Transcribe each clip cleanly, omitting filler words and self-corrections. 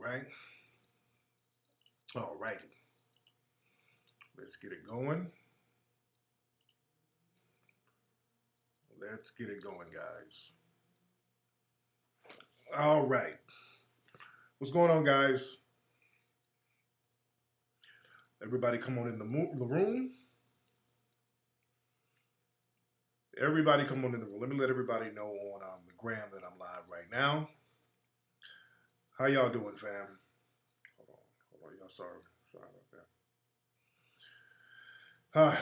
right. All right. Let's get it going. Let's get it going, guys. All right. What's going on, guys? Everybody come on in the room. Everybody come on in the room. Let me let everybody know on the gram that I'm live right now. How y'all doing, fam? Hold on, y'all. Sorry about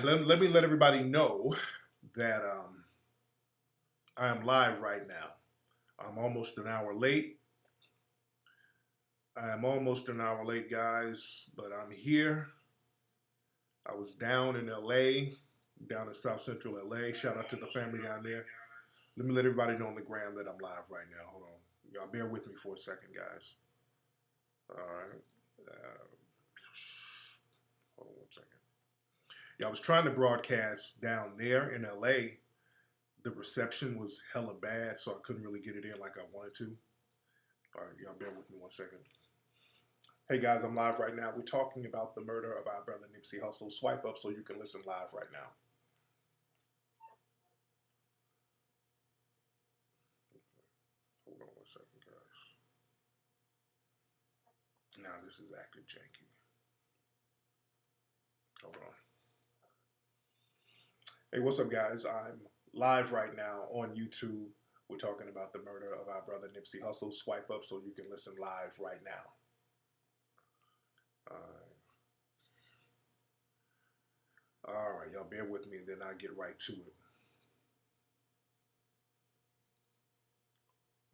that. Let me let everybody know that I am live right now. I'm almost an hour late. I am almost an hour late, guys, but I'm here. I was down in LA, down in South Central LA. Shout out to the family down there. Let me let everybody know on the gram that I'm live right now. Hold on. Y'all bear with me for a second, guys. All right. Hold on one second. Yeah, I was trying to broadcast down there in LA. The reception was hella bad, so I couldn't really get it in like I wanted to. All right, y'all bear with me one second. Hey guys, I'm live right now. We're talking about the murder of our brother Nipsey Hussle. Swipe up so you can listen live right now. Hold on one second, guys. Now this is acting janky. Hold on. Hey, what's up, guys? I'm live right now on YouTube. We're talking about the murder of our brother Nipsey Hussle. Swipe up so you can listen live right now. All right, y'all bear with me and then I'll get right to it.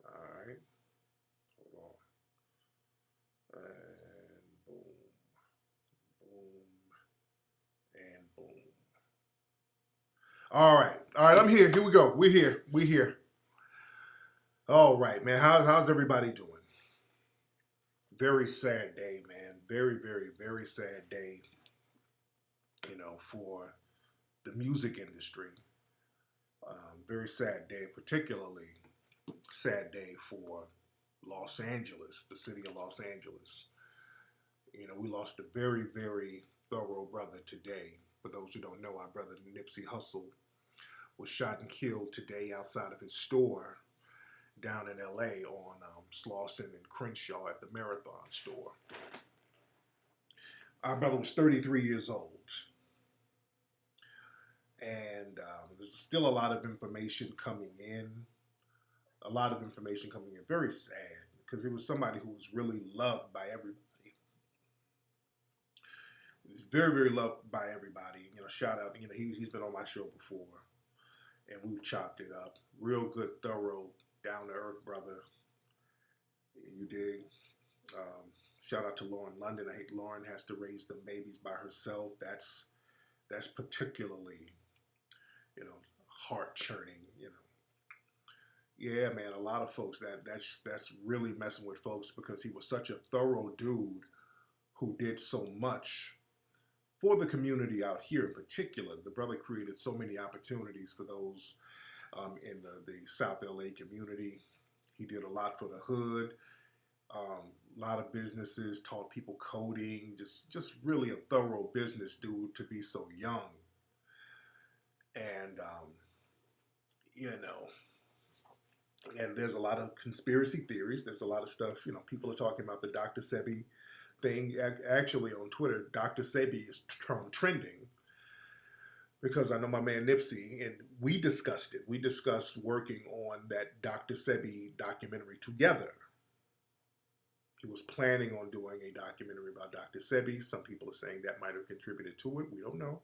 All right. Hold on. And boom. Boom. And boom. All right, I'm here. Here we go. We're here. All right, man. How's everybody doing? Very sad day, man. Very, very, very sad day. For the music industry. Very sad day, particularly sad day for Los Angeles, the city of Los Angeles. We lost a very, very thorough brother today. For those who don't know, our brother Nipsey Hussle was shot and killed today outside of his store down in LA on Slauson and Crenshaw at the Marathon store. Our brother was 33 years old. And there's still a lot of information coming in. Very sad, because it was somebody who was really loved by everybody. He's very, very loved by everybody. Shout out, he's been on my show before. And we chopped it up. Real good, thorough, down-to-earth brother. You dig? Shout out to Lauren London. I hate Lauren has to raise them babies by herself. That's particularly, heart-churning, Yeah, man, a lot of folks, that's really messing with folks, because he was such a thorough dude who did so much for the community out here in particular. The brother created so many opportunities for those in the South LA community. He did a lot for the hood, a lot of businesses, taught people coding, just really a thorough business dude to be so young. And, and there's a lot of conspiracy theories. There's a lot of stuff, people are talking about the Dr. Sebi thing. Actually, on Twitter, Dr. Sebi is trending, because I know my man Nipsey, and we discussed it. We discussed working on that Dr. Sebi documentary together. He was planning on doing a documentary about Dr. Sebi. Some people are saying that might have contributed to it. We don't know.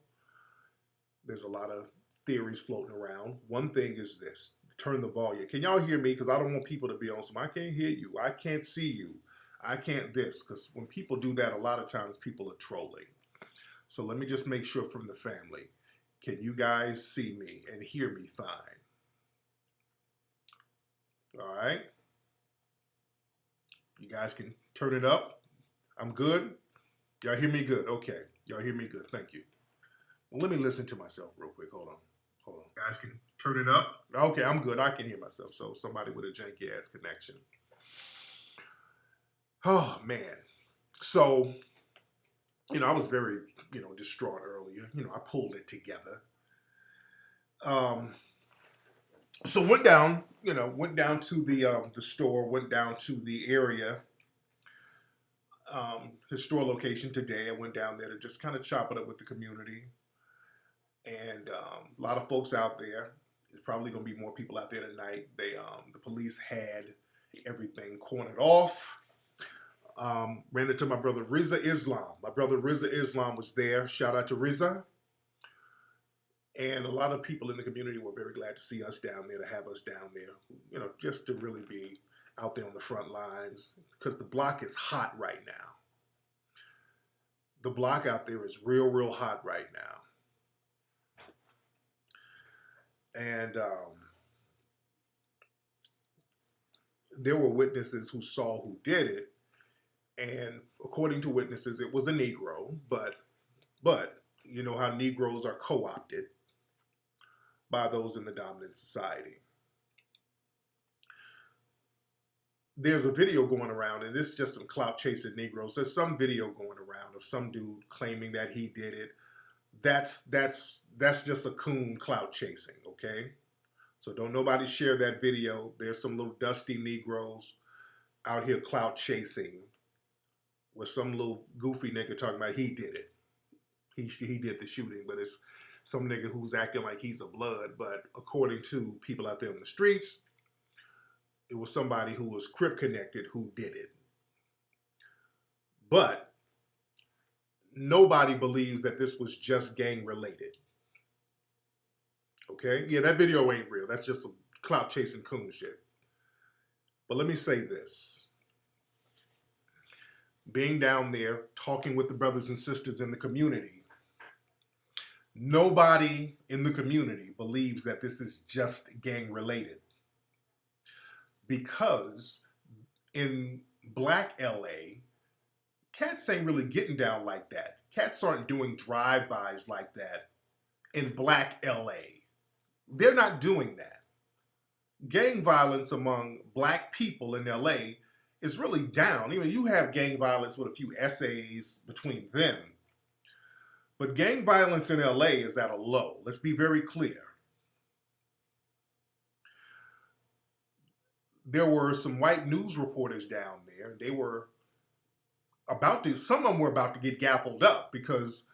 There's a lot of theories floating around. One thing is this. Turn the volume. Can y'all hear me? Because I don't want people to be on some, I can't hear you. I can't see you. I can't this. Because when people do that, a lot of times people are trolling. So let me just make sure from the family. Can you guys see me and hear me fine? All right. You guys can turn it up. I'm good. Y'all hear me good? Okay. Y'all hear me good. Thank you. Well, let me listen to myself real quick. Hold on. You guys can turn it up. Okay, I'm good. I can hear myself. So somebody with a janky ass connection. Oh man. So, I was very, distraught earlier. I pulled it together. Um, so went down to the store, went down to the area, his store location today. I went down there to just kind of chop it up with the community, and a lot of folks out there. There's probably going to be more people out there tonight. The police had everything cornered off. Ran into my brother Riza Islam. My brother Riza Islam was there. Shout out to Riza. And a lot of people in the community were very glad to see us down there, to have us down there, just to really be out there on the front lines, because the block is hot right now. The block out there is real, real hot right now. And there were witnesses who saw who did it. And according to witnesses, it was a Negro, but you know how Negroes are co-opted by those in the dominant society. There's a video going around, and this is just some clout chasing Negroes. There's some video going around of some dude claiming that he did it. That's just a coon clout chasing, okay? So don't nobody share that video. There's some little dusty Negroes out here clout chasing with some little goofy nigga talking about he did it. He did the shooting, but it's some nigga who's acting like he's a blood. But according to people out there on the streets, it was somebody who was Crip connected who did it. But nobody believes that this was just gang related. Okay? Yeah, that video ain't real. That's just some clout chasing coon shit. But let me say this. Being down there, talking with the brothers and sisters in the community, nobody in the community believes that this is just gang related. Because in Black LA, cats ain't really getting down like that. Cats aren't doing drive-bys like that in Black LA. They're not doing that. Gang violence among Black people in LA is really down. You have gang violence with a few essays between them. But gang violence in LA is at a low. Let's be very clear. There were some white news reporters down there. They were some of them were about to get gaffled up because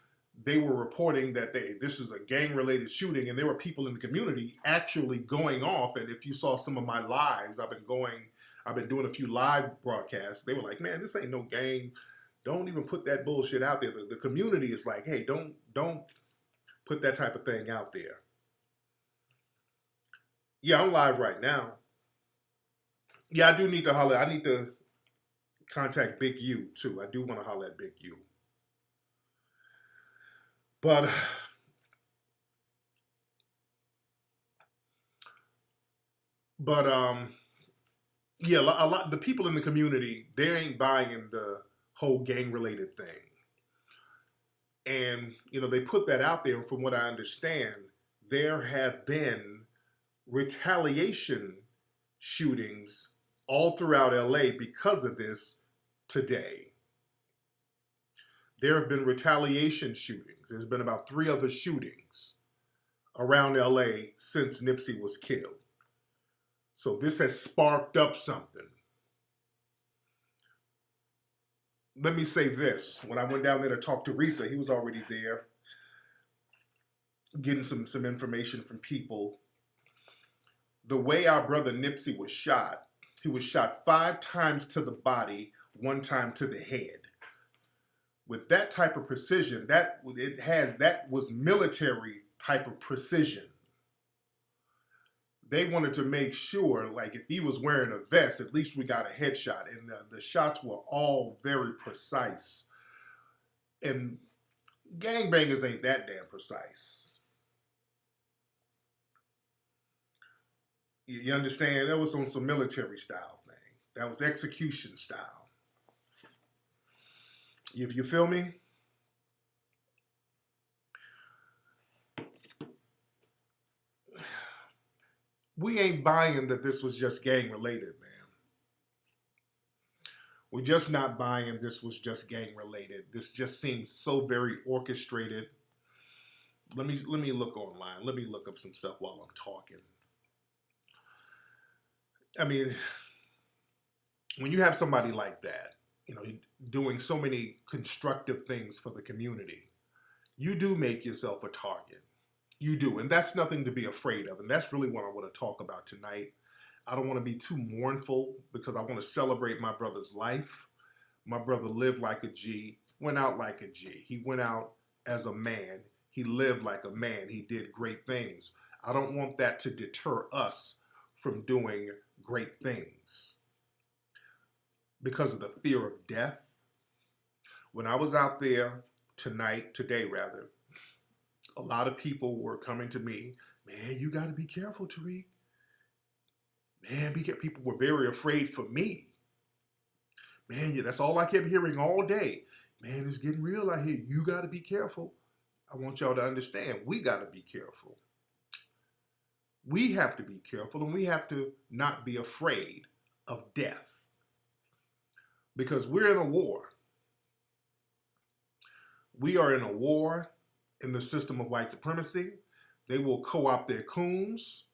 they were reporting that this is a gang-related shooting, and there were people in the community actually going off. And if you saw some of my lives, I've been doing a few live broadcasts. They were like, man, this ain't no gang. Don't even put that bullshit out there. The community is like, hey, don't put that type of thing out there. Yeah, I'm live right now. Yeah, I do need to holler. I need to contact Big U too. I do want to holler at Big U. But yeah, a lot the people in the community, they ain't buying the whole gang related thing. And they put that out there, and from what I understand, there have been retaliation shootings all throughout LA because of this today. There have been retaliation shootings. There's been about 3 other shootings around LA since Nipsey was killed. So this has sparked up something. Let me say this. When I went down there to talk to Risa, he was already there getting some information from people. The way our brother Nipsey was shot, he was shot 5 times to the body, 1 time to the head. With that type of precision, that was military type of precision. They wanted to make sure, like, if he was wearing a vest, at least we got a headshot. And the shots were all very precise. And gangbangers ain't that damn precise. You understand? That was on some military style thing. That was execution style. You feel me? We ain't buying that this was just gang related, man. We're just not buying this was just gang related. This just seems so very orchestrated. Let me look online. Let me look up some stuff while I'm talking. I mean, when you have somebody like that, doing so many constructive things for the community, you do make yourself a target. You do, and that's nothing to be afraid of. And that's really what I want to talk about tonight. I don't want to be too mournful because I want to celebrate my brother's life. My brother lived like a G, went out like a G. He went out as a man. He lived like a man. He did great things. I don't want that to deter us from doing great things because of the fear of death. When I was out there today, a lot of people were coming to me, man, you got to be careful, Tariq. Man, people were very afraid for me. Man, yeah, that's all I kept hearing all day. Man, it's getting real out here. You got to be careful. I want y'all to understand, we got to be careful. We have to be careful, and we have to not be afraid of death. Because we're in a war. We are in a war in the system of white supremacy. They will co-opt their coons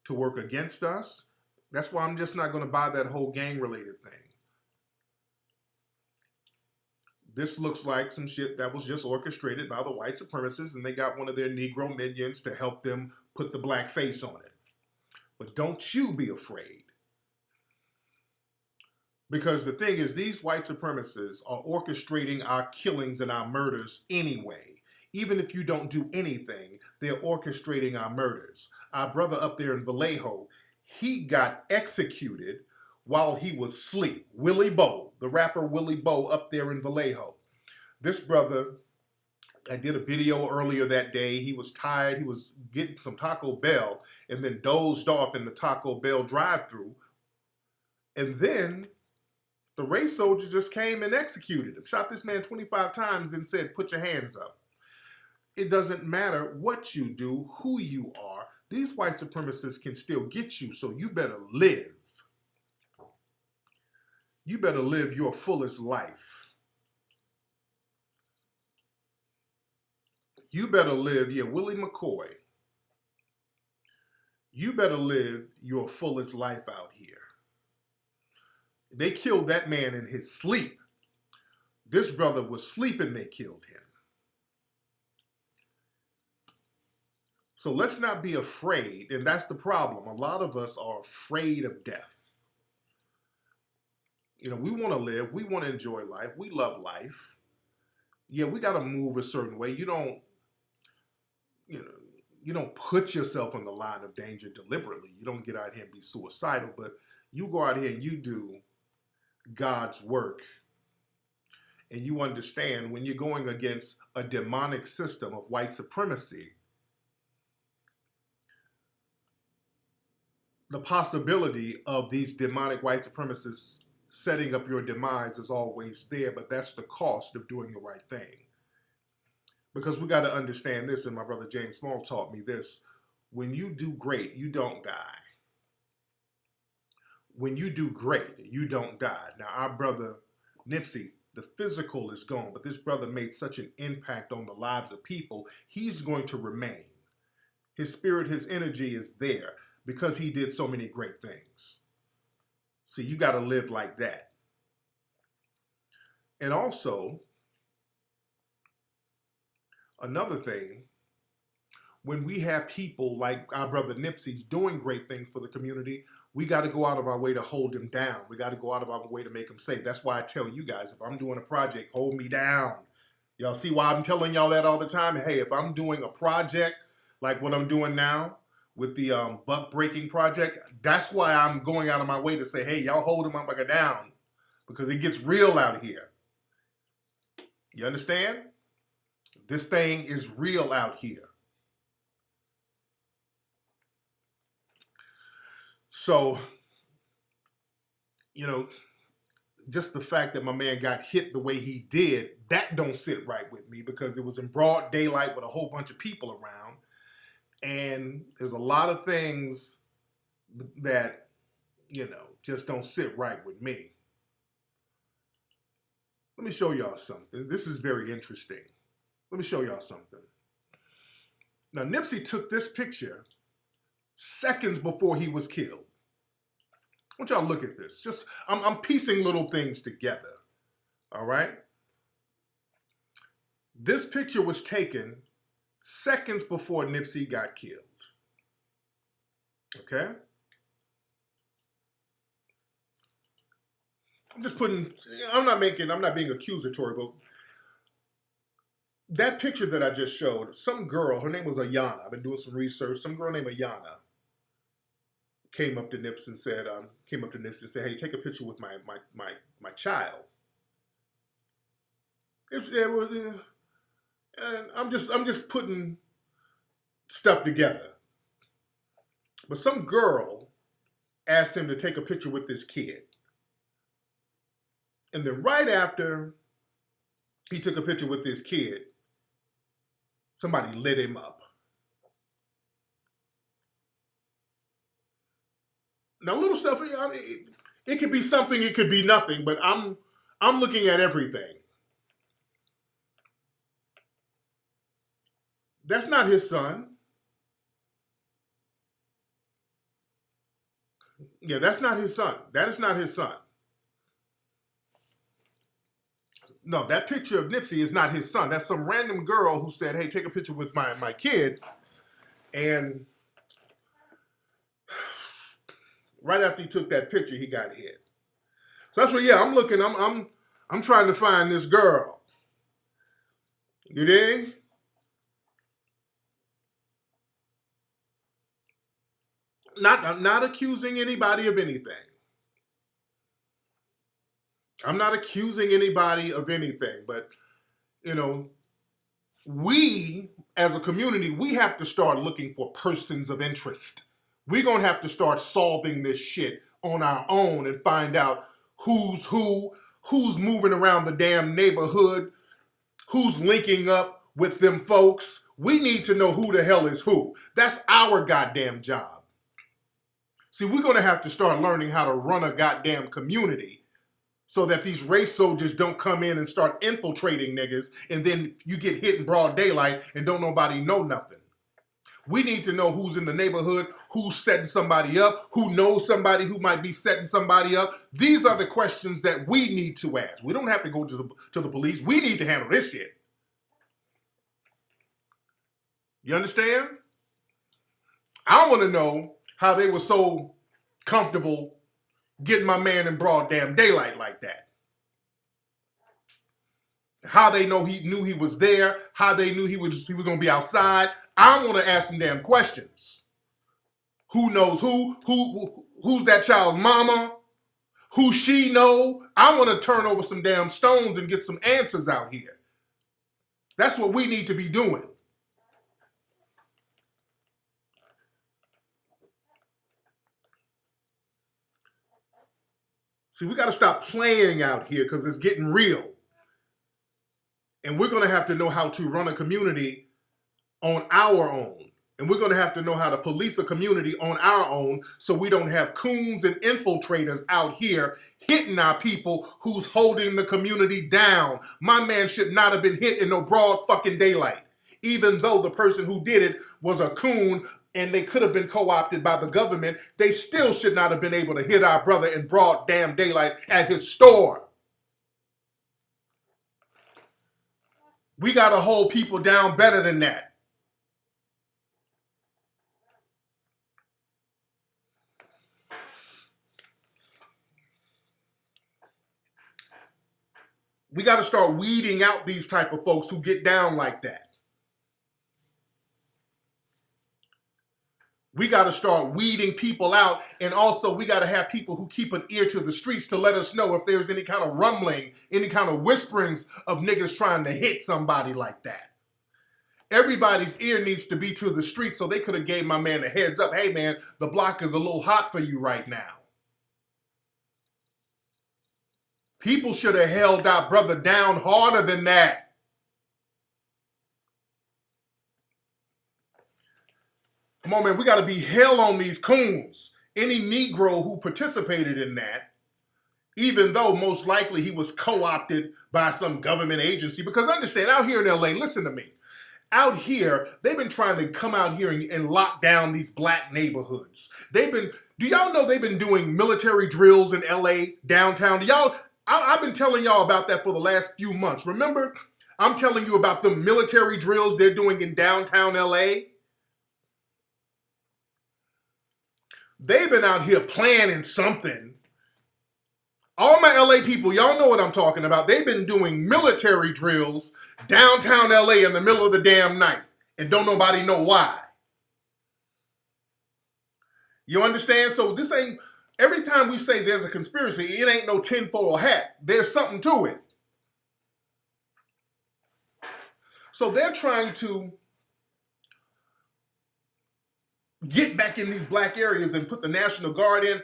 to work against us. That's why I'm just not going to buy that whole gang-related thing. This looks like some shit that was just orchestrated by the white supremacists, and they got one of their Negro minions to help them put the black face on it. But don't you be afraid. Because the thing is, these white supremacists are orchestrating our killings and our murders anyway. Even if you don't do anything, they're orchestrating our murders. Our brother up there in Vallejo, he got executed while he was asleep. Willie Bowe, the rapper Willie Bowe up there in Vallejo. This brother, I did a video earlier that day. He was tired. He was getting some Taco Bell and then dozed off in the Taco Bell drive-thru. And then the race soldiers just came and executed him. Shot this man 25 times, then said, put your hands up. It doesn't matter what you do, who you are. These white supremacists can still get you, so you better live. You better live your fullest life. You better live, Willie McCoy. You better live your fullest life out here. They killed that man in his sleep. This brother was sleeping, they killed him. So let's not be afraid, and that's the problem. A lot of us are afraid of death. We want to live. We want to enjoy life. We love life. Yeah, we got to move a certain way. You don't put yourself on the line of danger deliberately. You don't get out here and be suicidal, but you go out here and you do God's work. And you understand when you're going against a demonic system of white supremacy, the possibility of these demonic white supremacists setting up your demise is always there, but that's the cost of doing the right thing. Because we got to understand this, and my brother James Small taught me this. When you do great, you don't die. When you do great, you don't die. Now, our brother Nipsey, the physical is gone, but this brother made such an impact on the lives of people, he's going to remain. His spirit, his energy is there because he did so many great things. See, you got to live like that. And also, another thing, when we have people like our brother Nipsey's doing great things for the community, we got to go out of our way to hold him down. We got to go out of our way to make him safe. That's why I tell you guys, if I'm doing a project, hold me down. Y'all see why I'm telling y'all that all the time? Hey, if I'm doing a project like what I'm doing now with the buck breaking project, that's why I'm going out of my way to say, hey, y'all hold him up down because it gets real out here. You understand? This thing is real out here. So, just the fact that my man got hit the way he did, that don't sit right with me because it was in broad daylight with a whole bunch of people around. And there's a lot of things that, just don't sit right with me. Let me show y'all something. This is very interesting. Let me show y'all something. Now, Nipsey took this picture seconds before he was killed. I want y'all to look at this. Just, I'm piecing little things together. All right? This picture was taken seconds before Nipsey got killed. Okay? I'm not being accusatory, but that picture that I just showed, some girl, her name was Ayana. I've been doing some research. Some girl named Ayana came up to Nipsey and said, "Hey, take a picture with my child." And I'm just putting stuff together. But some girl asked him to take a picture with this kid. And then right after he took a picture with this kid, somebody lit him up. Now, little stuff, I mean, it could be something, it could be nothing, but I'm looking at everything. That's not his son. Yeah, that's not his son. That is not his son. No, that picture of Nipsey is not his son. That's some random girl who said, "Hey, take a picture with my kid." And right after he took that picture, he got hit. So that's what, yeah, I'm looking, I'm trying to find this girl. You dig? I'm not accusing anybody of anything. I'm not accusing anybody of anything, but, you know, we as a community, we have to start looking for persons of interest. We're going to have to start solving this shit on our own and find out who's moving around the damn neighborhood, who's linking up with them folks. We need to know who the hell is who. That's our goddamn job. See, we're going to have to start learning how to run a goddamn community so that these race soldiers don't come in and start infiltrating niggas and then you get hit in broad daylight and don't nobody know nothing. We need to know who's in the neighborhood, who's setting somebody up, who knows somebody who might be setting somebody up. These are the questions that we need to ask. We don't have to go to the police. We need to handle this shit. You understand? I want to know how they were so comfortable getting my man in broad damn daylight like that. How they knew he was there, how they knew he was going to be outside. I want to ask them damn questions. Who knows who's that child's mama? Who she know? I want to turn over some damn stones and get some answers out here. That's what we need to be doing. See, we got to stop playing out here because it's getting real. And we're going to have to know how to run a community on our own. And we're going to have to know how to police a community on our own so we don't have coons and infiltrators out here hitting our people who's holding the community down. My man should not have been hit in no broad fucking daylight. Even though the person who did it was a coon and they could have been co-opted by the government, they still should not have been able to hit our brother in broad damn daylight at his store. We got to hold people down better than that. We got to start weeding out these type of folks who get down like that. We got to start weeding people out, and also we got to have people who keep an ear to the streets to let us know if there's any kind of rumbling, any kind of whisperings of niggas trying to hit somebody like that. Everybody's ear needs to be to the street, so they could have gave my man a heads up. Hey man, the block is a little hot for you right now. People should have held our brother down harder than that. Come on, man, we got to be hell on these coons. Any Negro who participated in that, even though most likely he was co-opted by some government agency. Because understand, out here in LA, listen to me. Out here, they've been trying to come out here and lock down these black neighborhoods. Do y'all know they've been doing military drills in LA downtown? I've been telling y'all about that for the last few months. Remember, I'm telling you about the military drills they're doing in downtown LA. They've been out here planning something. All my LA people, y'all know what I'm talking about. They've been doing military drills downtown LA in the middle of the damn night. And don't nobody know why. You understand? So this ain't, every time we say there's a conspiracy, it ain't no tinfoil hat. There's something to it. So they're trying to get back in these black areas and put the National Guard in,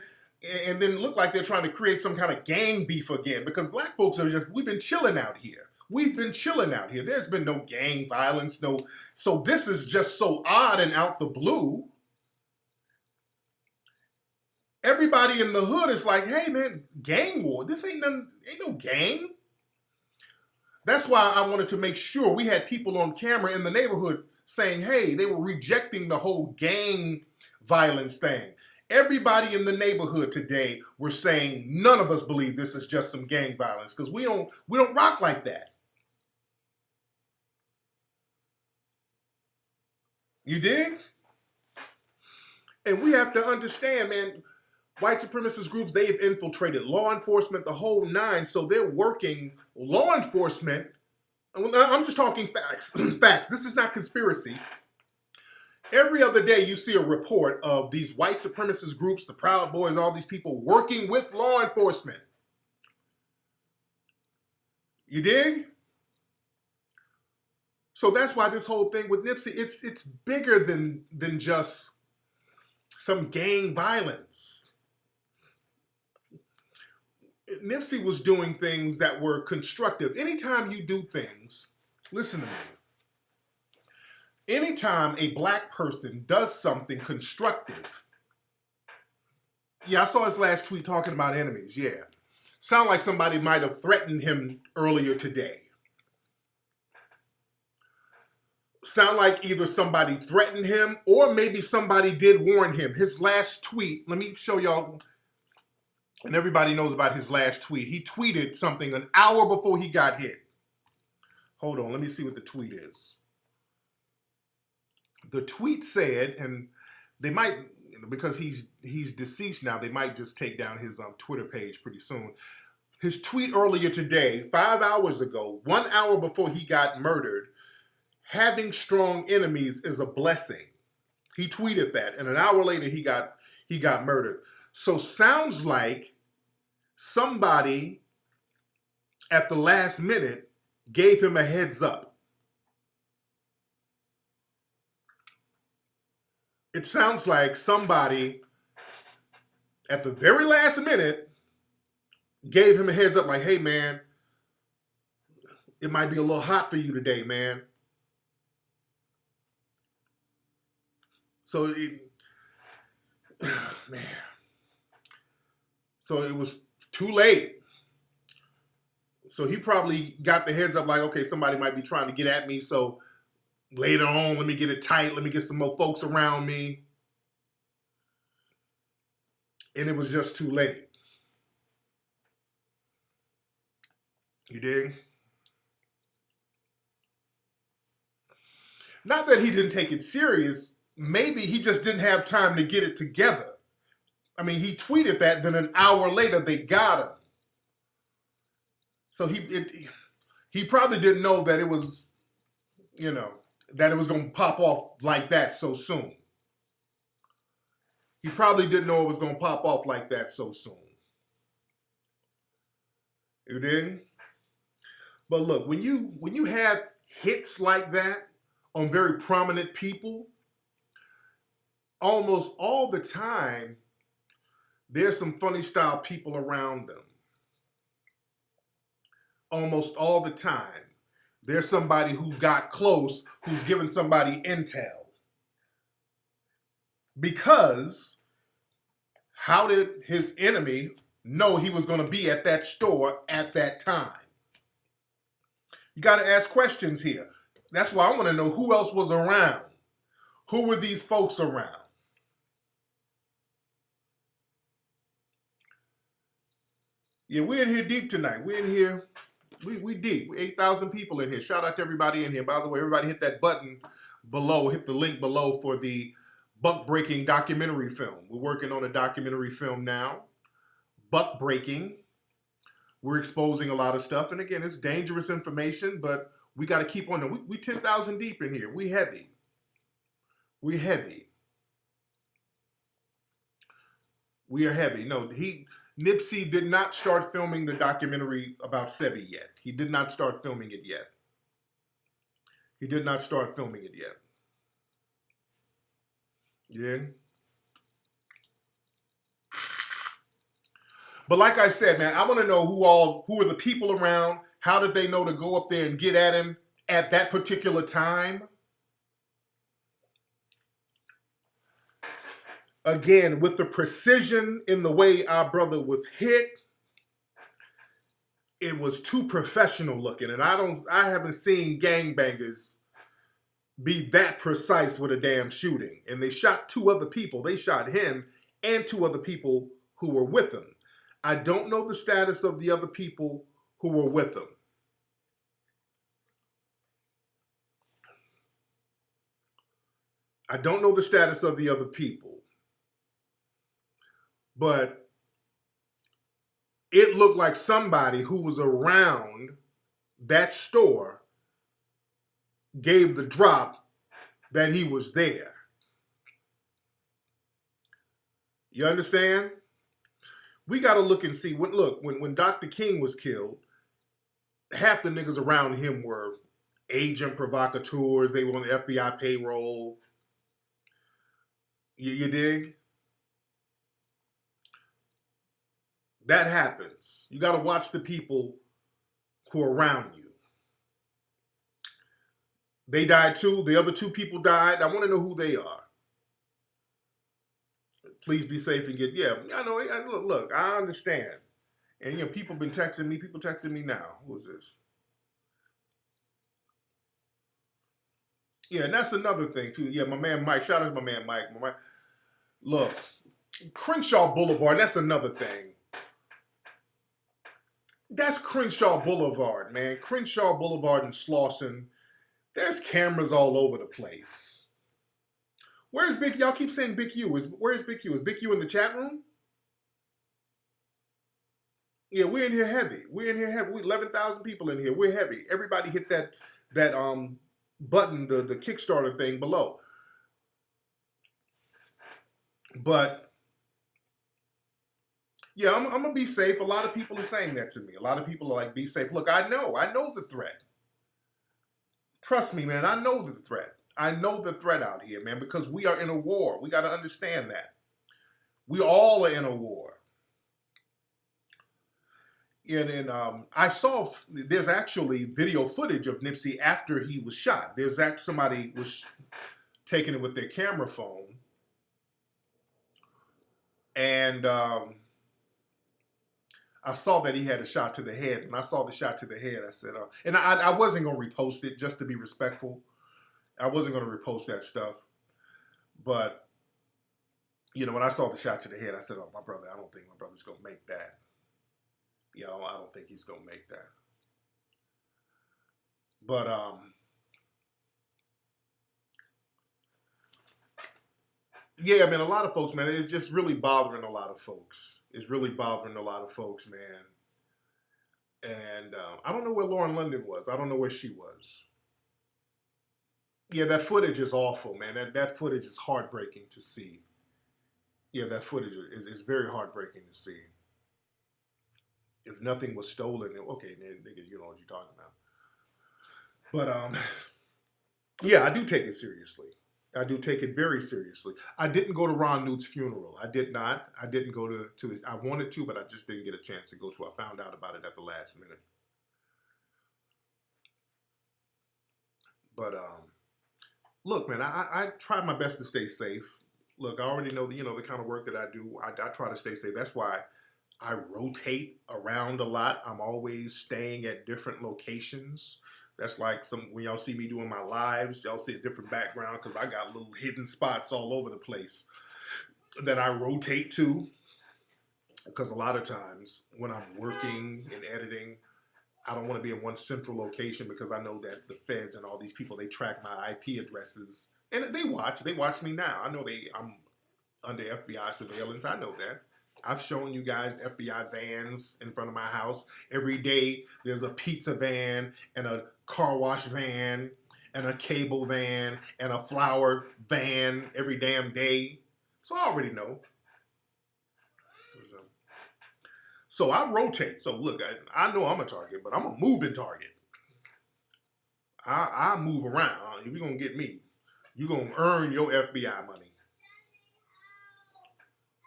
and then look like they're trying to create some kind of gang beef again, because black folks are just, we've been chilling out here. We've been chilling out here. There's been no gang violence, no. So this is just so odd and out the blue. Everybody in the hood is like, hey man, gang war. This ain't no gang. That's why I wanted to make sure we had people on camera in the neighborhood saying, hey, they were rejecting the whole gang violence thing. Everybody in the neighborhood today were saying none of us believe this is just some gang violence, because we don't rock like that. You dig? And we have to understand, man, white supremacist groups, they have infiltrated law enforcement, the whole nine. So they're working law enforcement. I'm just talking facts. Facts. This is not conspiracy. Every other day you see a report of these white supremacist groups, the Proud Boys, all these people working with law enforcement. You dig? So that's why this whole thing with Nipsey, it's bigger than just some gang violence. Nipsey was doing things that were constructive. Anytime you do things, listen to me. Anytime a black person does something constructive, yeah, I saw his last tweet talking about enemies, yeah. Sound like somebody might have threatened him earlier today. Sound like either somebody threatened him or maybe somebody did warn him. His last tweet, let me show y'all, and everybody knows about his last tweet. He tweeted something an hour before he got hit. Hold on, let me see what the tweet is. The tweet said, and they might, because he's deceased now, they might just take down his Twitter page pretty soon. His tweet earlier today, 5 hours ago, 1 hour before he got murdered, having strong enemies is a blessing. He tweeted that, and an hour later he got murdered. So sounds like somebody at the last minute gave him a heads up. It sounds like somebody at the very last minute gave him a heads up, like, hey man, it might be a little hot for you today, man. So man. So it was too late. So he probably got the heads up like, okay, somebody might be trying to get at me. So later on, let me get it tight. Let me get some more folks around me. And it was just too late. You dig? Not that he didn't take it serious. Maybe he just didn't have time to get it together. I mean, he tweeted that, then an hour later they got him. So he probably didn't know that it was, that it was going to pop off like that so soon. He probably didn't know it was going to pop off like that so soon. You did? But look, when you have hits like that on very prominent people, almost all the time, there's some funny style people around them. Almost all the time, there's somebody who got close, who's giving somebody intel. Because how did his enemy, know he was going to be at that store at that time? You got to ask questions here. That's why I want to know who else was around. Who were these folks around? Yeah, we're in here deep tonight. We're in here. We deep. We 8,000 people in here. Shout out to everybody in here. By the way, everybody hit that button below. Hit the link below for the Buck Breaking documentary film. We're working on a documentary film now. Buck Breaking. We're exposing a lot of stuff. And again, it's dangerous information, but we got to keep on. We 10,000 deep in here. We heavy. We heavy. We are heavy. No, Nipsey did not start filming the documentary about Sebi yet. He did not start filming it yet. He did not start filming it yet. Yeah. But like I said, man, I want to know who are the people around. How did they know to go up there and get at him at that particular time? Again, with the precision in the way our brother was hit, it was too professional looking. And I haven't seen gangbangers be that precise with a damn shooting. And they shot two other people. They shot him and two other people who were with him. I don't know the status of the other people who were with him. I don't know the status of the other people. But it looked like somebody who was around that store gave the drop that he was there. You understand? We got to look and see. When Dr. King was killed, half the niggas around him were agent provocateurs. They were on the FBI payroll. You dig? That happens. You got to watch the people who are around you. They died too. The other two people died. I want to know who they are. Please be safe and I know. Look, I understand. And, people been texting me. People texting me now. Who is this? Yeah, and that's another thing, too. Yeah, my man Mike. Shout out to my man Mike. Look, Crenshaw Boulevard, that's another thing. That's Crenshaw Boulevard, man. Crenshaw Boulevard and Slauson. There's cameras all over the place. Where's Big? Y'all keep saying Big U. Where's Big U? Is Big U in the chat room? Yeah, we're in here heavy. We're in here heavy. We 11,000 people in here. We're heavy. Everybody hit that button, the Kickstarter thing below. But yeah, I'm gonna be safe. A lot of people are saying that to me. A lot of people are like, be safe. Look, I know the threat. Trust me, man, I know the threat. I know the threat out here, man, because we are in a war. We got to understand that. We all are in a war. And I saw, there's actually video footage of Nipsey after he was shot. There's actually somebody was taking it with their camera phone. And I saw that he had a shot to the head. And I saw the shot to the head. I said, and I wasn't going to repost it just to be respectful. I wasn't going to repost that stuff. But, when I saw the shot to the head, I said, oh, my brother, I don't think my brother's going to make that. I don't think he's going to make that. But, yeah, man, a lot of folks, man, it's just really bothering a lot of folks. It's really bothering a lot of folks, man. And I don't know where Lauren London was. I don't know where she was. Yeah, that footage is awful, man. That footage is heartbreaking to see. Yeah, that footage is very heartbreaking to see. If nothing was stolen, okay, nigga, you know what you're talking about. But, yeah, I do take it seriously. I do take it very seriously. I didn't go to Ron Newt's funeral. I did not. I didn't go to it. I wanted to, but I just didn't get a chance to go to it. I found out about it at the last minute. But, look, man, I try my best to stay safe. Look, I already know the kind of work that I do. I try to stay safe. That's why I rotate around a lot. I'm always staying at different locations. That's like when y'all see me doing my lives, y'all see a different background because I got little hidden spots all over the place that I rotate to. Because a lot of times when I'm working and editing, I don't want to be in one central location because I know that the feds and all these people, they track my IP addresses and they watch. They watch me now. I know I'm under FBI surveillance. I know that. I've shown you guys FBI vans in front of my house. Every day there's a pizza van and a car wash van and a cable van and a flower van every damn day. So I already know. So I rotate. So look, I know I'm a target, but I'm a moving target. I move around. If you're going to get me, you're going to earn your FBI money.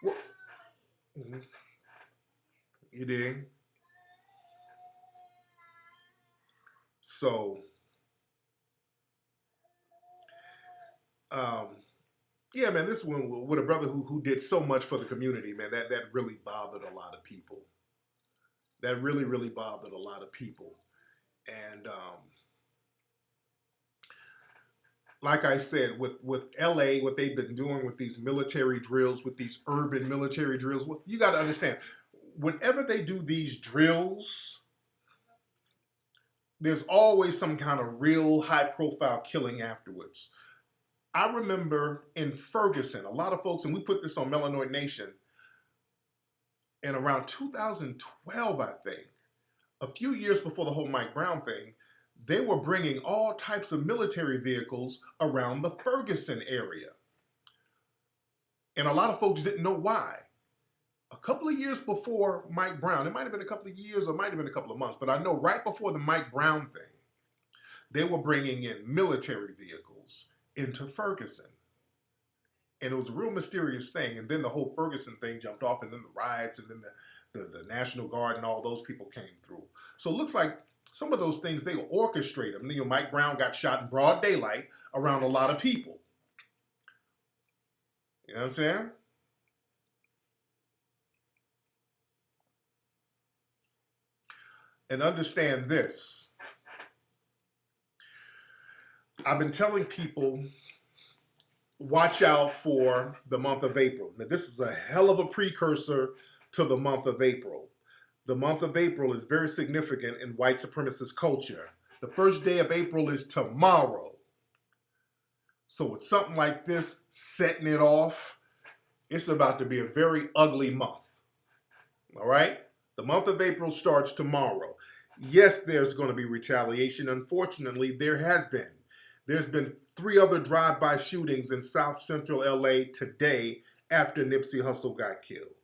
Well, you dig? So, yeah, man, this one with a brother who did so much for the community, man, that really bothered a lot of people. That really, really bothered a lot of people. And like I said, with LA, what they've been doing with these military drills, with these urban military drills, you got to understand, whenever they do these drills, there's always some kind of real high profile killing afterwards. I remember in Ferguson, a lot of folks, and we put this on Melanoid Nation, in around 2012, I think, a few years before the whole Mike Brown thing, they were bringing all types of military vehicles around the Ferguson area. And a lot of folks didn't know why. A couple of years before Mike Brown, it might have been a couple of years or it might have been a couple of months, but I know right before the Mike Brown thing, they were bringing in military vehicles into Ferguson. And it was a real mysterious thing. And then the whole Ferguson thing jumped off, and then the riots, and then the National Guard and all those people came through. So it looks like some of those things, they orchestrate them. You know, Mike Brown got shot in broad daylight around a lot of people. You know what I'm saying? And understand this. I've been telling people, watch out for the month of April. Now, this is a hell of a precursor to the month of April. The month of April is very significant in white supremacist culture. The first day of April is tomorrow. So with something like this, setting it off, it's about to be a very ugly month. All right? The month of April starts tomorrow. Yes, there's going to be retaliation. Unfortunately, there has been. There's been 3 other drive-by shootings in South Central LA today after Nipsey Hussle got killed.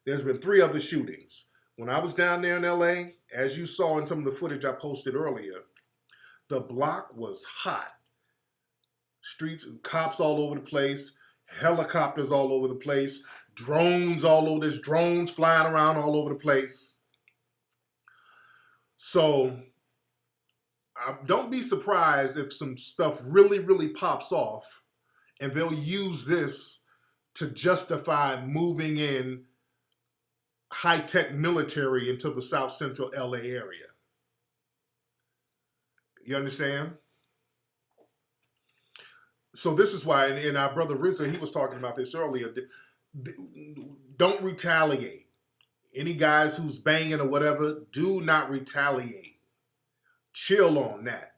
There's been 3 other shootings. When I was down there in LA, as you saw in some of the footage I posted earlier, the block was hot. Streets, cops all over the place, helicopters all over the place, drones all over. There's drones flying around all over the place. So don't be surprised if some stuff really, really pops off and they'll use this to justify moving in high-tech military into the South Central LA area. You understand? So this is why, and our brother Rizza, he was talking about this earlier, don't retaliate. Any guys who's banging or whatever, do not retaliate. Chill on that,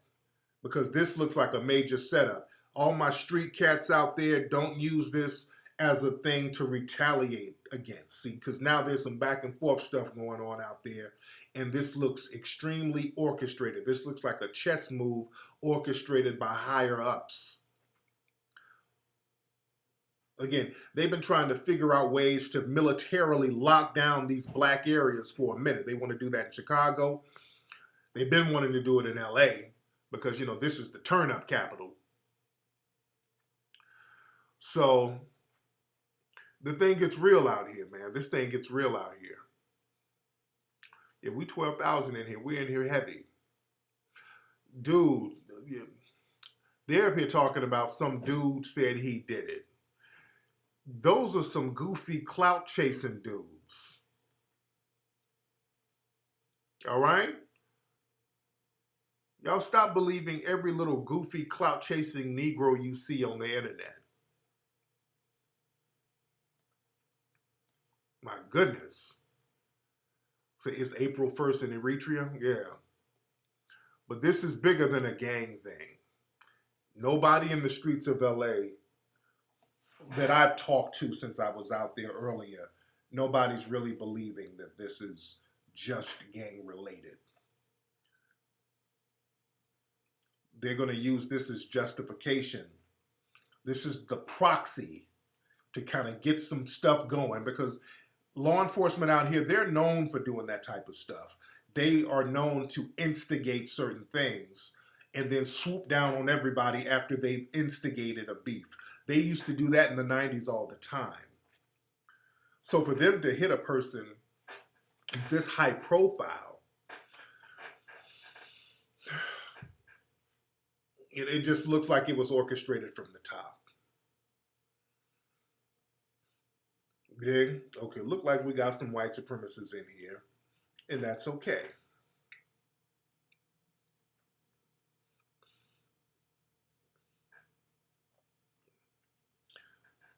because this looks like a major setup. All my street cats out there, don't use this as a thing to retaliate against. See, because now there's some back and forth stuff going on out there, and this looks extremely orchestrated. This looks like a chess move orchestrated by higher ups. Again, they've been trying to figure out ways to militarily lock down these black areas for a minute. They want to do that in Chicago. They've been wanting to do it in LA because, you know, this is the turn-up capital. So the thing gets real out here, man. This thing gets real out here. Yeah, we 12,000 in here. We're in here heavy. Dude, they're up here talking about some dude said he did it. Those are some goofy clout chasing dudes. things. All right? Y'all stop believing every little goofy clout-chasing Negro you see on the internet. My goodness. So it's April 1st in Eritrea? Yeah. But this is bigger than a gang thing. Nobody in the streets of LA that I've talked to since I was out there earlier, nobody's really believing that this is just gang related. They're going to use this as justification. This is the proxy to kind of get some stuff going, because law enforcement out here, they're known for doing that type of stuff. They are known to instigate certain things and then swoop down on everybody after they've instigated a beef. They used to do that in the 90s all the time. So for them to hit a person this high profile, it just looks like it was orchestrated from the top. Dig? Okay, look like we got some white supremacists in here, and that's okay.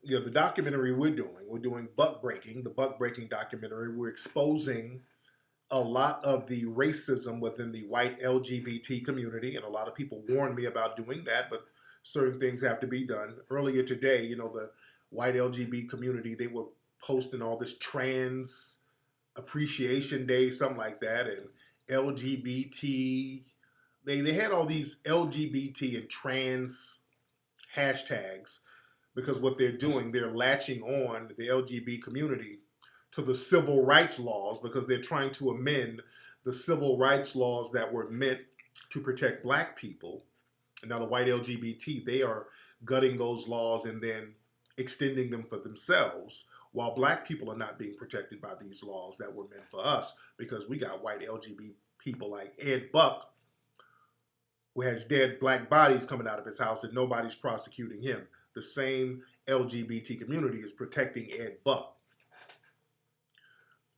Yeah, the documentary we're doing Buck Breaking, the Buck Breaking documentary. We're exposing a lot of the racism within the white LGBT community, and a lot of people warned me about doing that, but certain things have to be done. Earlier today, the white LGBT community, they were posting all this trans appreciation day, something like that, and LGBT. They had all these LGBT and trans hashtags, because what they're doing, they're latching on the LGBT community to the civil rights laws, because they're trying to amend the civil rights laws that were meant to protect black people. And now the white LGBT, they are gutting those laws and then extending them for themselves, while black people are not being protected by these laws that were meant for us, because we got white LGBT people like Ed Buck, who has dead black bodies coming out of his house and nobody's prosecuting him. The same LGBT community is protecting Ed Buck.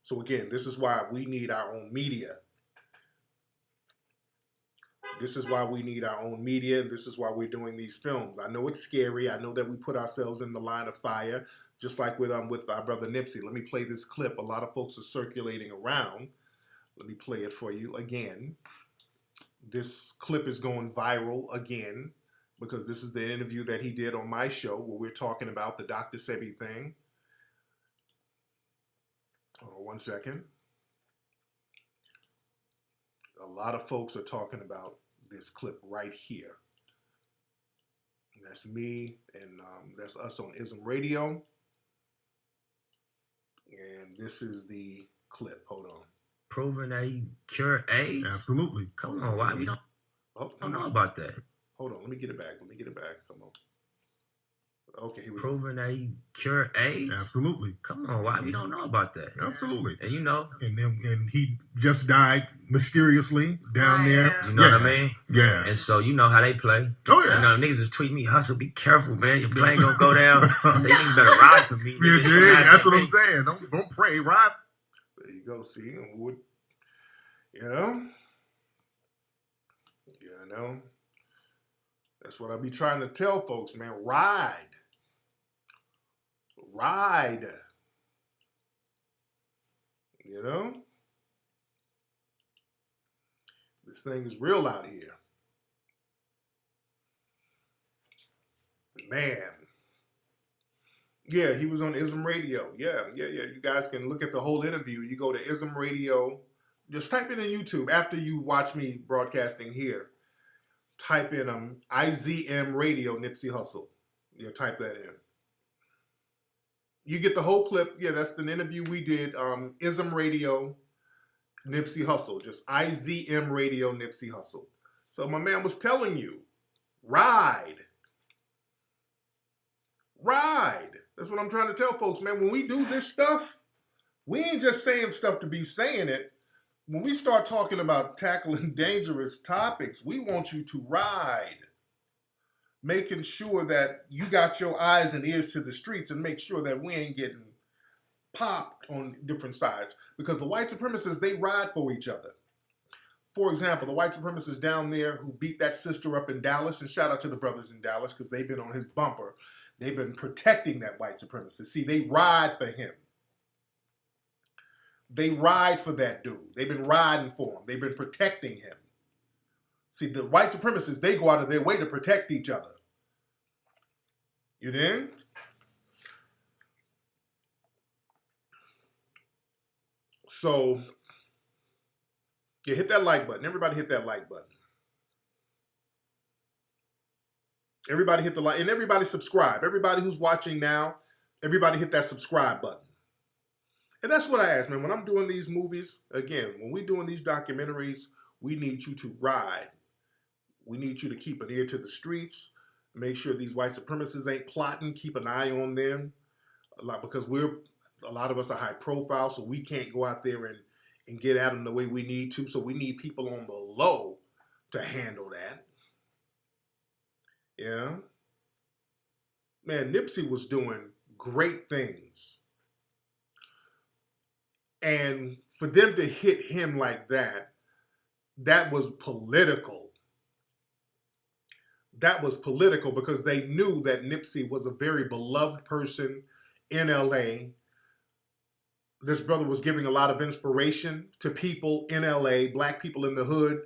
So again, this is why we need our own media. This is why we need our own media. This is why we're doing these films. I know it's scary. I know that we put ourselves in the line of fire, just like with our brother Nipsey. Let me play this clip. A lot of folks are circulating around. Let me play it for you again. This clip is going viral again, because this is the interview that he did on my show where we're talking about the Dr. Sebi thing. Hold on one second. A lot of folks are talking about this clip right here. And that's me, and that's us on ISM Radio. And this is the clip. Hold on. Proving that you cure AIDS? Absolutely. Come on, why we don't know about that? Hold on, let me get it back. Come on. Okay, here we go. Proving that you cure AIDS? Absolutely. Come on, why we don't know about that? Absolutely. And and he just died mysteriously down there. You know what I mean? Yeah. And so you know how they play. Oh yeah. Niggas was tweeting me, Hustle, be careful, man. Your plane gonna go down. I say, you niggas better ride for me. Yeah, that's what I'm saying. Don't pray, ride. There you go. See, that's what I be trying to tell folks, man. Ride. This thing is real out here. Man. Yeah, he was on ISM Radio. Yeah. You guys can look at the whole interview. You go to ISM Radio. Just type it in YouTube after you watch me broadcasting here. Type in IZM Radio Nipsey Hussle. Yeah, type that in. You get the whole clip. Yeah, that's the interview we did. ISM Radio Nipsey Hussle. Just IZM Radio Nipsey Hussle. So my man was telling you, ride. That's what I'm trying to tell folks, man. When we do this stuff, we ain't just saying stuff to be saying it. When we start talking about tackling dangerous topics, we want you to ride. Making sure that you got your eyes and ears to the streets, and make sure that we ain't getting popped on different sides because the white supremacists, they ride for each other. For example, the white supremacists down there who beat that sister up in Dallas, and shout out to the brothers in Dallas because they've been on his bumper. They've been protecting that white supremacist. See, they ride for him. They ride for that dude. They've been riding for him. They've been protecting him. See, the white supremacists, they go out of their way to protect each other. You then? So, yeah, hit that like button. Everybody hit that like button. Everybody hit the like, and everybody subscribe. Everybody who's watching now, everybody hit that subscribe button. And that's what I ask, man. When I'm doing these movies, again, when we're doing these documentaries, we need you to ride. We need you to keep an ear to the streets. Make sure these white supremacists ain't plotting. Keep an eye on them. Because a lot of us are high profile, so we can't go out there and get at them the way we need to. So we need people on the low to handle that. Yeah. Man, Nipsey was doing great things. And for them to hit him like that, that was political. That was political because they knew that Nipsey was a very beloved person in LA. This brother was giving a lot of inspiration to people in LA, black people in the hood.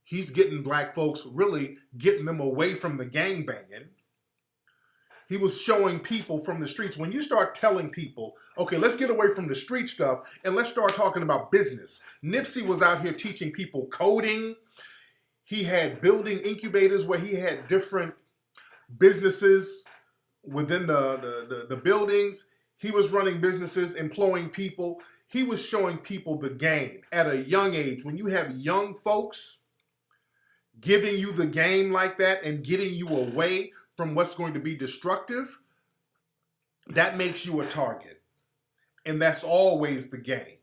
He's getting black folks, really getting them away from the gangbanging. He was showing people from the streets. When you start telling people, okay, let's get away from the street stuff and let's start talking about business. Nipsey was out here teaching people coding. He had building incubators where he had different businesses within the buildings. He was running businesses, employing people. He was showing people the game at a young age. When you have young folks giving you the game like that and getting you away from what's going to be destructive, that makes you a target. And that's always the game.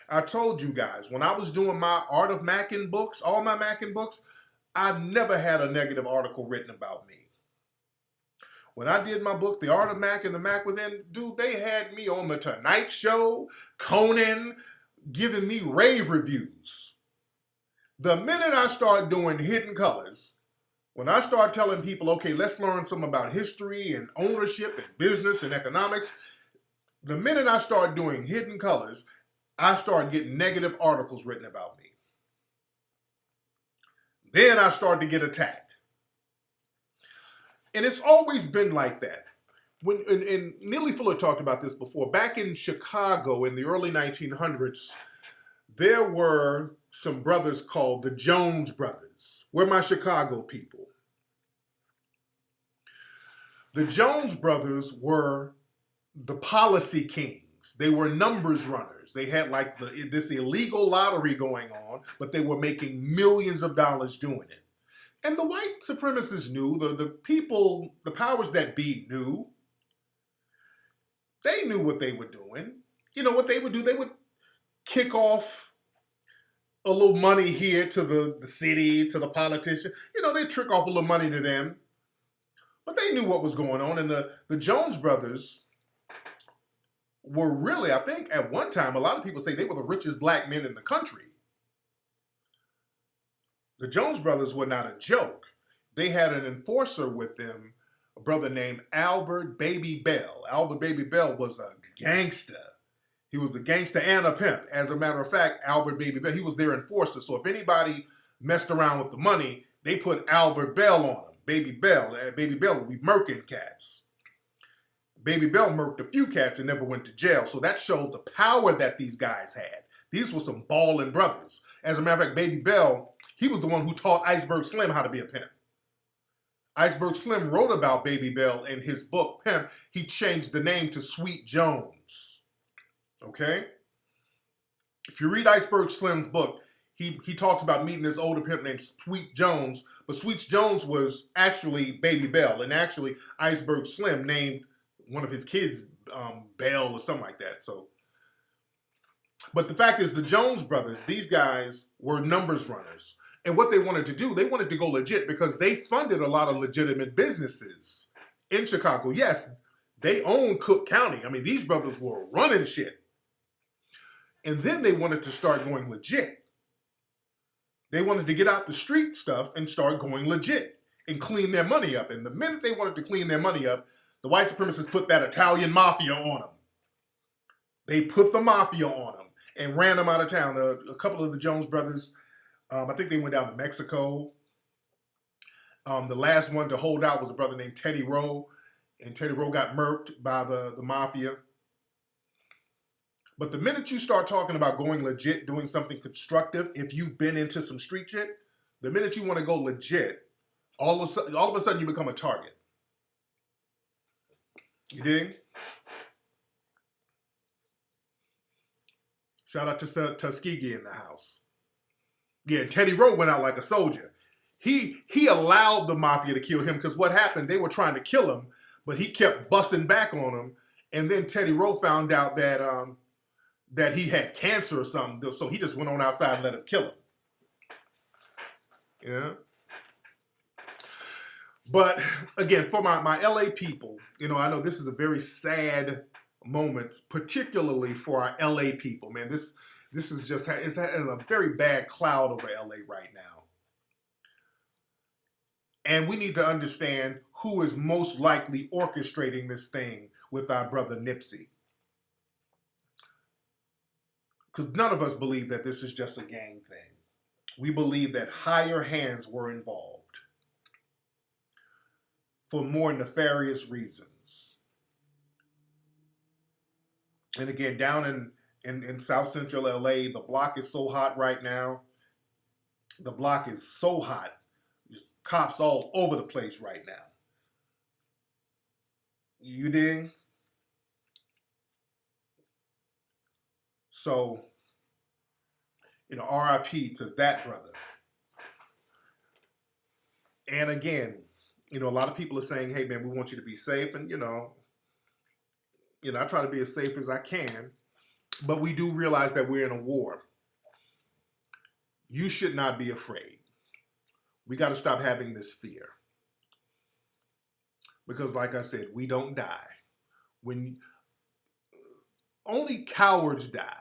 I told you guys, when I was doing my Art of Mackin books, all my Mackin books, I've never had a negative article written about me. When I did my book, The Art of Mac and the Mac Within, dude, they had me on the Tonight Show, Conan, giving me rave reviews. The minute I start doing Hidden Colors, when I start telling people, okay, let's learn some about history and ownership and business and economics, the minute I start doing Hidden Colors, I start getting negative articles written about me. Then I start to get attacked. And it's always been like that. And Neely Fuller talked about this before. Back in Chicago in the early 1900s, there were some brothers called the Jones Brothers. We're my Chicago people. The Jones Brothers were the policy kings. They were numbers runners. They had like this illegal lottery going on, but they were making millions of dollars doing it. And the white supremacists knew, the people, the powers that be knew. They knew what they were doing. You know what they would do? They would kick off a little money here to the city, to the politician. You know, they'd trick off a little money to them. But they knew what was going on. And the Jones Brothers were really, I think at one time, a lot of people say they were the richest black men in the country. The Jones Brothers were not a joke. They had an enforcer with them, a brother named Albert Baby Bell. Albert Baby Bell was a gangster. He was a gangster and a pimp. As a matter of fact, Albert Baby Bell, he was their enforcer. So if anybody messed around with the money, they put Albert Bell on him. Baby Bell would be murking cats. Baby Bell murked a few cats and never went to jail. So that showed the power that these guys had. These were some ballin' brothers. As a matter of fact, Baby Bell, he was the one who taught Iceberg Slim how to be a pimp. Iceberg Slim wrote about Baby Bell in his book, Pimp. He changed the name to Sweet Jones. Okay? If you read Iceberg Slim's book, he talks about meeting this older pimp named Sweet Jones, but Sweet Jones was actually Baby Bell, and actually Iceberg Slim named one of his kids Bell or something like that. So, but the fact is, the Jones Brothers, these guys were numbers runners. And what they wanted to do, they wanted to go legit because they funded a lot of legitimate businesses in Chicago. Yes, They own Cook County. I mean, these brothers were running shit. And then they wanted to start going legit. They wanted to get out the street stuff and start going legit and clean their money up. And the minute they wanted to clean their money up, the white supremacists put that Italian mafia on them. They put the mafia on them and ran them out of town. A couple of the Jones brothers, I think they went down to Mexico. The last one to hold out was a brother named Teddy Rowe. And Teddy Rowe got murked by the mafia. But the minute you start talking about going legit, doing something constructive, if you've been into some street shit, the minute you want to go legit, all of a sudden you become a target. You dig? Shout out to Tuskegee in the house. Yeah, and Teddy Rowe went out like a soldier. He allowed the mafia to kill him because what happened, they were trying to kill him, but he kept busting back on them. And then Teddy Rowe found out that he had cancer or something, so he just went on outside and let him kill him. Yeah. But again, for my LA people, I know this is a very sad moment, particularly for our LA people, man. This is just, it's a very bad cloud over LA right now. And we need to understand who is most likely orchestrating this thing with our brother Nipsey. Because none of us believe that this is just a gang thing. We believe that higher hands were involved for more nefarious reasons. And again, down in South Central LA, the block is so hot right now. The block is so hot. There's cops all over the place right now. You dig? So, RIP to that brother. And again, a lot of people are saying, hey, man, we want you to be safe. And, I try to be as safe as I can. But we do realize that we're in a war. You should not be afraid. We got to stop having this fear. Because like I said, we don't die. Only cowards die.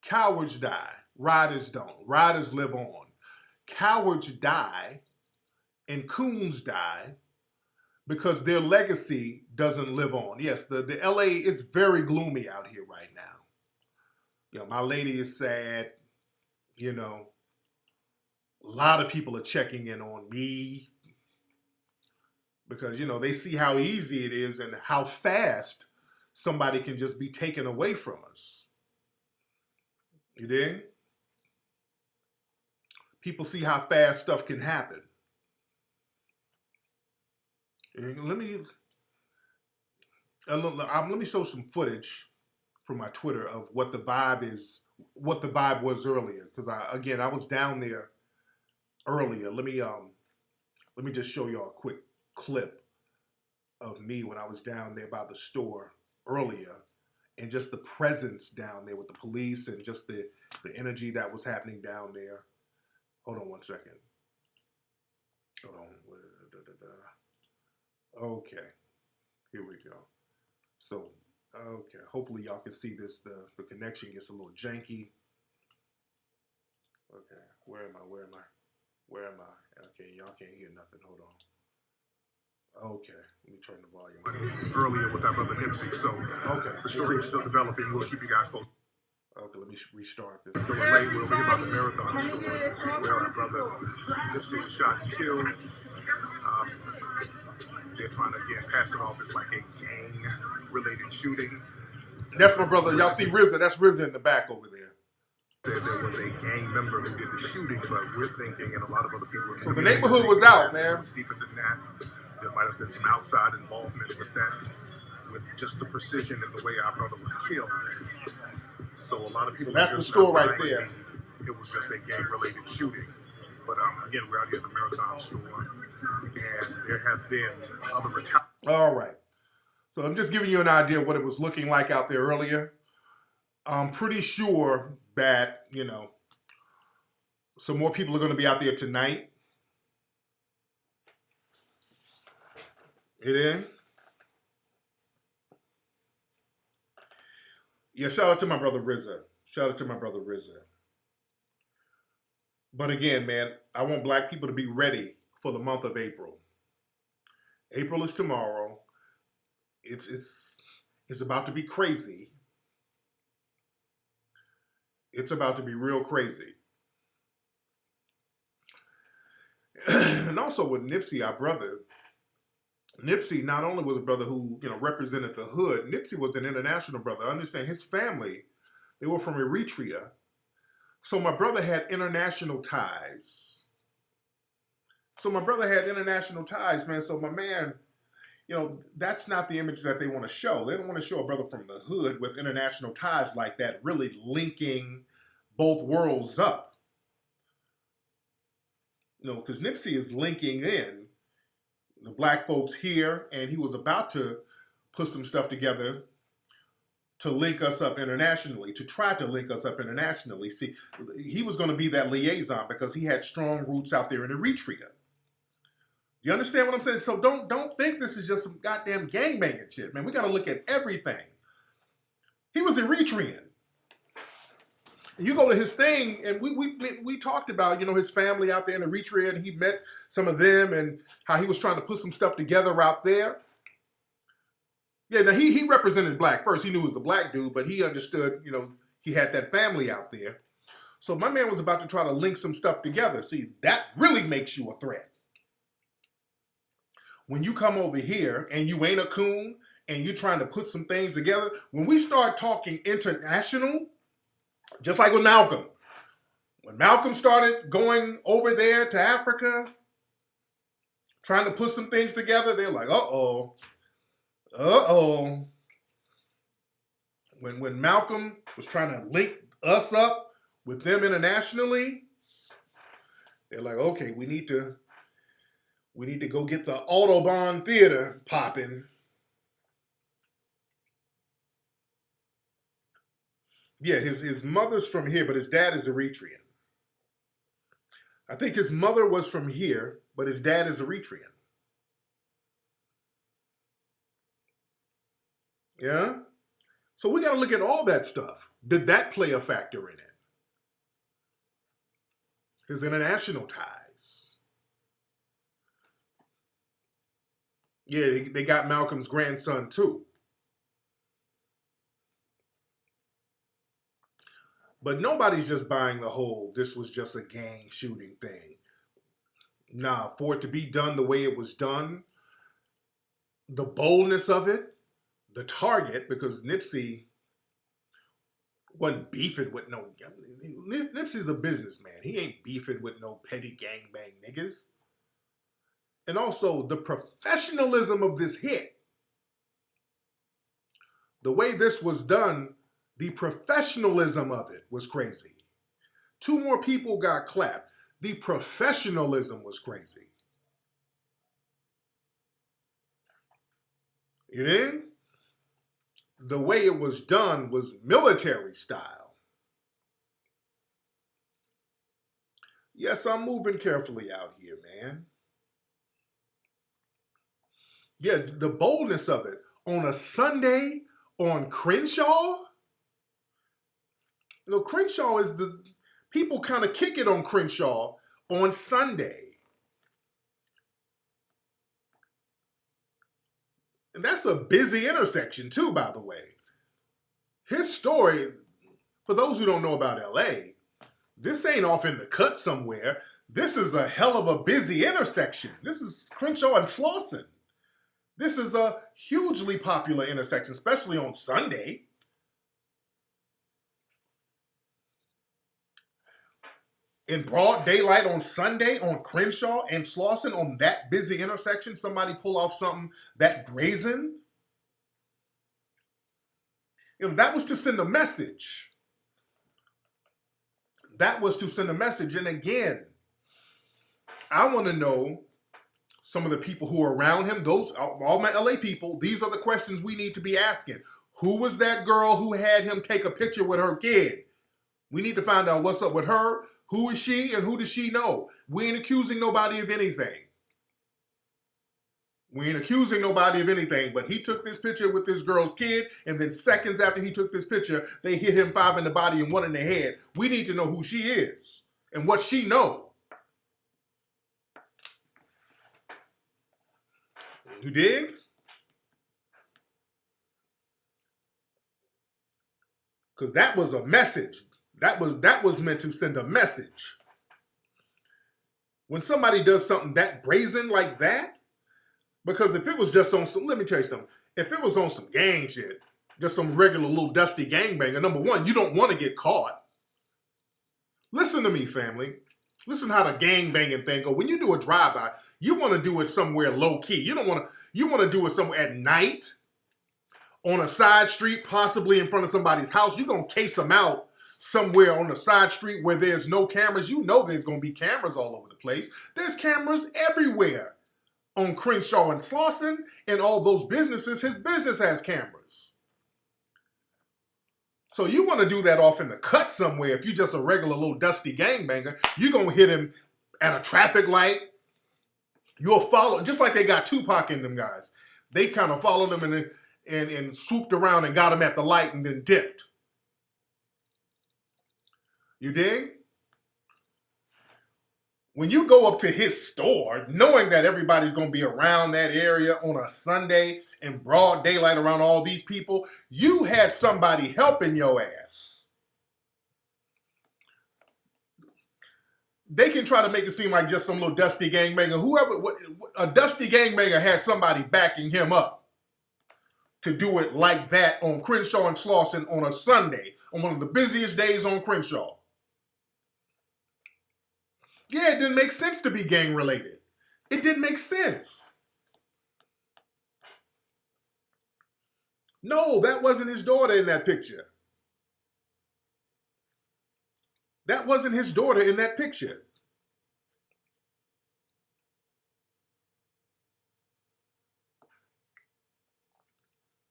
Cowards die. Riders don't. Riders live on. Cowards die and coons die because their legacy doesn't live on. Yes, the LA is very gloomy out here right now. My lady is sad. A lot of people are checking in on me because, they see how easy it is and how fast somebody can just be taken away from us. You dig? People see how fast stuff can happen. And let me show some footage from my Twitter of what the vibe was earlier. Because I was down there earlier. Let me just show y'all a quick clip of me when I was down there by the store earlier. And just the presence down there with the police and just the energy that was happening down there. Hold on one second. Hold on. Okay. Here we go. So, okay. Hopefully y'all can see this. The connection gets a little janky. Okay. Where am I? Okay. Y'all can't hear nothing. Hold on. Okay, let me turn the volume on. Earlier with our brother Nipsey, so okay, the story is still developing. We'll keep you guys posted. Okay, let me restart this. Still late. We'll be about the marathon story. This is where our brother Nipsey was shot and killed. They're trying to again pass it off as like a gang-related shooting. That's my brother. Y'all see RZA? That's RZA in the back over there. Said there was a gang member who did the shooting, but we're thinking, and a lot of other people. So the neighborhood was out, man. Deeper than that. There might have been some outside involvement with that, with just the precision and the way our brother was killed. So a lot of people. So that's the store right there. It was just a gang-related shooting. But again, we're out here at the Marathon store, and there have been other retaliations. All right. So I'm just giving you an idea of what it was looking like out there earlier. I'm pretty sure that, some more people are going to be out there tonight. It is. Yeah, shout out to my brother RZA. Shout out to my brother RZA. But again, man, I want black people to be ready for the month of April. April is tomorrow. It's about to be crazy. It's about to be real crazy. And also with Nipsey, our brother, Nipsey not only was a brother who, represented the hood, Nipsey was an international brother. I understand his family, they were from Eritrea. So my brother had international ties. Man. So my man, that's not the image that they want to show. They don't want to show a brother from the hood with international ties like that, really linking both worlds up. Because Nipsey is linking in the black folks here, and he was about to put some stuff together to link us up internationally, to try to link us up internationally. See, he was going to be that liaison because he had strong roots out there in Eritrea. You understand what I'm saying? So don't think this is just some goddamn gangbanging shit, man. We got to look at everything. He was Eritrean. You go to his thing, and we talked about, his family out there in Eritrea, and he met some of them and how he was trying to put some stuff together out there. Yeah, now he represented black first. He knew he was the black dude, but he understood, he had that family out there. So my man was about to try to link some stuff together. See, that really makes you a threat. When you come over here and you ain't a coon and you're trying to put some things together, when we start talking international, just like with Malcolm. When Malcolm started going over there to Africa, trying to put some things together, they're like, uh-oh. When Malcolm was trying to link us up with them internationally, they're like, okay, we need to go get the Autobahn Theater popping. Yeah, his mother's from here, but his dad is Eritrean. I think his mother was from here, but his dad is Eritrean. Yeah? So we got to look at all that stuff. Did that play a factor in it? His international ties. Yeah, they got Malcolm's grandson too. But nobody's just buying the whole, this was just a gang shooting thing. Nah, for it to be done the way it was done, the boldness of it, the target, because Nipsey wasn't beefing with no, Nipsey's a businessman. He ain't beefing with no petty gangbang niggas. And also the professionalism of this hit. The way this was done, the professionalism of it was crazy. 2 more people got clapped. The professionalism was crazy. You know? The way it was done was military style. Yes, I'm moving carefully out here, man. Yeah, the boldness of it. On a Sunday on Crenshaw. Crenshaw is people kind of kick it on Crenshaw on Sunday. And that's a busy intersection too, by the way. His story, for those who don't know about LA, this ain't off in the cut somewhere. This is a hell of a busy intersection. This is Crenshaw and Slauson. This is a hugely popular intersection, especially on Sunday. In broad daylight on Sunday on Crenshaw and Slauson on that busy intersection, somebody pull off something that brazen. That was to send a message. That was to send a message. And again, I want to know some of the people who are around him, those, all my LA people, these are the questions we need to be asking. Who was that girl who had him take a picture with her kid? We need to find out what's up with her. Who is she and who does she know? We ain't accusing nobody of anything. We ain't accusing nobody of anything, but he took this picture with this girl's kid, and then seconds after he took this picture, they hit him 5 in the body and 1 in the head. We need to know who she is and what she know. You dig? Because that was a message. That was meant to send a message. When somebody does something that brazen like that, because if it was just on some, let me tell you something. If it was on some gang shit, just some regular little dusty gangbanger, number one, you don't want to get caught. Listen to me, family. Listen how the gangbanging thing go. When you do a drive-by, you want to do it somewhere low-key. You want to do it somewhere at night, on a side street, possibly in front of somebody's house. You're going to case them out somewhere on the side street where there's no cameras. You know there's going to be cameras all over the place. There's cameras everywhere on Crenshaw and Slauson and all those businesses. His business has cameras. So you want to do that off in the cut somewhere. If you're just a regular little dusty gangbanger, you're going to hit him at a traffic light. You'll follow, just like they got Tupac in them guys. They kind of followed him and swooped around and got him at the light and then dipped. You dig? When you go up to his store, knowing that everybody's going to be around that area on a Sunday in broad daylight around all these people, you had somebody helping your ass. They can try to make it seem like just some little dusty gangbanger. A dusty gangbanger had somebody backing him up to do it like that on Crenshaw and Slauson on a Sunday, on one of the busiest days on Crenshaw. Yeah, it didn't make sense to be gang related. It didn't make sense. No, that wasn't his daughter in that picture. That wasn't his daughter in that picture.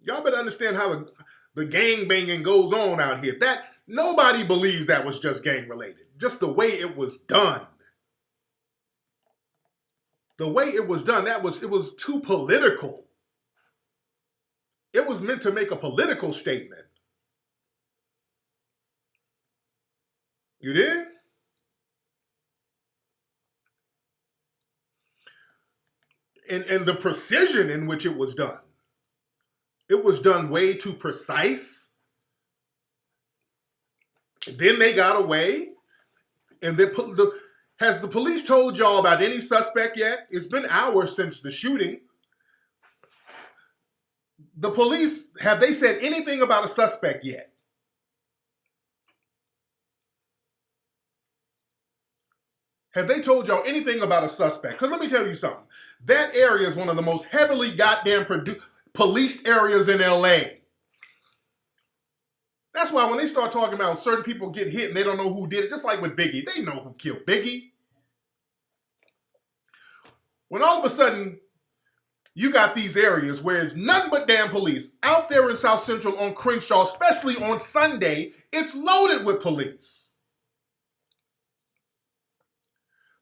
Y'all better understand how the gang banging goes on out here. That nobody believes that was just gang related. Just the way it was done. The way it was done, it was too political. It was meant to make a political statement. You did? And the precision in which it was done. It was done way too precise. Then they got away. And then has the police told y'all about any suspect yet? It's been hours since the shooting. The police, have they said anything about a suspect yet? Have they told y'all anything about a suspect? Because let me tell you something. That area is one of the most heavily goddamn policed areas in LA. That's why when they start talking about certain people get hit and they don't know who did it, just like with Biggie, they know who killed Biggie. When all of a sudden, you got these areas where it's nothing but damn police out there in South Central on Crenshaw, especially on Sunday, it's loaded with police.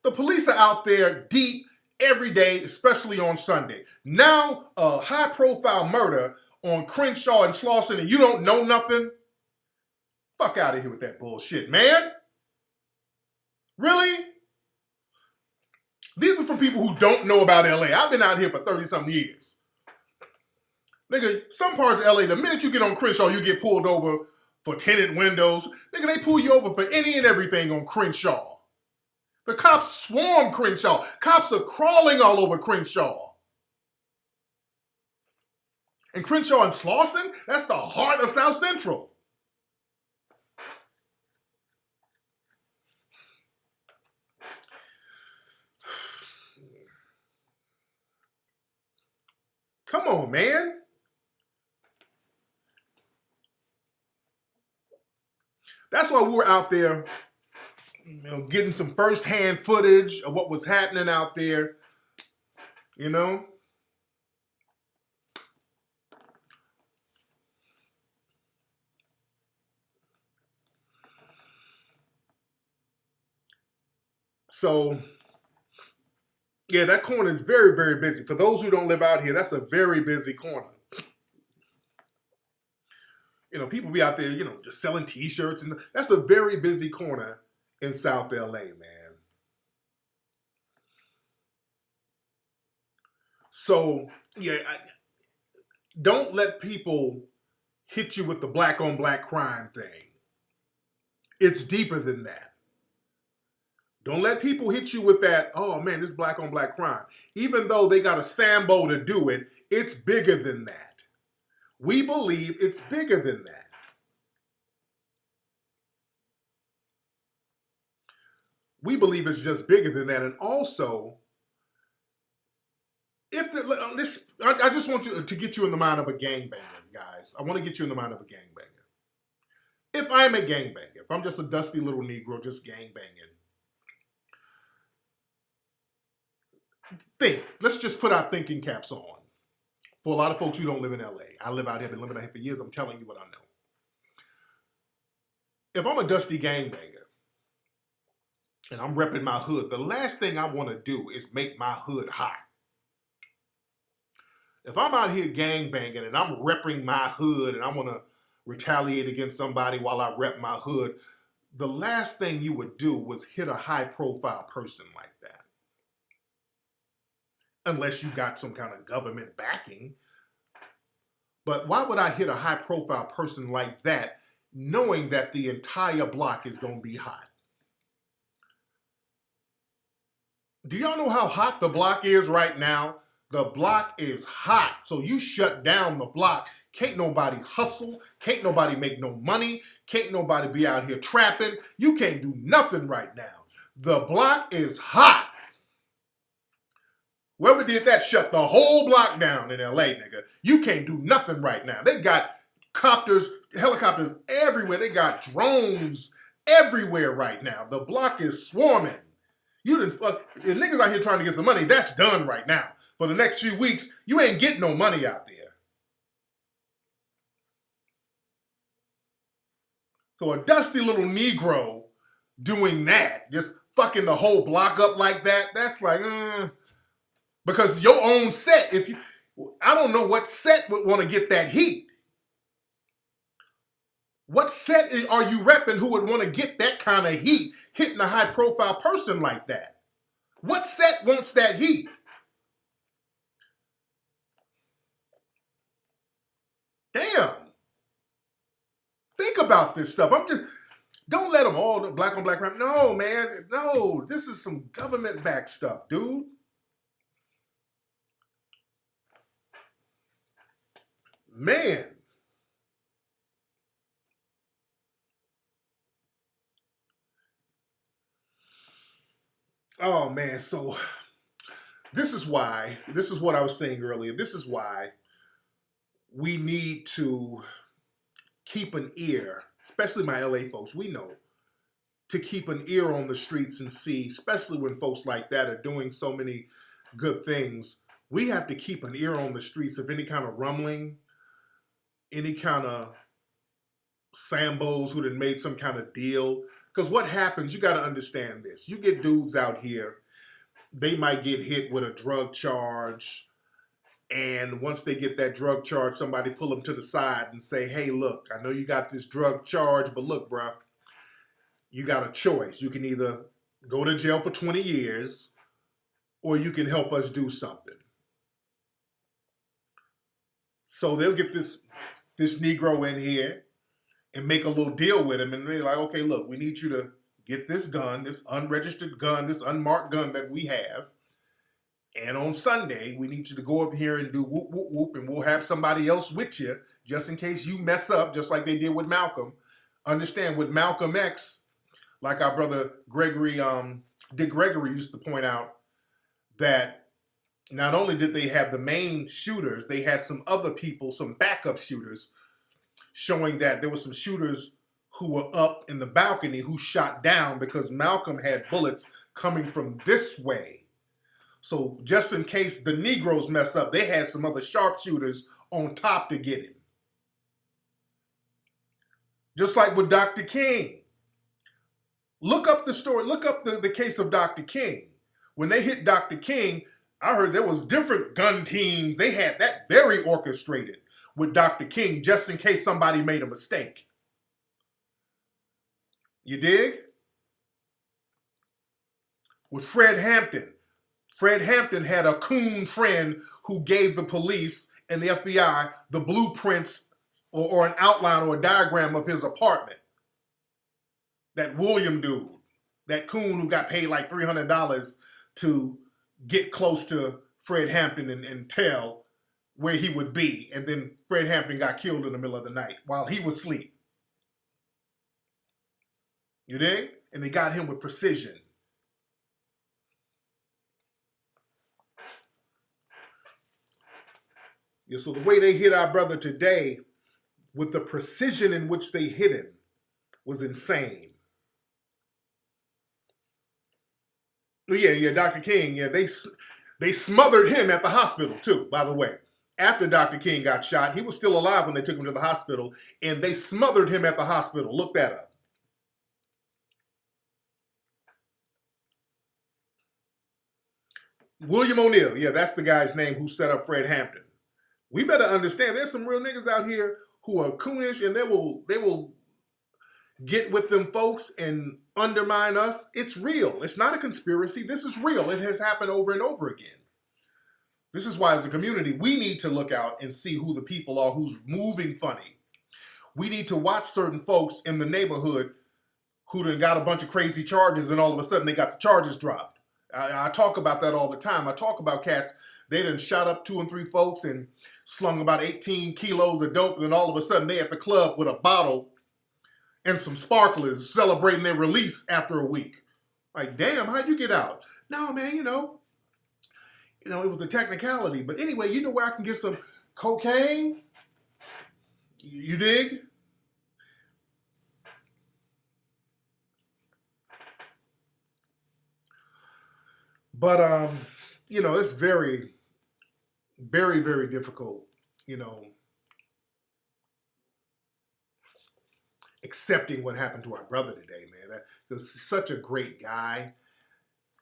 The police are out there deep every day, especially on Sunday. Now, a high-profile murder on Crenshaw and Slauson and you don't know nothing? Fuck out of here with that bullshit, man. Really? These are from people who don't know about LA. I've been out here for 30-something years. Nigga, some parts of LA, the minute you get on Crenshaw, you get pulled over for tinted windows. Nigga, they pull you over for any and everything on Crenshaw. The cops swarm Crenshaw. Cops are crawling all over Crenshaw. And Crenshaw and Slauson, that's the heart of South Central. Come on, man. That's why we were out there, getting some first-hand footage of what was happening out there, So, Yeah, that corner is very, very busy. For those who don't live out here, that's a very busy corner. You know, people be out there, you know, just selling T-shirts, and that's a very busy corner in South LA, man. So, yeah, don't let people hit you with the black on black crime thing. It's deeper than that. Don't let people hit you with that, oh man, this black on black crime. Even though they got a Sambo to do it, it's bigger than that. We believe it's bigger than that. We believe it's just bigger than that. And also, if this, I just want to get you in the mind of a gangbanger, guys. I want to get you in the mind of a gangbanger. If I'm a gangbanger, if I'm just a dusty little Negro just gangbanging, think. Let's just put our thinking caps on. For a lot of folks who don't live in LA, I live out here, been living out here for years. I'm telling you what I know. If I'm a dusty gangbanger and I'm repping my hood, the last thing I want to do is make my hood hot. If I'm out here gangbanging and I'm repping my hood and I want to retaliate against somebody while I rep my hood, the last thing you would do was hit a high-profile person like that. Unless you got some kind of government backing. But why would I hit a high-profile person like that knowing that the entire block is going to be hot? Do y'all know how hot the block is right now? The block is hot. So you shut down the block. Can't nobody hustle. Can't nobody make no money. Can't nobody be out here trapping. You can't do nothing right now. The block is hot. Whoever did that shut the whole block down in LA, nigga. You can't do nothing right now. They got copters, helicopters everywhere. They got drones everywhere right now. The block is swarming. You done fuck. If niggas out here trying to get some money, that's done right now. For the next few weeks, you ain't getting no money out there. So a dusty little Negro doing that, just fucking the whole block up like that, that's like, because your own set, I don't know what set would want to get that heat. What set are you repping who would want to get that kind of heat hitting a high profile person like that? What set wants that heat? Damn. Think about this stuff. Don't let them all black on black crime. No, man. No, this is some government backed stuff, dude. Man. Oh, man. So this is what I was saying earlier. This is why we need to keep an ear, especially my LA folks, we know, to keep an ear on the streets and see, especially when folks like that are doing so many good things, we have to keep an ear on the streets of any kind of rumbling, any kind of Sambos who done made some kind of deal. Because what happens, you got to understand this. You get dudes out here, they might get hit with a drug charge, and once they get that drug charge, somebody pull them to the side and say, hey, look, I know you got this drug charge, but look, bro, you got a choice. You can either go to jail for 20 years or you can help us do something. So they'll get this Negro in here and make a little deal with him. And they're like, okay, look, we need you to get this gun, this unregistered gun, this unmarked gun that we have. And on Sunday, we need you to go up here and do whoop, whoop, whoop, and we'll have somebody else with you just in case you mess up, just like they did with Malcolm. Understand, with Malcolm X, like our brother Gregory, Dick Gregory used to point out, that not only did they have the main shooters, they had some other people, some backup shooters, showing that there were some shooters who were up in the balcony who shot down because Malcolm had bullets coming from this way. So just in case the Negroes mess up, they had some other sharpshooters on top to get him. Just like with Dr. King. Look up the story. Look up the case of Dr. King. when they hit Dr. King, I heard there was different gun teams. They had that very orchestrated with Dr. King just in case somebody made a mistake. You dig? With Fred Hampton. Fred Hampton had a coon friend who gave the police and the FBI the blueprints or an outline or a diagram of his apartment. That William dude, that coon who got paid like $300 to get close to Fred Hampton and tell where he would be. And then Fred Hampton got killed in the middle of the night while he was asleep. You dig? And they got him with precision. Yeah, so the way they hit our brother today, with the precision in which they hit him, was insane. Yeah, Dr. King, yeah, they smothered him at the hospital too, by the way. After Dr. King got shot, he was still alive when they took him to the hospital, and they smothered him at the hospital. Look that up. William O'Neill, yeah, that's the guy's name who set up Fred Hampton. We better understand there's some real niggas out here who are coonish, and they will get with them folks and undermine us. It's real. It's not a conspiracy. This is real. It has happened over and over again. This is why, as a community, we need to look out and see who the people are who's moving funny. We need to watch certain folks in the neighborhood who done got a bunch of crazy charges, and all of a sudden they got the charges dropped. I talk about that all the time. I talk about cats. They done shot up 2 and 3 folks and slung about 18 kilos of dope, and then all of a sudden they at the club with a bottle and some sparklers celebrating their release after a week. Like, damn, how'd you get out? No, man, you know, it was a technicality. But anyway, you know where I can get some cocaine? You dig? But, it's very, very, very difficult, accepting what happened to our brother today, man. He was such a great guy,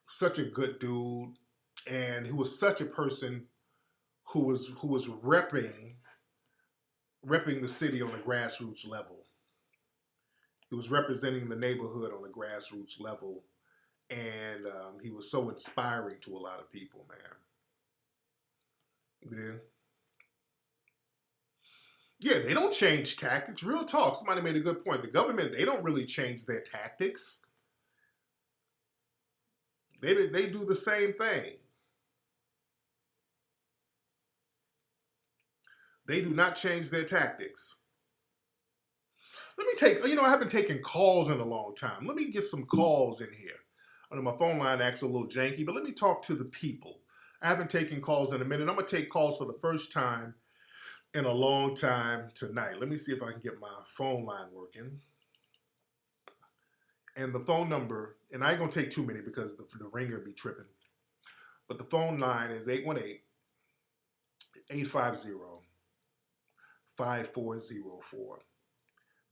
such a good dude, and he was such a person who was repping the city on a grassroots level. He was representing the neighborhood on a grassroots level, and he was so inspiring to a lot of people, man. Yeah, they don't change tactics. Real talk. Somebody made a good point. The government, they don't really change their tactics. They do the same thing. They do not change their tactics. Let me take, I haven't taken calls in a long time. Let me get some calls in here. I know my phone line acts a little janky, but let me talk to the people. I haven't taken calls in a minute. I'm going to take calls for the first time in a long time tonight. Let me see if I can get my phone line working. And the phone number, and I ain't going to take too many because the ringer be tripping. But the phone line is 818-850-5404.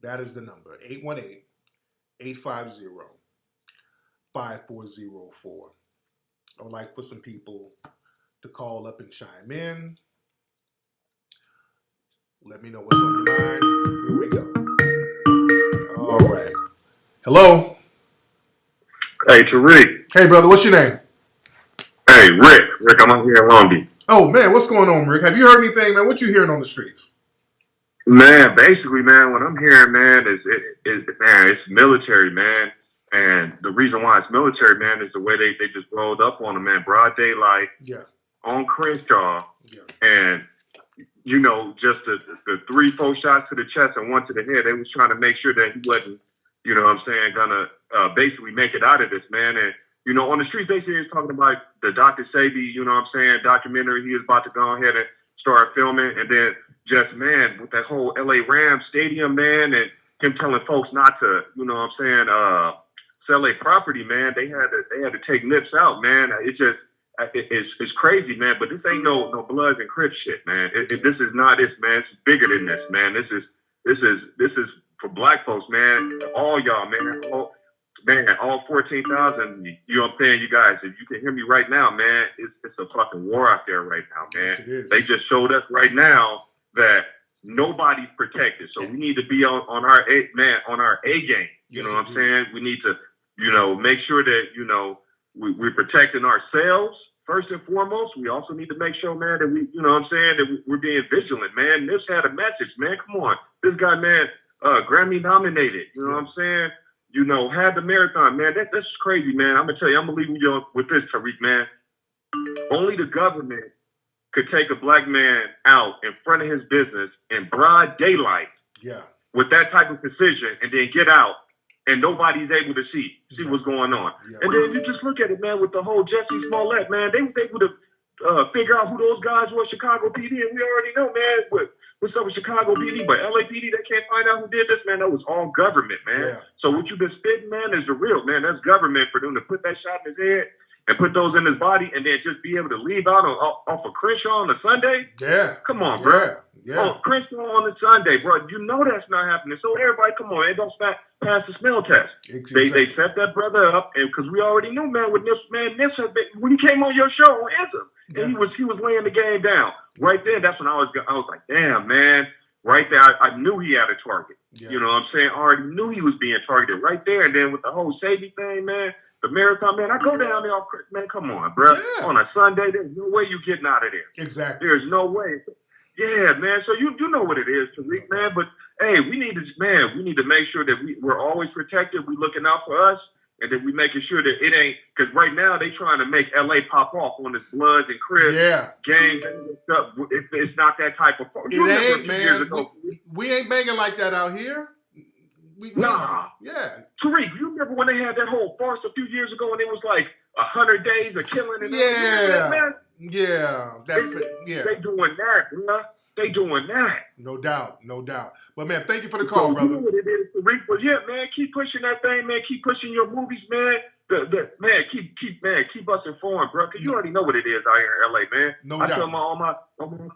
That is the number, 818-850-5404. I would like for some people to call up and chime in. Let me know what's on your mind. Here we go. All right. Hello. Hey, Tariq. Hey, brother. What's your name? Hey, Rick. Rick, I'm out here in Long Beach. Oh, man. What's going on, Rick? Have you heard anything, man? What you hearing on the streets? Man, basically, man, what I'm hearing, man, is it's military, man. And the reason why it's military, man, is the way they just rolled up on him, man. Broad daylight. Yeah. On Crenshaw. Yeah. And just the 3-4 shots to the chest and 1 to the head. They was trying to make sure that he wasn't, gonna basically make it out of this, man. And, on the streets, basically, he was talking about the Dr. Sebi, documentary he was about to go ahead and start filming. And then just, man, with that whole LA Rams stadium, man, and him telling folks not to, sell a property, man. They had to take Nips out, man. It's just, it's crazy, man. But this ain't no Bloods and Crips shit, man. This is not this, man. It's bigger than this, man. This is for black folks, man. All y'all, man. man, all 14,000. You know what I'm saying, you guys? If you can hear me right now, man, it's a fucking war out there right now, man. Yes, it is. They just showed us right now that nobody's protected. So we need to be on our A game. You know what I'm saying? We need to, make sure that we're protecting ourselves first and foremost. We also need to make sure, man, that that we're being vigilant, man. This had a message, man. Come on, this guy, man, Grammy nominated. You know what I'm saying? Had the marathon, man. That's crazy, man. I'm gonna tell you, I'm gonna leave you with this, Tariq, man. Only the government could take a black man out in front of his business in broad daylight, with that type of precision, and then get out, and nobody's able to see what's going on. Yeah. And then you just look at it, man, with the whole Jesse Smollett, man. They would have figure out who those guys were, Chicago PD, and we already know, man, what's up with Chicago PD, but LAPD, they can't find out who did this, man. That was all government, man. Yeah. So what you've been spitting, man, is the real, man. That's government for them to put that shot in his head and put those in his body and then just be able to leave out off of Crenshaw on a Sunday? Yeah. Come on, bro. Yeah. Oh, Crenshaw on a Sunday, bro. You know that's not happening. So everybody, come on, they don't pass the smell test. Exactly. They set that brother up, and because we already knew, man, with Nips, when he came on your show on Anthem, and he was laying the game down. Right there, that's when I was like, damn, man. Right there, I knew he had a target. Yeah. You know what I'm saying? I already knew he was being targeted right there. And then with the whole Sadie thing, man, the marathon, man, I go down there, man, come on, bro. Yeah. On a Sunday, there's no way you getting out of there. Exactly. There's no way. Yeah, man. So you know what it is, Tariq, man. But hey, we need to make sure that we're always protected. We looking out for us, and then we making sure that it ain't, because right now they trying to make LA pop off on this Bloods and Crips, gangs and stuff. It's not that type of. It ain't, man. We ain't banging like that out here. Nah. Yeah. Tariq, you remember when they had that whole farce a few years ago, and it was like 100 days of killing and that, man? Yeah. They doing that, bro. They doing that. No doubt. But man, thank you for the call, brother. You know what it is, Tariq. But yeah, man, keep pushing that thing, man. Keep pushing your movies, man. Keep us informed, bro. Because you already know what it is out here in LA, man. No doubt. I tell all my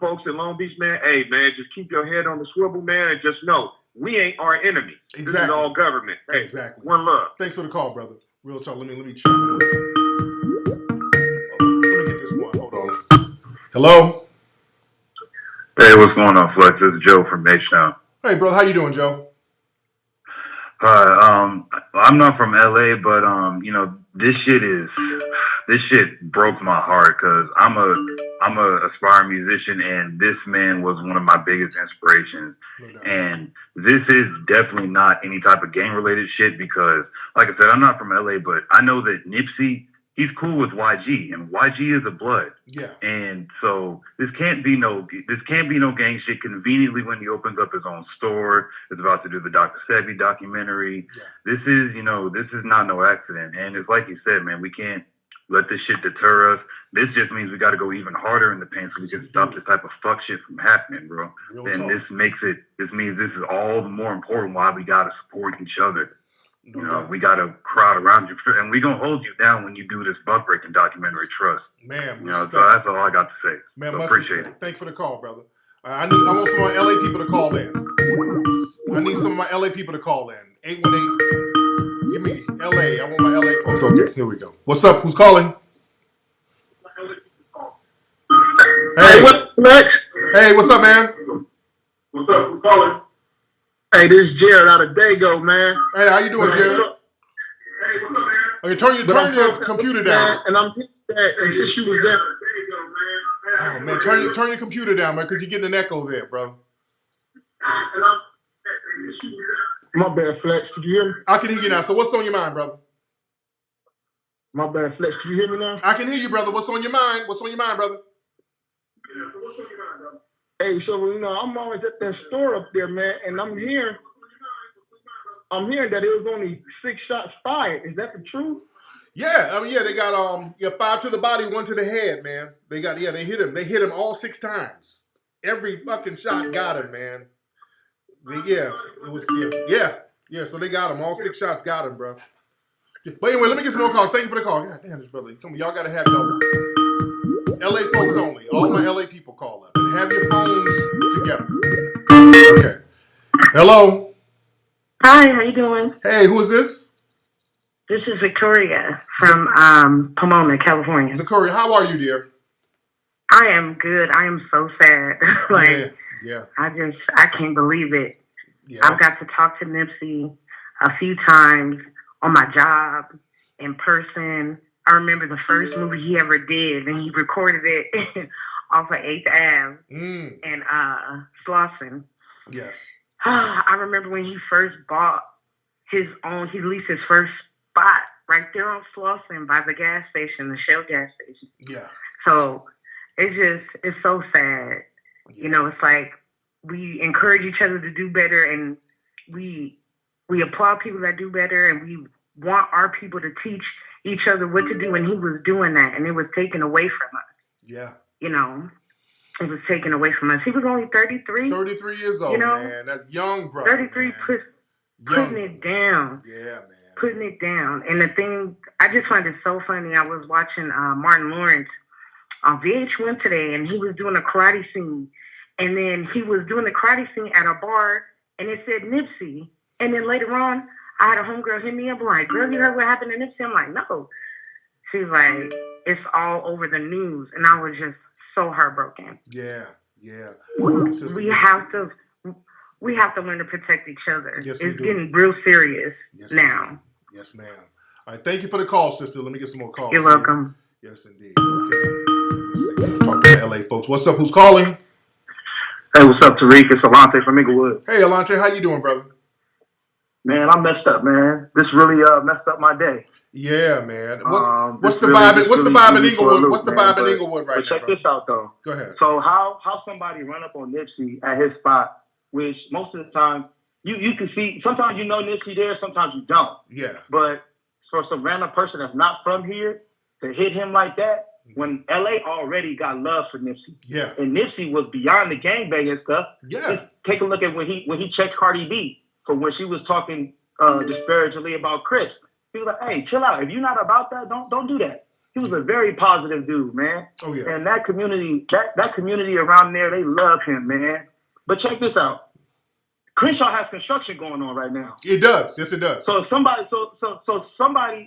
folks in Long Beach, man, hey, man, just keep your head on the swivel, man, and just know we ain't our enemy. Exactly. This is all government. Hey, exactly. One love. Thanks for the call, brother. Real talk. Let me check. Let me get this one. Hold on. Hello. Hey, what's going on, Flex? This is Joe from H-Town. Hey, bro. How you doing, Joe? I'm not from LA, but this shit broke my heart because I'm a aspiring musician, and this man was one of my biggest inspirations. And this is definitely not any type of gang related shit because, like I said, I'm not from LA, but I know that Nipsey, he's cool with YG, and YG is a blood. Yeah. And so this can't be no gang shit. Conveniently, when he opens up his own store, is about to do the Dr. Sebi documentary. Yeah. This is not no accident. And it's like you said, man, we can't let this shit deter us. This just means we got to go even harder in the paint so we can stop this type of fuck shit from happening, bro. And this means this is all the more important why we got to support each other. We got to crowd around you, and we gonna hold you down when you do this buck breaking documentary. Trust, man. So that's all I got to say. Man, so appreciate it. Thanks for the call, brother. I want some of my LA people to call in. I need some of my LA people to call in. 818. Give me LA. I want my LA folks. Okay, here we go. What's up? Who's calling? Hey, what's next? Hey, what's up, man? What's up? Who's calling? Hey, this is Jared out of Dago, man. Hey, how you doing, Jared? Hey, what's up, man? Okay, turn your computer down. And I'm thinking that since you was there. Oh man, turn your computer down, man, because you're getting an echo there, bro. My bad, Flex. Can you hear me? I can hear you now. So what's on your mind, brother? My bad, Flex. Can you hear me now? I can hear you, brother. What's on your mind? What's on your mind, brother? Hey, so I'm always at that store up there, man, and I'm hearing that it was only 6 shots fired. Is that the truth? Yeah, they got 5 to the body, 1 to the head, man. They hit him. They hit him all 6 times. Every fucking shot got him, man. So they got him. All 6 shots got him, bro. But anyway, let me get some more calls. Thank you for the call. God damn, this brother. Come on, y'all gotta have y'all LA folks only. All my LA people call up and have your phones together. Okay. Hello. Hi, how you doing? Hey, who is this? This is Victoria from Pomona, California. Zakaria, how are you, dear? I am good. I am so sad. Yeah. I can't believe it. Yeah. I've got to talk to Nipsey a few times on my job, in person. I remember the first movie he ever did, and he recorded it off of 8th Ave and Slauson. Yes. I remember when he first bought he leased his first spot right there on Slauson by the gas station, the Shell gas station. Yeah. So it's so sad. Yeah. You know, it's like we encourage each other to do better, and we applaud people that do better, and we want our people to teach each other what to do, and he was doing that, and it was taken away from us. Yeah. You know, it was taken away from us. He was only 33. 33 years old, you know? man. That's young, brother. 33, putting it down. Yeah, man. Putting it down. And the thing, I just find it so funny. I was watching Martin Lawrence on VH1 today, and he was doing a karate scene. And then he was doing the karate scene at a bar, and it said Nipsey. And then later on, I had a homegirl hit me up like, girl, you heard what happened to Nipsey? I'm like, no. She's like, it's all over the news. And I was just so heartbroken. Yeah. We have to learn to protect each other. Yes, it's getting real serious now. Yes, ma'am. All right, thank you for the call, sister. Let me get some more calls. You're welcome. Yes, indeed. Okay. Let's see. Talk to LA folks. What's up? Who's calling? Hey, what's up, Tariq? It's Alante from Inglewood. Hey, Alante, how you doing, brother? Man, I'm messed up, man. This really messed up my day. Yeah, man. What's the really, vibe? What's the vibe in Inglewood? Loop, what's the man, vibe in Inglewood right now? Check this out, though. Go ahead. So how somebody run up on Nipsey at his spot, which most of the time you can see. Sometimes you know Nipsey there, sometimes you don't. Yeah. But for some random person that's not from here to hit him like that, when LA already got love for Nipsey. Yeah. And Nipsey was beyond the gangbanging stuff. Yeah. Just take a look at when he checked Cardi B for when she was talking disparagingly about Chris. He was like, hey, chill out. If you're not about that, don't do that. He was a very positive dude, man. Oh yeah. And that community, that community around there, they love him, man. But check this out. Crenshaw has construction going on right now. It does. Yes, it does. So somebody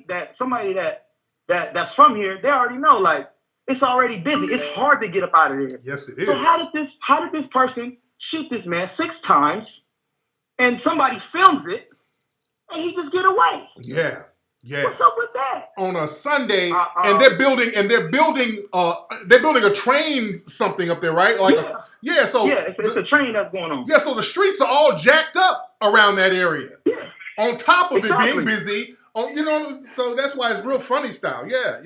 that's from here, they already know, like, it's already busy. It's hard to get up out of there. Yes, it is. So how did this person shoot this man 6 times, and somebody films it, and he just get away? Yeah. What's up with that? On a Sunday, and they're building a train something up there, right? Like it's a train that's going on. Yeah, so the streets are all jacked up around that area. Yeah. On top of Exactly. it being busy, so that's why it's real funny style. Yeah,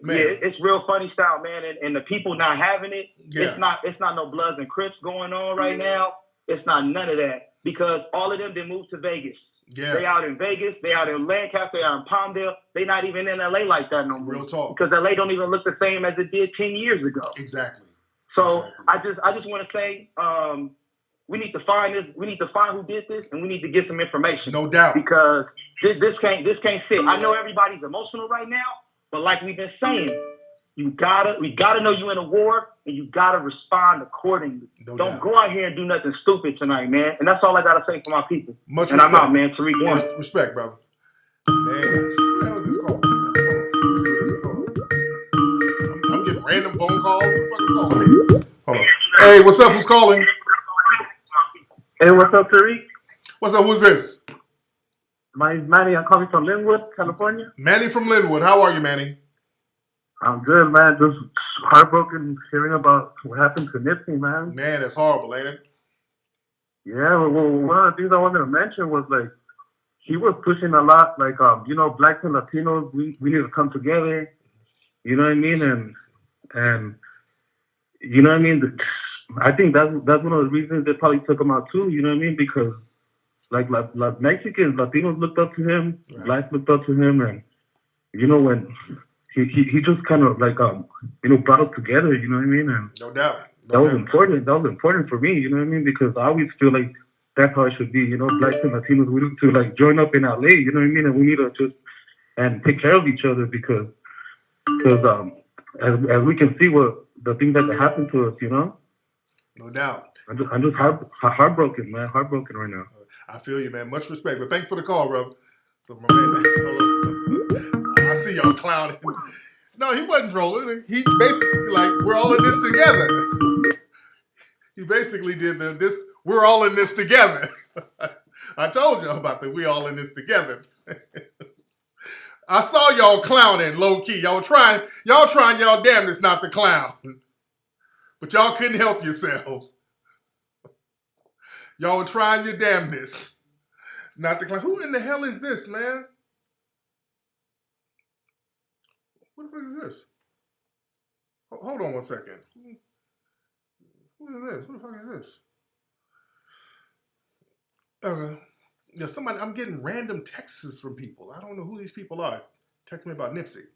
man. It's real funny style, man, and the people not having it. Yeah. It's not no Bloods and Crips going on right now. It's not none of that, because all of them they moved to Vegas. Yeah. They out in Vegas, they out in Lancaster, they out in Palmdale. They not even in LA like that no more. Real talk. Because LA don't even look the same as it did 10 years ago. Exactly. So I just want to say, we need to find this. We need to find who did this, and we need to get some information. No doubt. Because this can't sit. I know everybody's emotional right now, but like we've been saying, we gotta know you're in a war, and you gotta respond accordingly. Don't go out here and do nothing stupid tonight, man. And that's all I gotta say for my people. Much and respect. I'm out, man. Tariq one. Respect, brother. Man, who the hell is this call? I'm getting random phone calls. What the fuck is calling? Hold on. Hey, what's up? Who's calling? Hey, what's up, Tariq? What's up? Who's this? My name's Manny. I'm calling from Linwood, California. Manny from Linwood. How are you, Manny? I'm good, man. Just heartbroken hearing about what happened to Nipsey, man. Man, that's horrible, ain't it? Yeah, well, one of the things I wanted to mention was, like, he was pushing a lot, like, blacks and Latinos, we need to come together. You know what I mean? And you know what I mean? I think that's one of the reasons they probably took him out too. You know what I mean? Because like Mexicans, Latinos looked up to him, right. Blacks looked up to him, and when he just kind of like brought us together. You know what I mean? And no doubt. That was important. That was important for me. You know what I mean? Because I always feel like that's how it should be. Blacks and Latinos, we need to like join up in LA. You know what I mean? And we need to just and take care of each other because as we can see what the things that happened to us. No doubt. I'm just heartbroken, man. Heartbroken right now. I feel you, man. Much respect. But thanks for the call, bro. So my man, I see y'all clowning. No, he wasn't trolling. He basically like, we're all in this together. He basically did this. We're all in this together. I told y'all about the we all in this together. I saw y'all clowning low key. Y'all trying y'all damnedest not to clown. But y'all couldn't help yourselves. Y'all were trying your damnedest not to clown. Who in the hell is this, man? What the fuck is this? Hold on one second. Who is this? Who the fuck is this? Yeah, somebody. I'm getting random texts from people. I don't know who these people are. Text me about Nipsey.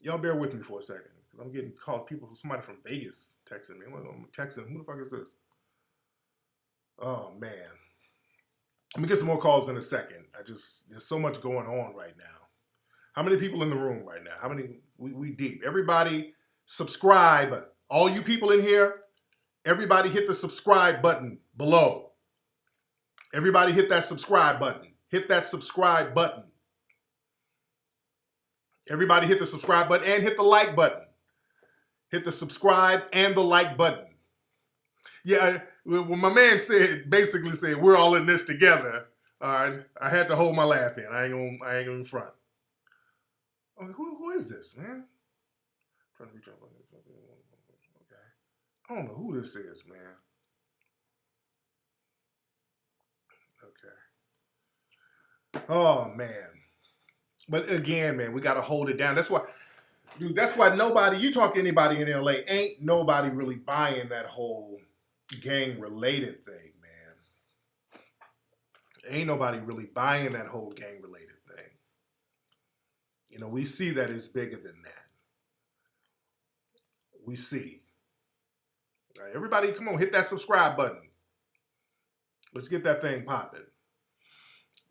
Y'all bear with me for a second. I'm getting called somebody from Vegas texting me. I'm texting. Who the fuck is this? Oh man. I'm gonna get some more calls in a second. There's so much going on right now. How many people in the room right now? How many? We deep. Everybody subscribe. All you people in here, everybody hit the subscribe button below. Everybody hit that subscribe button. Hit that subscribe button. Everybody hit the subscribe button and hit the like button. Hit the subscribe and the like button. Yeah, when my man basically said, we're all in this together, all right, I had to hold my laugh in. I ain't gonna front. Who is this, man? I'm trying to reach out. Okay. I don't know who this is, man. Okay. Oh, man. But again, man, we got to hold it down. That's why you talk to anybody in LA, ain't nobody really buying that whole gang-related thing, man. Ain't nobody really buying that whole gang-related thing. You know, we see that it's bigger than that. We see. All right, everybody, come on, hit that subscribe button. Let's get that thing popping.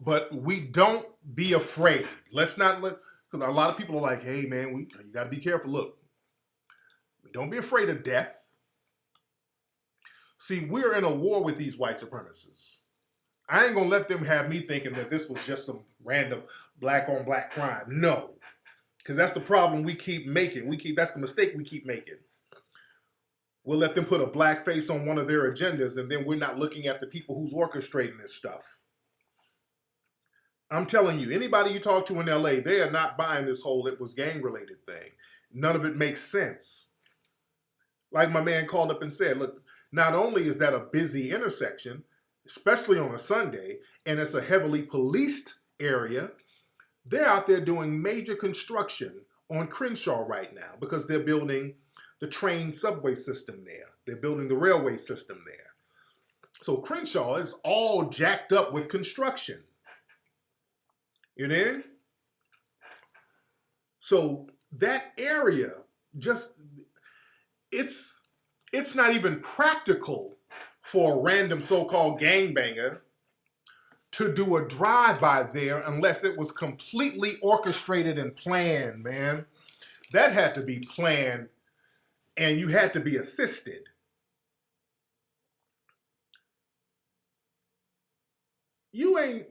But we don't be afraid. Let's not because a lot of people are like, hey, man, you got to be careful. Look, don't be afraid of death. See, we're in a war with these white supremacists. I ain't going to let them have me thinking that this was just some random black on black crime. No, because that's the problem we keep making. That's the mistake we keep making. We'll let them put a black face on one of their agendas, and then we're not looking at the people who's orchestrating this stuff. I'm telling you, anybody you talk to in LA, they are not buying this whole it was gang-related thing. None of it makes sense. Like my man called up and said, look, not only is that a busy intersection, especially on a Sunday, and it's a heavily policed area, they're out there doing major construction on Crenshaw right now because they're building the train subway system there. They're building the railway system there. So Crenshaw is all jacked up with construction. You know? So that area it's not even practical for a random so-called gangbanger to do a drive-by there unless it was completely orchestrated and planned, man. That had to be planned, and you had to be assisted. You ain't...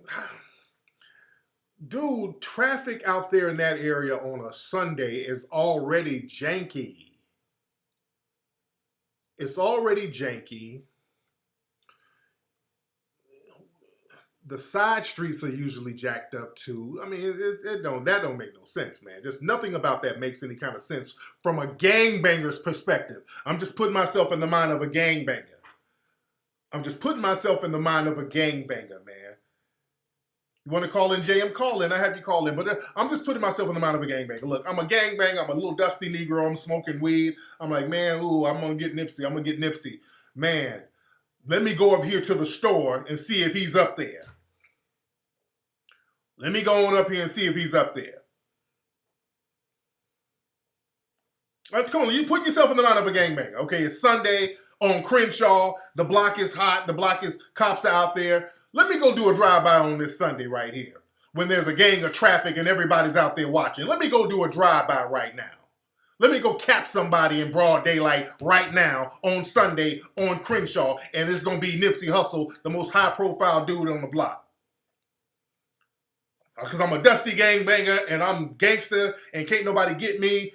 Dude, traffic out there in that area on a Sunday is already janky. It's already janky. The side streets are usually jacked up too. I mean, that don't make no sense, man. Just nothing about that makes any kind of sense from a gangbanger's perspective. I'm just putting myself in the mind of a gangbanger. I'm just putting myself in the mind of a gangbanger, man. You want to call in, JM? Call in. I have you call in. But I'm just putting myself in the mind of a gangbanger. Look, I'm a gangbanger. I'm a little dusty Negro. I'm smoking weed. I'm like, man, ooh, I'm going to get Nipsey. I'm going to get Nipsey. Man, let me go up here to the store and see if he's up there. Let me go on up here and see if he's up there. All right, come on, you put yourself in the mind of a gangbanger. Okay, it's Sunday on Crenshaw. The block is hot. The block is cops out there. Let me go do a drive-by on this Sunday right here when there's a gang of traffic and everybody's out there watching. Let me go do a drive-by right now. Let me go cap somebody in broad daylight right now on Sunday on Crenshaw, and it's going to be Nipsey Hussle, the most high-profile dude on the block. because I'm a dusty gangbanger and I'm gangster and can't nobody get me.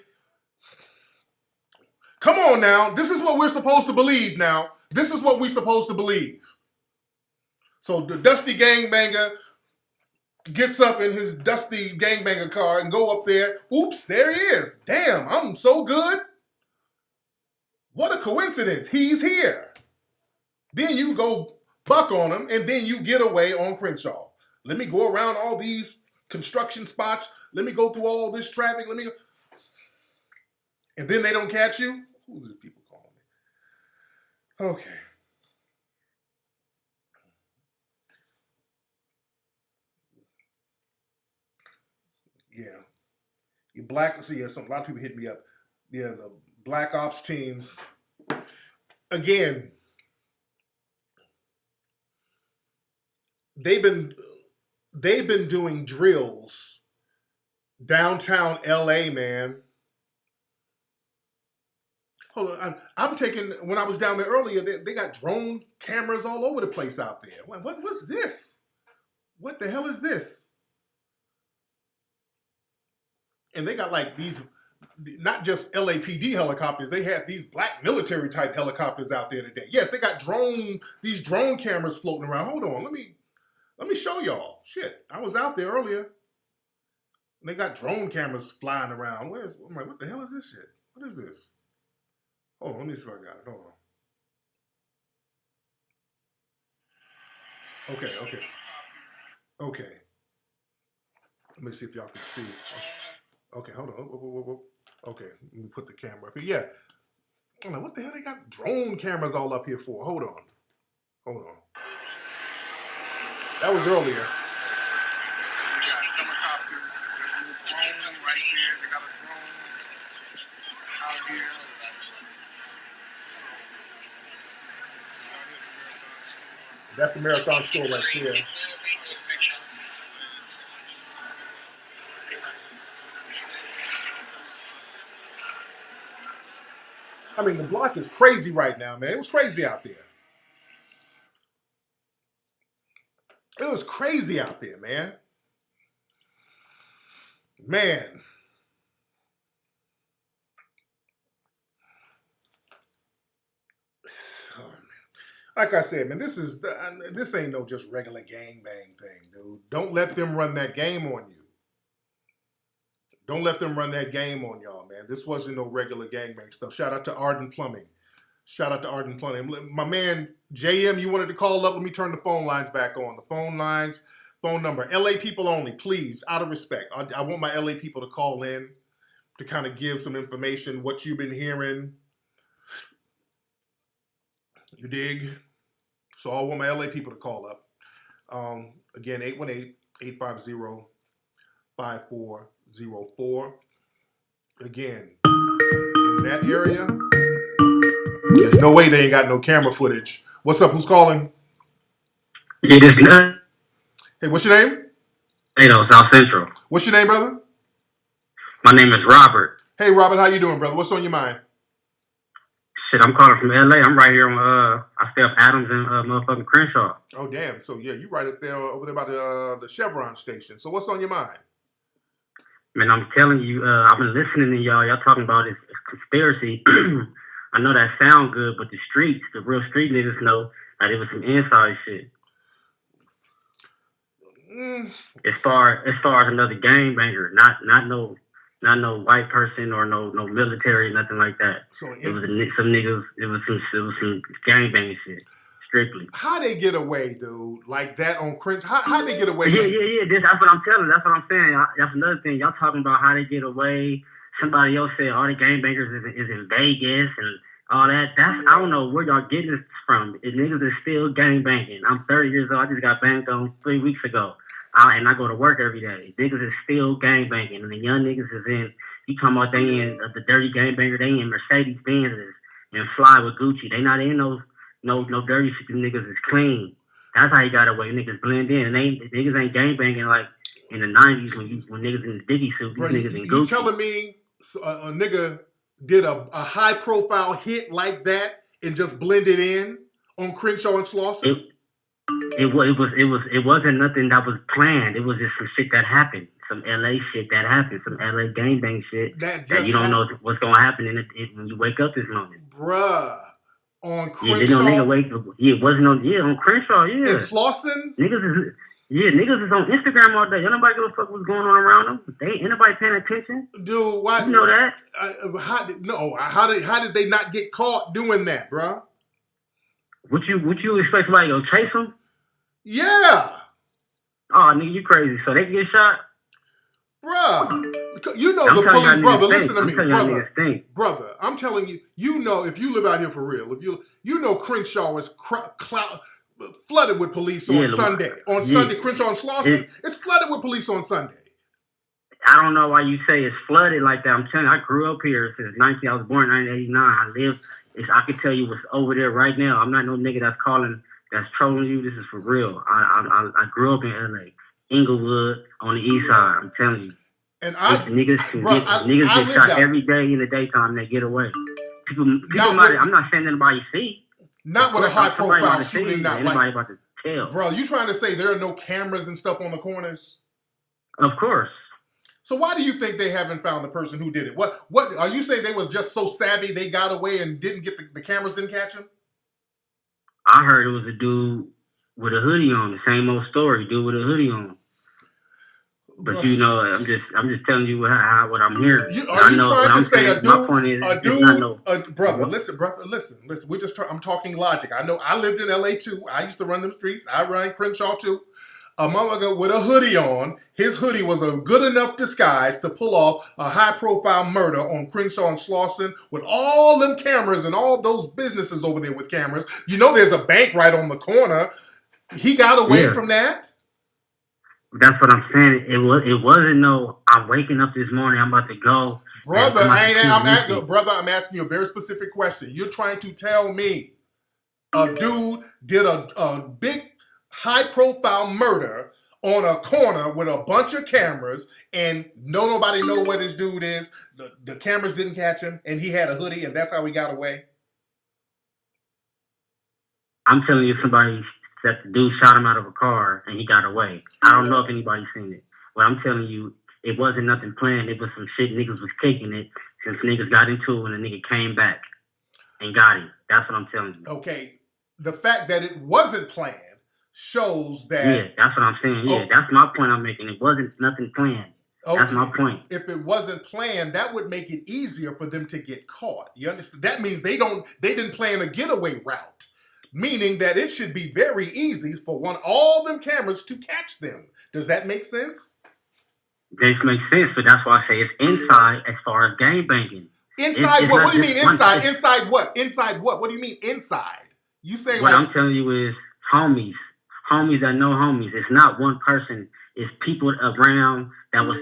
Come on now. This is what we're supposed to believe now. This is what we're supposed to believe. So the dusty gangbanger gets up in his dusty gangbanger car and go up there. Oops, there he is. Damn, I'm so good. What a coincidence. He's here. Then you go buck on him, and then you get away on Crenshaw. Let me go around all these construction spots. Let me go through all this traffic. And then they don't catch you? Who are the people calling me? Okay. Yeah. You black, see, a lot of people hit me up. Yeah, the black ops teams. Again, they've been doing drills downtown LA, man. Hold on, I'm taking, when I was down there earlier, they got drone cameras all over the place out there. What's this? What the hell is this? And they got like these, not just LAPD helicopters, they had these black military type helicopters out there today. Yes, they got these drone cameras floating around. Hold on, let me show y'all. Shit, I was out there earlier. And they got drone cameras flying around. I'm like, what the hell is this shit? What is this? Hold on, let me see if I got it. Hold on. Okay. Let me see if y'all can see. Okay, hold on. Okay, let me put the camera up here. Yeah. I'm like, what the hell they got drone cameras all up here for? Hold on. That was earlier. That's the Marathon store right there. I mean, the block is crazy right now, man. It was crazy out there. It was crazy out there, man. Man. Oh, man. Like I said, man, this ain't no just regular gangbang thing, dude. Don't let them run that game on you. Don't let them run that game on y'all, man. This wasn't no regular gangbang stuff. Shout out to Arden Plumbing. My man, JM, you wanted to call up. Let me turn the phone lines back on. The phone number. LA people only, please, out of respect. I want my LA people to call in to kind of give some information, what you've been hearing. You dig? So I want my LA people to call up. Again, 818-850-5404. Again, in that area, there's no way they ain't got no camera footage. What's up? Who's calling? Hey, what's your name? Hey, no, South Central. What's your name, brother? My name is Robert. Hey, Robert, how you doing, brother? What's on your mind? Shit, I'm calling from LA. I'm right here on, I stay up Adams and motherfucking Crenshaw. Oh, damn. So, yeah, you right up there, over there by the Chevron station. So what's on your mind? Man, I'm telling you, I've been listening to y'all. Y'all talking about this conspiracy. I know that sound good, but the real street niggas know that it was some inside shit. As far as another gangbanger, not no white person or no military, nothing like that. So it was some niggas. It was some gangbanging shit. Strictly. How they get away, dude? Like that on Crenshaw? How they get away? Yeah. That's what I'm telling. That's what I'm saying. That's another thing. Y'all talking about how they get away. Somebody else said all the gangbangers is in Vegas and all that. I don't know where y'all getting this from. Niggas is still gangbanging. I'm 30 years old. I just got banged on 3 weeks ago. And I go to work every day. Niggas is still gangbanging. And the young niggas is in, you talking about they in the dirty gangbanger, they in Mercedes Benzes and fly with Gucci. They not in no dirty shit. Them niggas is clean. That's how you got away. Niggas blend in. And niggas ain't gangbanging like in the 90s when niggas in the Diggy suit. These niggas in Gucci. You telling me a nigga did a high profile hit like that and just blended in on Crenshaw and Slauson? It wasn't nothing that was planned. It was just some shit that happened. Some LA shit that happened. Some LA gangbang shit that you don't know what's gonna happen when you wake up this morning. Bruh. On Crenshaw. Yeah, then no nigga wake up. Yeah, it wasn't on. Yeah, on Crenshaw. Yeah. In Slauson. Niggas is on Instagram all day. Y'all nobody give a fuck what's going on around them. Ain't nobody paying attention. Dude, why? You know that? How did they not get caught doing that, bruh? What you expect somebody to go chase them? Yeah. Oh, nigga, you crazy. So they can get shot? Bruh. You know the police, brother, listen to me, brother. I'm telling you, if you live out here for real, you know Crenshaw is flooded with police on Sunday. Sunday, Crenshaw and Slauson, it's flooded with police on Sunday. I don't know why you say it's flooded like that. I'm telling you, I grew up here since I was born in 1989. I can tell you what's over there right now. I'm not no nigga that's trolling you. This is for real. I grew up in LA, Inglewood on the east side. I'm telling you. And niggas get shot every day in the daytime. They get away. People I'm not saying anybody see. Not with a high profile shooting. Not anybody about to tell. Bro, you trying to say there are no cameras and stuff on the corners? Of course. So why do you think they haven't found the person who did it? What are you saying? They was just so savvy they got away and didn't get the cameras didn't catch him? I heard it was a dude with a hoodie on. The same old story, dude with a hoodie on. But I'm just telling you what I'm hearing. Are you trying to say a dude? Brother, listen. I'm talking logic. I know I lived in LA too. I used to run them streets. I run Crenshaw too. A motherfucker with a hoodie on. His hoodie was a good enough disguise to pull off a high-profile murder on Crenshaw and Slauson with all them cameras and all those businesses over there with cameras. You know there's a bank right on the corner. He got away from that. That's what I'm saying. It wasn't no. I'm waking up this morning. I'm about to go. Brother, I'm asking you a very specific question. You're trying to tell me a dude did a big high-profile murder on a corner with a bunch of cameras, and nobody know what this dude is. The cameras didn't catch him, and he had a hoodie, and that's how he got away. I'm telling you, somebody that the dude shot him out of a car, and he got away. I don't know if anybody's seen it. But I'm telling you, it wasn't nothing planned. It was some shit niggas was kicking it since niggas got into it, and the nigga came back and got him. That's what I'm telling you. Okay, the fact that it wasn't planned shows that... Yeah, that's what I'm saying. Yeah, that's my point I'm making. It wasn't nothing planned. Okay. That's my point. If it wasn't planned, that would make it easier for them to get caught. You understand? That means they didn't plan a getaway route, meaning that it should be very easy for all them cameras to catch them. Does that make sense? This makes sense, but that's why I say it's inside as far as gangbanging. Inside what? What do you mean inside? Inside what? Inside what? What do you mean inside? You say what I'm telling you is homies that know homies. It's not one person. It's people around that was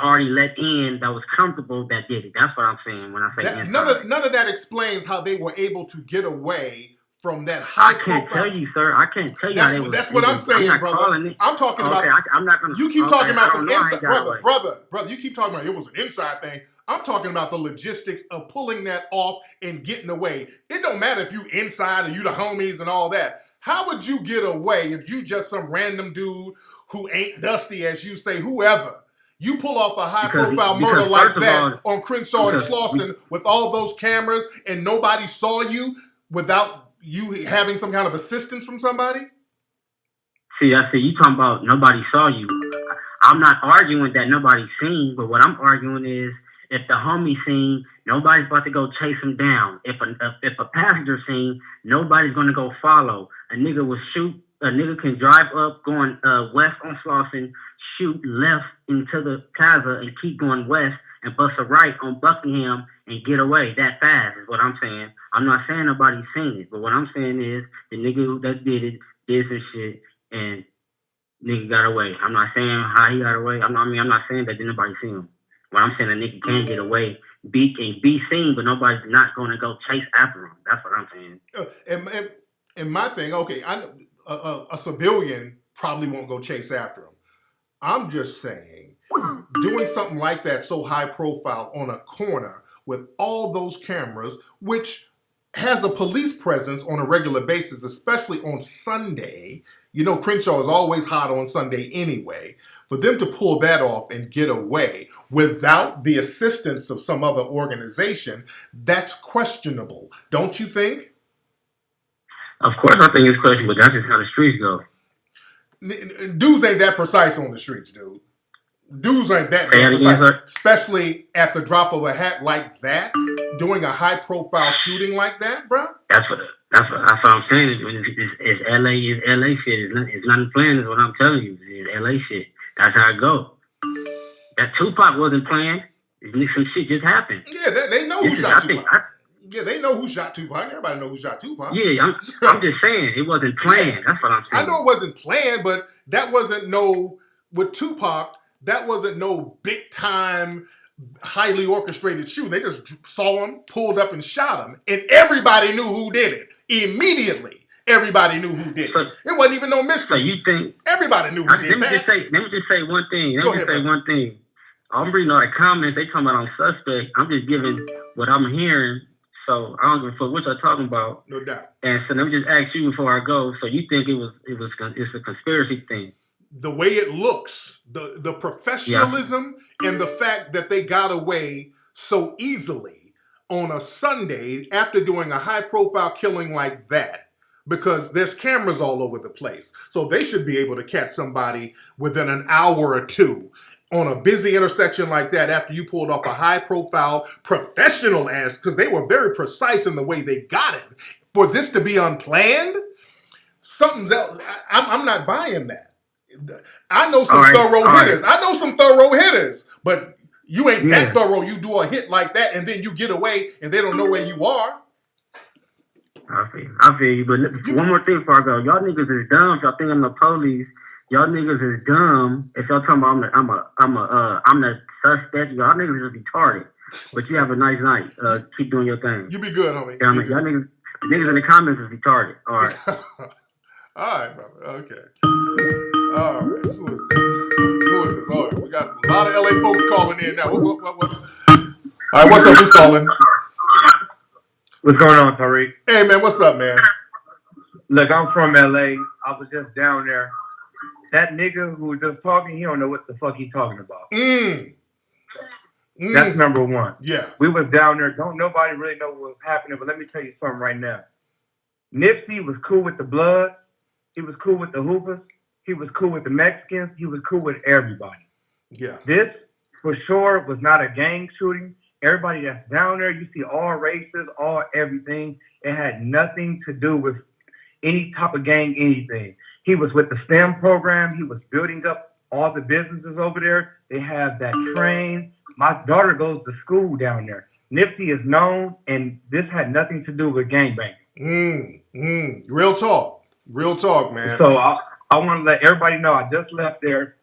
already let in, that was comfortable, that did it. That's what I'm saying when I say inside. None of that explains how they were able to get away from that high profile. I can't tell you, sir. I can't tell you. That's what I'm saying, brother. I'm talking about. I'm not gonna. You keep talking about some inside, brother. You keep talking about it was an inside thing. I'm talking about the logistics of pulling that off and getting away. It don't matter if you inside and you the homies and all that. How would you get away if you just some random dude who ain't dusty, as you say, whoever? You pull off a high-profile murder like that on Crenshaw and Slauson with all those cameras and nobody saw you without you having some kind of assistance from somebody? See, you talking about nobody saw you. I'm not arguing that nobody's seen, but what I'm arguing is if the homie seen, nobody's about to go chase him down. If a passenger seen, nobody's going to go follow. A nigga can drive up going west on Slauson, shoot left into the plaza and keep going west and bust a right on Buckingham and get away that fast is what I'm saying. I'm not saying nobody's seen it, but what I'm saying is the nigga that did it did some shit and nigga got away. I'm not saying how he got away. I'm not saying that nobody seen him. What I'm saying, a nigga can get away, be seen, but nobody's not going to go chase after him. That's what I'm saying. And my thing, okay, a civilian probably won't go chase after him. I'm just saying, doing something like that so high profile on a corner with all those cameras, which has a police presence on a regular basis, especially on Sunday. You know, Crenshaw is always hot on Sunday anyway. For them to pull that off and get away without the assistance of some other organization, that's questionable, don't you think? Of course, I think it's questionable. That's just how the streets go. Dudes ain't that precise on the streets, dude. Dudes ain't that precise, especially at the drop of a hat like that, doing a high-profile shooting like that, bro. That's what I'm saying. It's LA shit. It's nothing planned. Is what I'm telling you. It's LA shit. That's how it go. That Tupac wasn't planned. Some shit just happened. Yeah, they know who shot Tupac. Yeah, they know who shot Tupac. Everybody know who shot Tupac. Yeah, I'm just saying it wasn't planned. That's what I'm saying. I know it wasn't planned, but that wasn't with Tupac. That wasn't no big time, highly orchestrated shooting. They just saw him, pulled up, and shot him, and everybody knew who did it immediately. Everybody knew who did it. It wasn't even no mystery. So you think everybody knew who did it? Let me just say one thing. One thing. I'm reading all the comments. They talking about I'm suspect. I'm just giving what I'm hearing. So I don't give a fuck what y'all talking about. No doubt. And so let me just ask you before I go. So you think it's a conspiracy thing? The way it looks, the professionalism, and the fact that they got away so easily on a Sunday after doing a high-profile killing like that, because there's cameras all over the place. So they should be able to catch somebody within an hour or two on a busy intersection like that after you pulled off a high-profile professional ass, because they were very precise in the way they got him. For this to be unplanned, something's else. I'm not buying that. I know some thorough hitters. I know some thorough hitters, but you ain't that thorough. You do a hit like that and then you get away and they don't know where you are. I feel you. But one more thing before I go. Y'all niggas is dumb. Y'all think I'm the police. Y'all niggas is dumb. If y'all talking about I'm the suspect, y'all niggas is retarded. But you have a nice night. Keep doing your thing. You be good, homie. Y'all niggas in the comments is retarded. All right. All right, brother. Okay. All right. Who is this? All right. We got a lot of LA folks calling in now. What? All right. What's up? Who's calling? What's going on, Tariq? Hey, man. What's up, man? Look, I'm from LA. I was just down there. That nigga who was just talking, he don't know what the fuck he talking about. That's number one. Yeah. We was down there. Don't nobody really know what was happening, but let me tell you something right now. Nipsey was cool with the Bloods. He was cool with the Hoopers. He was cool with the Mexicans. He was cool with everybody. Yeah. This, for sure, was not a gang shooting. Everybody that's down there, you see all races, all everything. It had nothing to do with any type of gang, anything. He was with the STEM program. He was building up all the businesses over there. They have that train. My daughter goes to school down there. Nipsey is known, and this had nothing to do with gangbanging. Real talk. Real talk, man. So I want to let everybody know I just left there.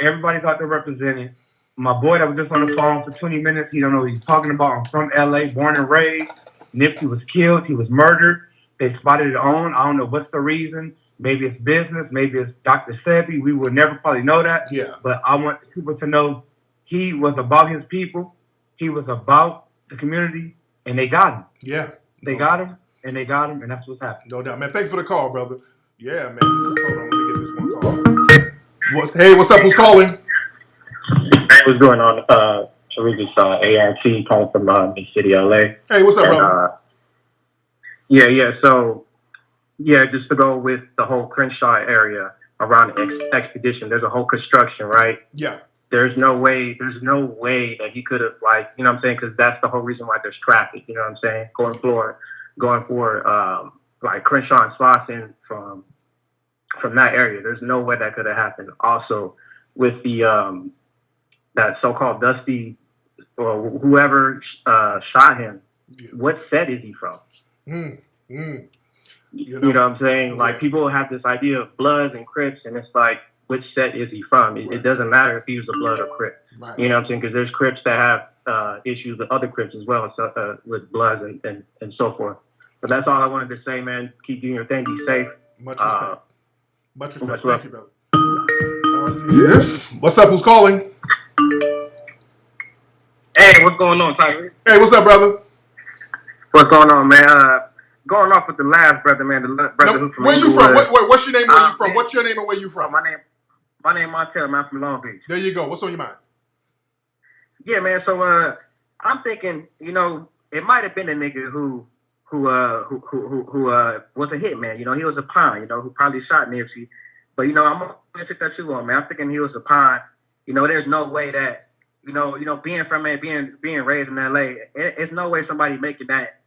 Everybody's out there representing. My boy that was just on the phone for 20 minutes, he don't know what he's talking about. I'm from LA, born and raised. Nipsey was killed. He was murdered. They spotted it on. I don't know what's the reason. Maybe it's business. Maybe it's Dr. Sebi. We will never probably know that. Yeah. But I want people to know he was about his people. He was about the community, and they got him. Yeah. They got him, and they got him, and that's what's happening. No doubt, man. Thanks for the call, brother. Yeah, man. Hold on. Let me get this one call. Hey, what's up? Who's calling? Hey, what's going on? Tariq is ART calling from Mink City, LA. Hey, what's up, brother? So, just to go with the whole Crenshaw area around the expedition, there's a whole construction, right? Yeah. There's no way that he could have, like, you know what I'm saying? Because that's the whole reason why there's traffic, you know what I'm saying? Going for like Crenshaw and Slauson from that area. There's no way that could have happened. Also, with the that so-called Dusty or whoever shot him, what set is he from? You know what I'm saying? Like, people have this idea of Bloods and Crips, and it's like, which set is he from? It doesn't matter if he was a Blood or Crip. Right. You know what I'm saying? Because there's Crips that have issues with other Crips as well, so, with Bloods and so forth. But that's all I wanted to say, man. Keep doing your thing. Be safe. Much respect. Much respect. Thank you, brother. Yes. What's up? Who's calling? Hey, what's going on, Tyree? Hey, what's up, brother? What's going on, man? going off with the last brother, man, brother who from where you from? Inglewood. What's your name? Where you from? Man, What's your name and where you from? My name Montel, man. I'm from Long Beach. There you go. What's on your mind? Yeah, man. So I'm thinking, you know, it might have been a nigga who was a hitman. You know, he was a pawn. You know, who probably shot Nipsey. But you know, I'm gonna take that too on, man. I'm thinking he was a pawn. You know, there's no way that being from it, being raised in LA, it's no way somebody making that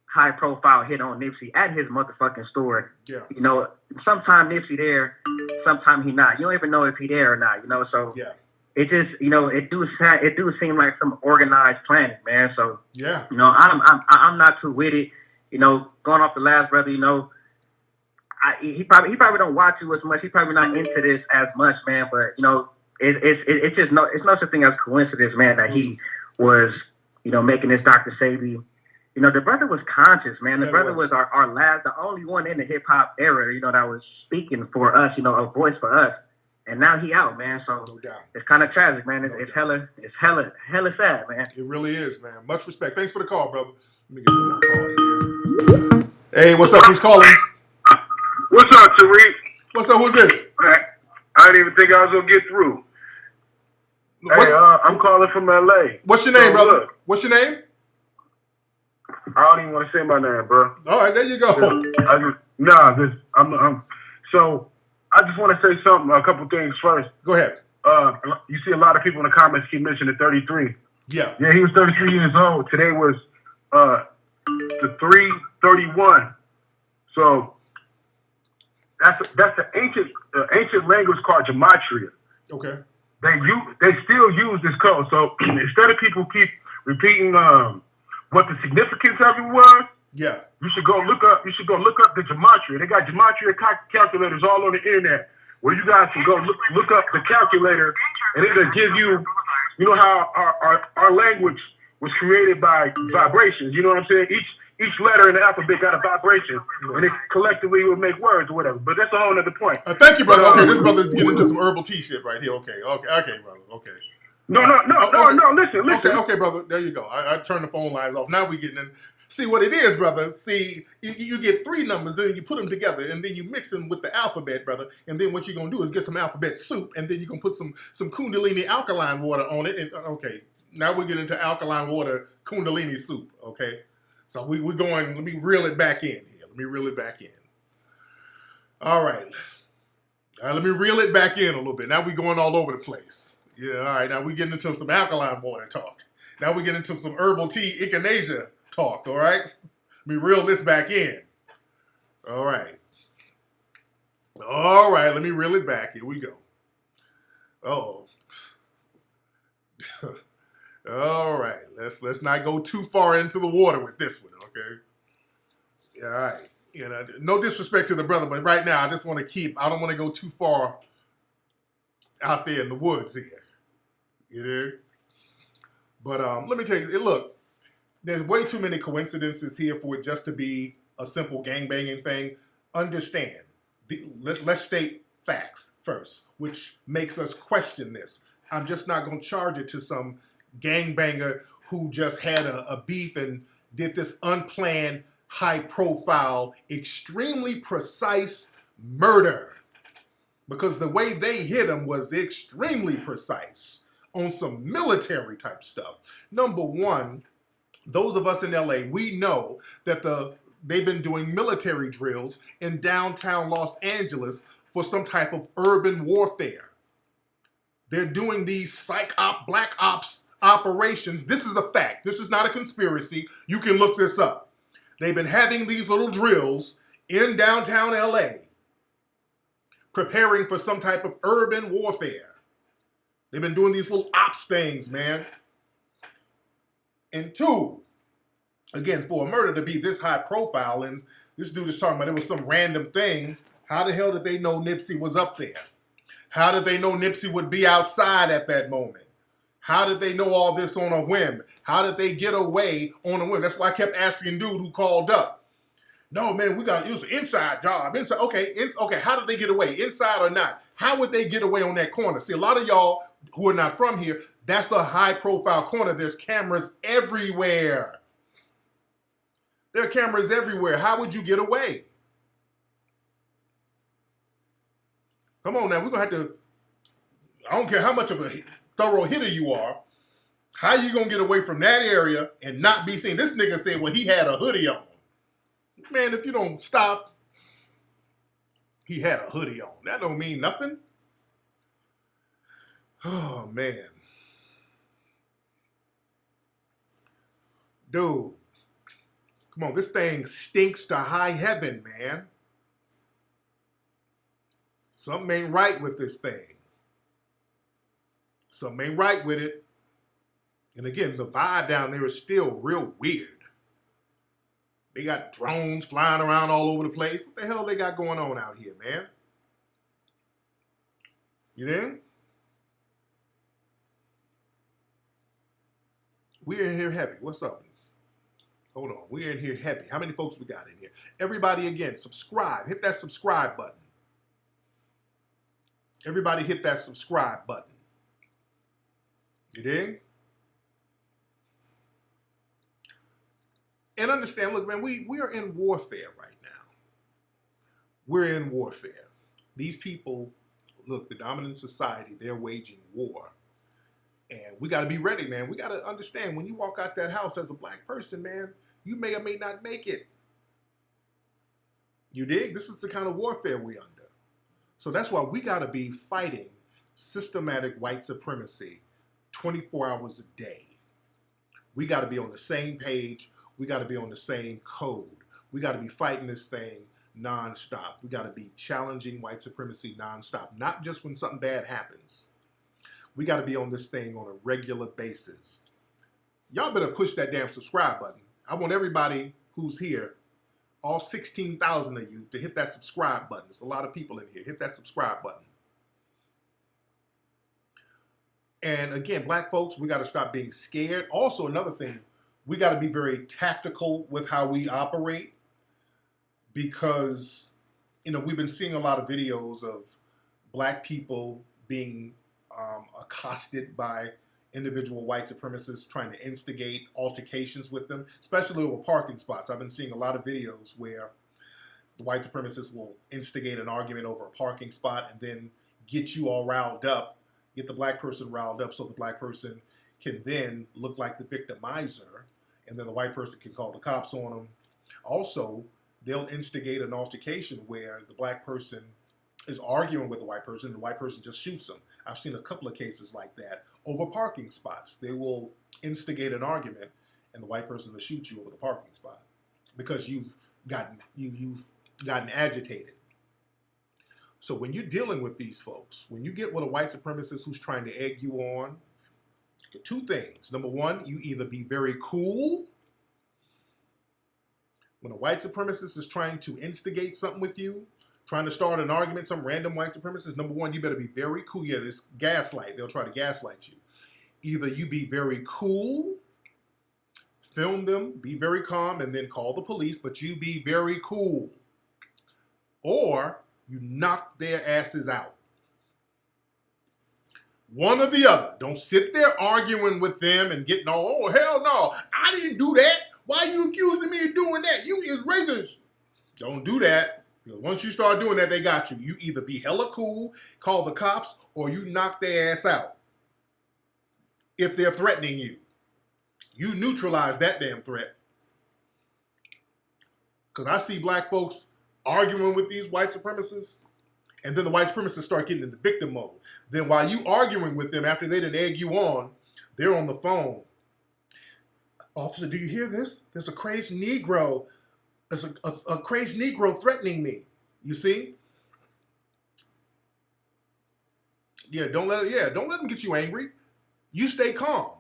high profile hit on Nipsey at his motherfucking store. Yeah. You know, sometimes Nipsey there, sometimes he not. You don't even know if he there or not. You know, so yeah. It just, you know, it do seem like some organized planning, man. So yeah, you know, I'm not too with it. You know, going off the last brother, you know, he probably don't watch you as much. He probably not into this as much, man. But you know, it's just no such thing as coincidence, man. That he was, you know, making this Dr. Sabi. You know, the brother was conscious, man. The brother was the only one in the hip hop era, you know, that was speaking for us, you know, a voice for us. And now he out, man. So no doubt. It's kind of tragic, man. It's hella sad, man. It really is, man. Much respect. Thanks for the call, brother. Let me get one more call here. Hey, what's up? Who's calling? What's up, Tariq? What's up? Who's this? I didn't even think I was gonna get through. Hey, I'm calling from LA. What's your name, brother? Look, what's your name? I don't even want to say my name, bro. All right, there you go. So I just want to say a couple things first. Go ahead. You see a lot of people in the comments keep mentioning 33. Yeah. Yeah, he was 33 years old. Today was the 331. So that's the ancient language called gematria. Okay. They still use this code. So instead of people keep repeating what the significance of it was, yeah, you should go look up the gematria. They got gematria calculators all on the internet where you guys can go look up the calculator, and it'll give you, you know how our language was created by vibrations. You know what I'm saying? Each letter in the alphabet got a vibration, and it collectively would make words or whatever. But that's a whole other point. Thank you, brother. Okay, this brother's getting into some herbal tea shit right here. Okay, brother. Okay. No, listen. Okay, brother. There you go. I turned the phone lines off. Now we getting in. See what it is, brother. See, you get three numbers, then you put them together, and then you mix them with the alphabet, brother. And then what you're gonna do is get some alphabet soup, and then you're gonna put some Kundalini alkaline water on it. And okay, now we get into alkaline water Kundalini soup. Okay, so we're going. Let me reel it back in here. All right. Let me reel it back in a little bit. Now we're going all over the place. Yeah, all right. Now we're getting into some alkaline water talk. Now we get into some herbal tea echinacea talk, all right? Let me reel this back in. All right, let me reel it back. Here we go. Oh. All right, let's not go too far into the water with this one, okay? All right. You know, no disrespect to the brother, but right now I just want to I don't want to go too far out there in the woods here. You know? But let me tell you, look, there's way too many coincidences here for it just to be a simple gangbanging thing. Understand, let's state facts first, which makes us question this. I'm just not going to charge it to some gangbanger who just had a beef and did this unplanned, high-profile, extremely precise murder. Because the way they hit him was extremely precise on some military type stuff. Number one, those of us in LA, we know that they've been doing military drills in downtown Los Angeles for some type of urban warfare. They're doing these psych op, black ops operations. This is a fact. This is not a conspiracy. You can look this up. They've been having these little drills in downtown LA, preparing for some type of urban warfare. They've been doing these little ops things, man. And two, again, for a murder to be this high profile, and this dude is talking about it was some random thing, how the hell did they know Nipsey was up there? How did they know Nipsey would be outside at that moment? How did they know all this on a whim? How did they get away on a whim? That's why I kept asking dude who called up. No, man, it was an inside job. Inside, okay, how did they get away? Inside or not? How would they get away on that corner? See, a lot of y'all who are not from here, that's a high-profile corner. There's cameras everywhere. There are cameras everywhere. How would you get away? Come on now, we're going to have to, I don't care how much of a thorough hitter you are, how you going to get away from that area and not be seen? This nigga said, well, he had a hoodie on. Man, if you don't stop, he had a hoodie on. That don't mean nothing. Oh, man. Dude. Come on, this thing stinks to high heaven, man. Something ain't right with this thing. Something ain't right with it. And again, the vibe down there is still real weird. They got drones flying around all over the place. What the hell they got going on out here, man? You there? We're in here heavy. What's up? Hold on. We're in here heavy. How many folks we got in here? Everybody, again, subscribe. Hit that subscribe button. Everybody hit that subscribe button. You dig? And understand, look, man, we are in warfare right now. We're in warfare. These people, look, the dominant society, they're waging war. And we got to be ready, man. We got to understand, when you walk out that house as a black person, man, you may or may not make it. You dig? This is the kind of warfare we're under. So that's why we got to be fighting systematic white supremacy 24 hours a day. We got to be on the same page. We got to be on the same code. We got to be fighting this thing nonstop. We got to be challenging white supremacy nonstop, not just when something bad happens. We got to be on this thing on a regular basis. Y'all better push that damn subscribe button. I want everybody who's here, all 16,000 of you, to hit that subscribe button. There's a lot of people in here. Hit that subscribe button. And again, black folks, we got to stop being scared. Also, another thing, we got to be very tactical with how we operate, because, you know, we've been seeing a lot of videos of black people being accosted by individual white supremacists trying to instigate altercations with them, especially over parking spots. I've been seeing a lot of videos where the white supremacists will instigate an argument over a parking spot and then get you all riled up, get the black person riled up so the black person can then look like the victimizer, and then the white person can call the cops on them. Also, they'll instigate an altercation where the black person is arguing with the white person and the white person just shoots them. I've seen a couple of cases like that over parking spots. They will instigate an argument and the white person will shoot you over the parking spot because you've gotten agitated. So when you're dealing with these folks, when you get with a white supremacist who's trying to egg you on, two things. Number one, you either be very cool. When a white supremacist is trying to instigate something with you, trying to start an argument, some random white supremacist, number one, you better be very cool. Yeah, this gaslight. They'll try to gaslight you. Either you be very cool, film them, be very calm, and then call the police, but you be very cool. Or you knock their asses out. One or the other. Don't sit there arguing with them and getting all, oh, hell no, I didn't do that. Why are you accusing me of doing that? You is racist. Don't do that. Because once you start doing that, they got you. You either be hella cool, call the cops, or you knock their ass out. If they're threatening you. You neutralize that damn threat. Because I see black folks arguing with these white supremacists, and then the white supremacists start getting into victim mode. Then while you arguing with them after they didn't egg you on, they're on the phone. Officer, do you hear this? There's a crazed Negro. There's a crazed Negro threatening me. You see? Don't let them get you angry. You stay calm.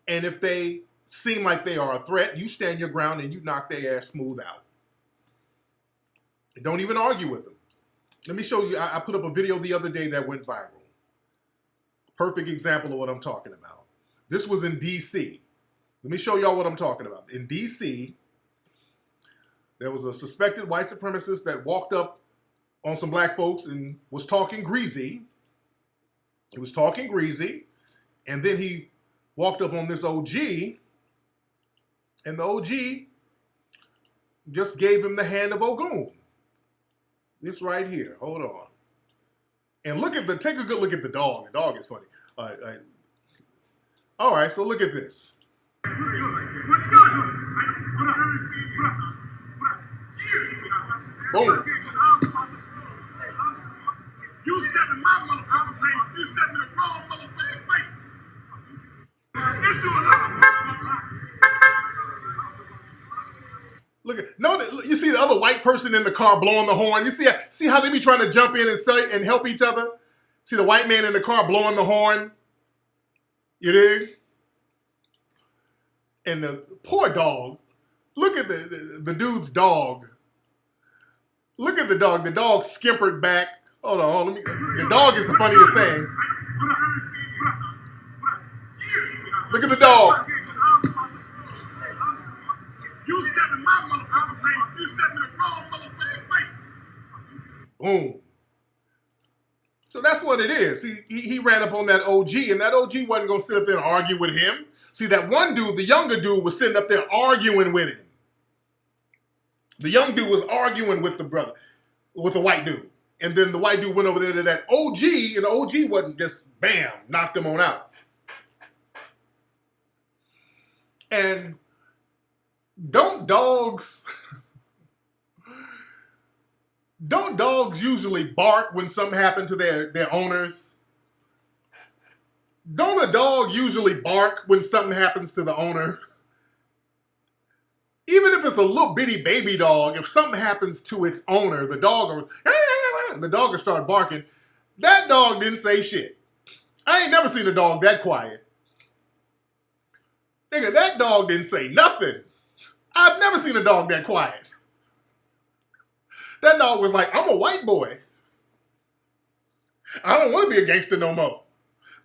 And if they seem like they are a threat, you stand your ground and you knock their ass smooth out. And don't even argue with them. Let me show you. I put up a video the other day that went viral. Perfect example of what I'm talking about. This was in D.C. Let me show y'all what I'm talking about. In D.C., there was a suspected white supremacist that walked up on some black folks and was talking greasy. He was talking greasy. And then he walked up on this OG. And the OG just gave him the hand of Ogun. It's right here. Hold on. And take a good look at the dog. The dog is funny. All right, so look at this. Boom. You step in my motherfucking face, you step in the wrong motherfucking face. Look at you see the other white person in the car blowing the horn. You see how they be trying to jump in and help each other? See the white man in the car blowing the horn? You dig? And the poor dog, look at the dude's dog. Look at the dog. The dog skimpered back. Hold on. The dog is the funniest thing. Look at the dog. You step in my motherfucking face. You step in the wrong motherfucking face. Boom. So that's what it is. He ran up on that OG, and that OG wasn't going to sit up there and argue with him. See, that one dude, the younger dude, was sitting up there arguing with him. The young dude was arguing with the brother, with the white dude. And then the white dude went over there to that OG, and the OG wasn't just, bam, knocked him on out. And don't dogs usually bark when something happened to their owners? Don't a dog usually bark when something happens to the owner? Even if it's a little bitty baby dog, if something happens to its owner, the dog will start barking. That dog didn't say shit. I ain't never seen a dog that quiet. Nigga, that dog didn't say nothing. I've never seen a dog that quiet. That dog was like, I'm a white boy. I don't want to be a gangster no more.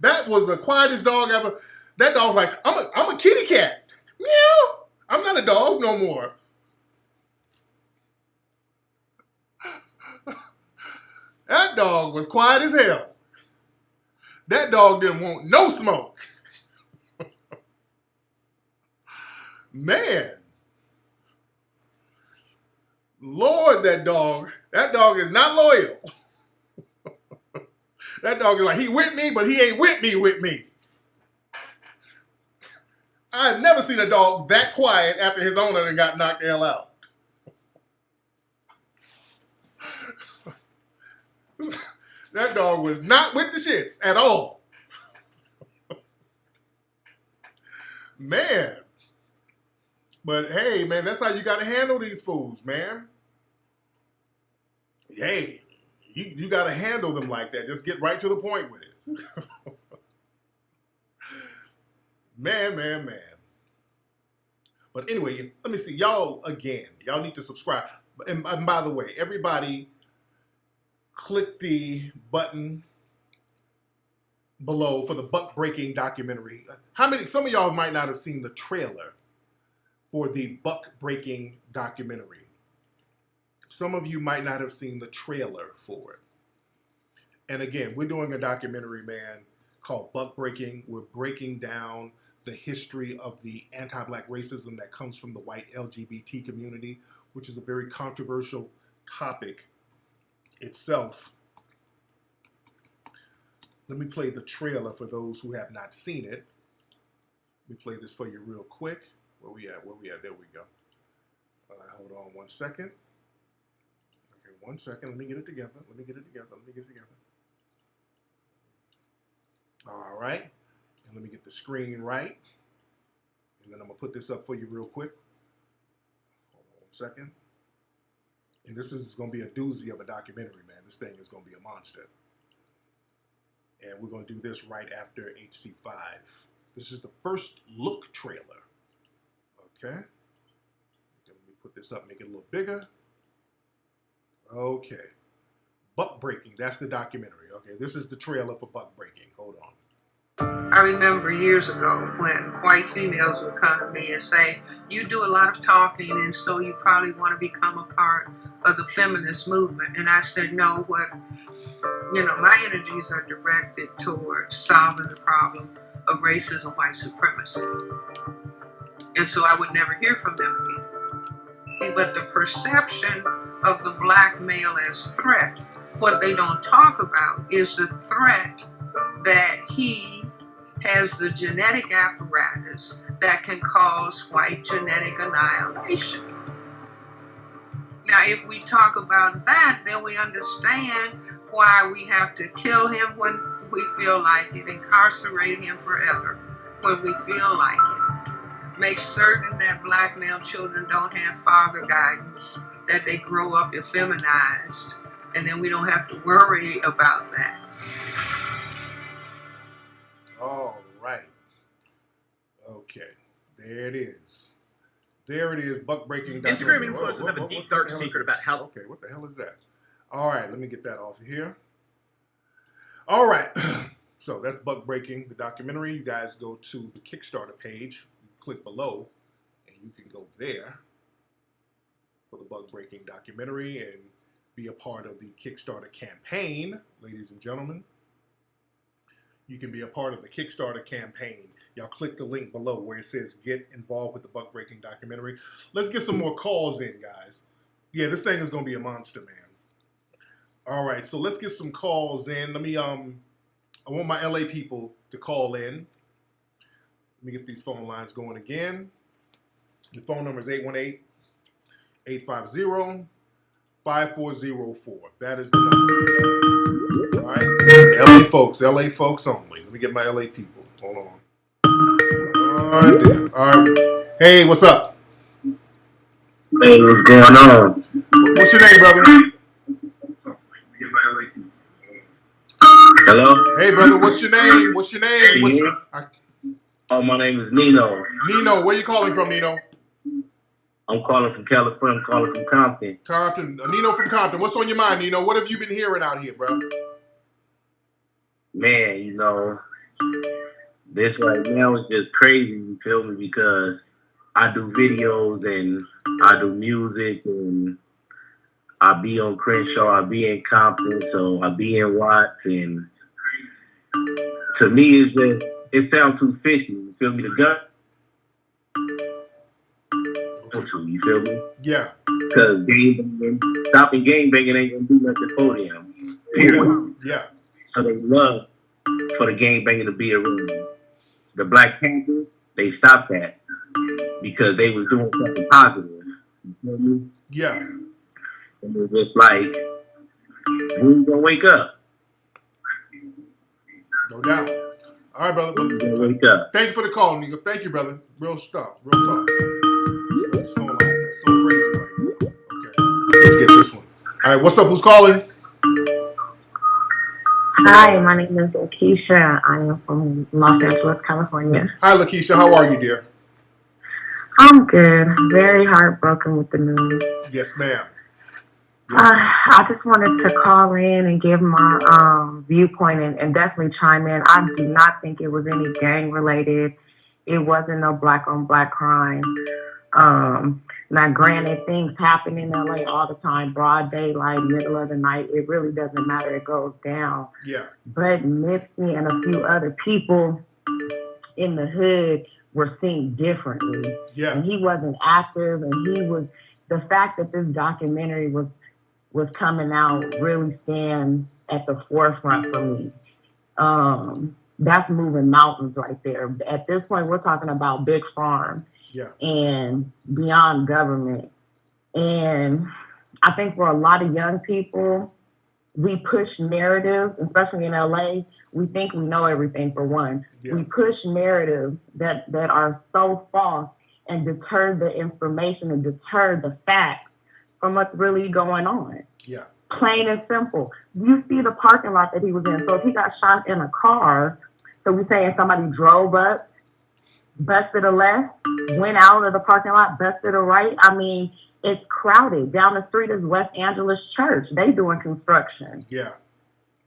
That was the quietest dog ever. That dog was like, I'm a kitty cat. Meow. I'm not a dog no more. That dog was quiet as hell. That dog didn't want no smoke. Man. Lord, that dog is not loyal. That dog is like, he with me, but he ain't with me. I've never seen a dog that quiet after his owner and got knocked the hell out. That dog was not with the shits at all. Man. But hey, man, that's how you got to handle these fools, man. Hey, you got to handle them like that. Just get right to the point with it. Man. But anyway, let me see. Y'all need to subscribe. And by the way, everybody click the button below for the Buck Breaking documentary. Some of y'all might not have seen the trailer for the Buck Breaking documentary. Some of you might not have seen the trailer for it. And again, we're doing a documentary, man, called Buck Breaking. We're breaking down the history of the anti-black racism that comes from the white LGBT community, which is a very controversial topic itself. Let me play the trailer for those who have not seen it. Let me play this for you real quick. Where we at? There we go. Hold on 1 second. Okay, 1 second. Let me get it together. All right. And let me get the screen right. And then I'm going to put this up for you real quick. Hold on 1 second. And this is going to be a doozy of a documentary, man. This thing is going to be a monster. And we're going to do this right after HC5. This is the first look trailer. Okay. Let me put this up, make it a little bigger. Okay. Buck Breaking, that's the documentary. Okay, this is the trailer for Buck Breaking. Hold on. I remember years ago when white females would come to me and say, you do a lot of talking and so you probably want to become a part of the feminist movement. And I said, no, my energies are directed towards solving the problem of racism, white supremacy. And so I would never hear from them again. but the perception of the black male as threat. What they don't talk about is the threat that he has the genetic apparatus that can cause white genetic annihilation. Now, if we talk about that, then we understand why we have to kill him when we feel like it, incarcerate him forever when we feel like it. Make certain that black male children don't have father guidance, that they grow up effeminized, and then we don't have to worry about that. All right. Okay. There it is. There it is. Buck breaking. Instagram influencers have a deep, dark secret about how. Okay, what the hell is that? All right, let me get that off of here. All right. So that's Buck Breaking, the documentary. You guys go to the Kickstarter page, click below, and you can go there for the Buck Breaking documentary and be a part of the Kickstarter campaign, ladies and gentlemen. You can be a part of the Kickstarter campaign. Y'all click the link below where it says get involved with the Buck Breaking documentary. Let's get some more calls in, guys. Yeah, this thing is going to be a monster, man. All right, so let's get some calls in. Let me, I want my LA people to call in. Let me get these phone lines going again. The phone number is 818-850-5404. That is the number. All right, LA folks only. Let me get my LA people. Hold on. All right. Hey, what's up? Hey, what's going on? What's your name, brother? Hello? Hey, brother, what's your name? What's your name? Oh, my name is Nino. Nino, where you calling from, Nino? I'm calling from California. I'm calling from Compton. Compton. Nino from Compton. What's on your mind, Nino? What have you been hearing out here, bro? Man, you know, this right now is just crazy, you feel me? Because I do videos and I do music and I be on Crenshaw, I be in Compton, so I be in Watts, and to me it's just, it sounds too fishy, you feel me? The gun, you feel me? Yeah. Because stopping gang banging ain't gonna do nothing for them. Period. Yeah. So they love for the gang banging to be around. The Black Panthers, they stopped that because they was doing something positive. You feel me? Yeah. And it was just like, who's gonna wake up? No doubt. All right, brother. Wake up. Thank you for the call, Nico. Thank you, brother. Real stuff. Real talk. These phone lines are so crazy right now. Okay. Let's get this one. All right, what's up? Who's calling? Hi, my name is Lakeisha. I am from Los Angeles, California. Hi, Lakeisha. How are you, dear? I'm good. Very heartbroken with the news. Yes, ma'am. I just wanted to call in and give my viewpoint and definitely chime in. I do not think it was any gang related. It wasn't no black on black crime. Now, granted, things happen in LA all the time, broad daylight, middle of the night. It really doesn't matter. It goes down. Yeah. But Nipsey and a few other people in the hood were seen differently. Yeah. And he wasn't active, and he was, the fact that this documentary was coming out really stands at the forefront for me. That's moving mountains right there. At this point, we're talking about big farm. Yeah. And beyond government. And I think for a lot of young people, we push narratives, especially in LA. We think we know everything, for one. Yeah. We push narratives that are so false and deter the information and deter the facts from what's really going on. Yeah. Plain and simple. You see the parking lot that he was in. So if he got shot in a car, so we're saying somebody drove up, busted a left, went out of the parking lot, busted a right. I mean, it's crowded. Down the street is West Angeles Church. They doing construction. Yeah.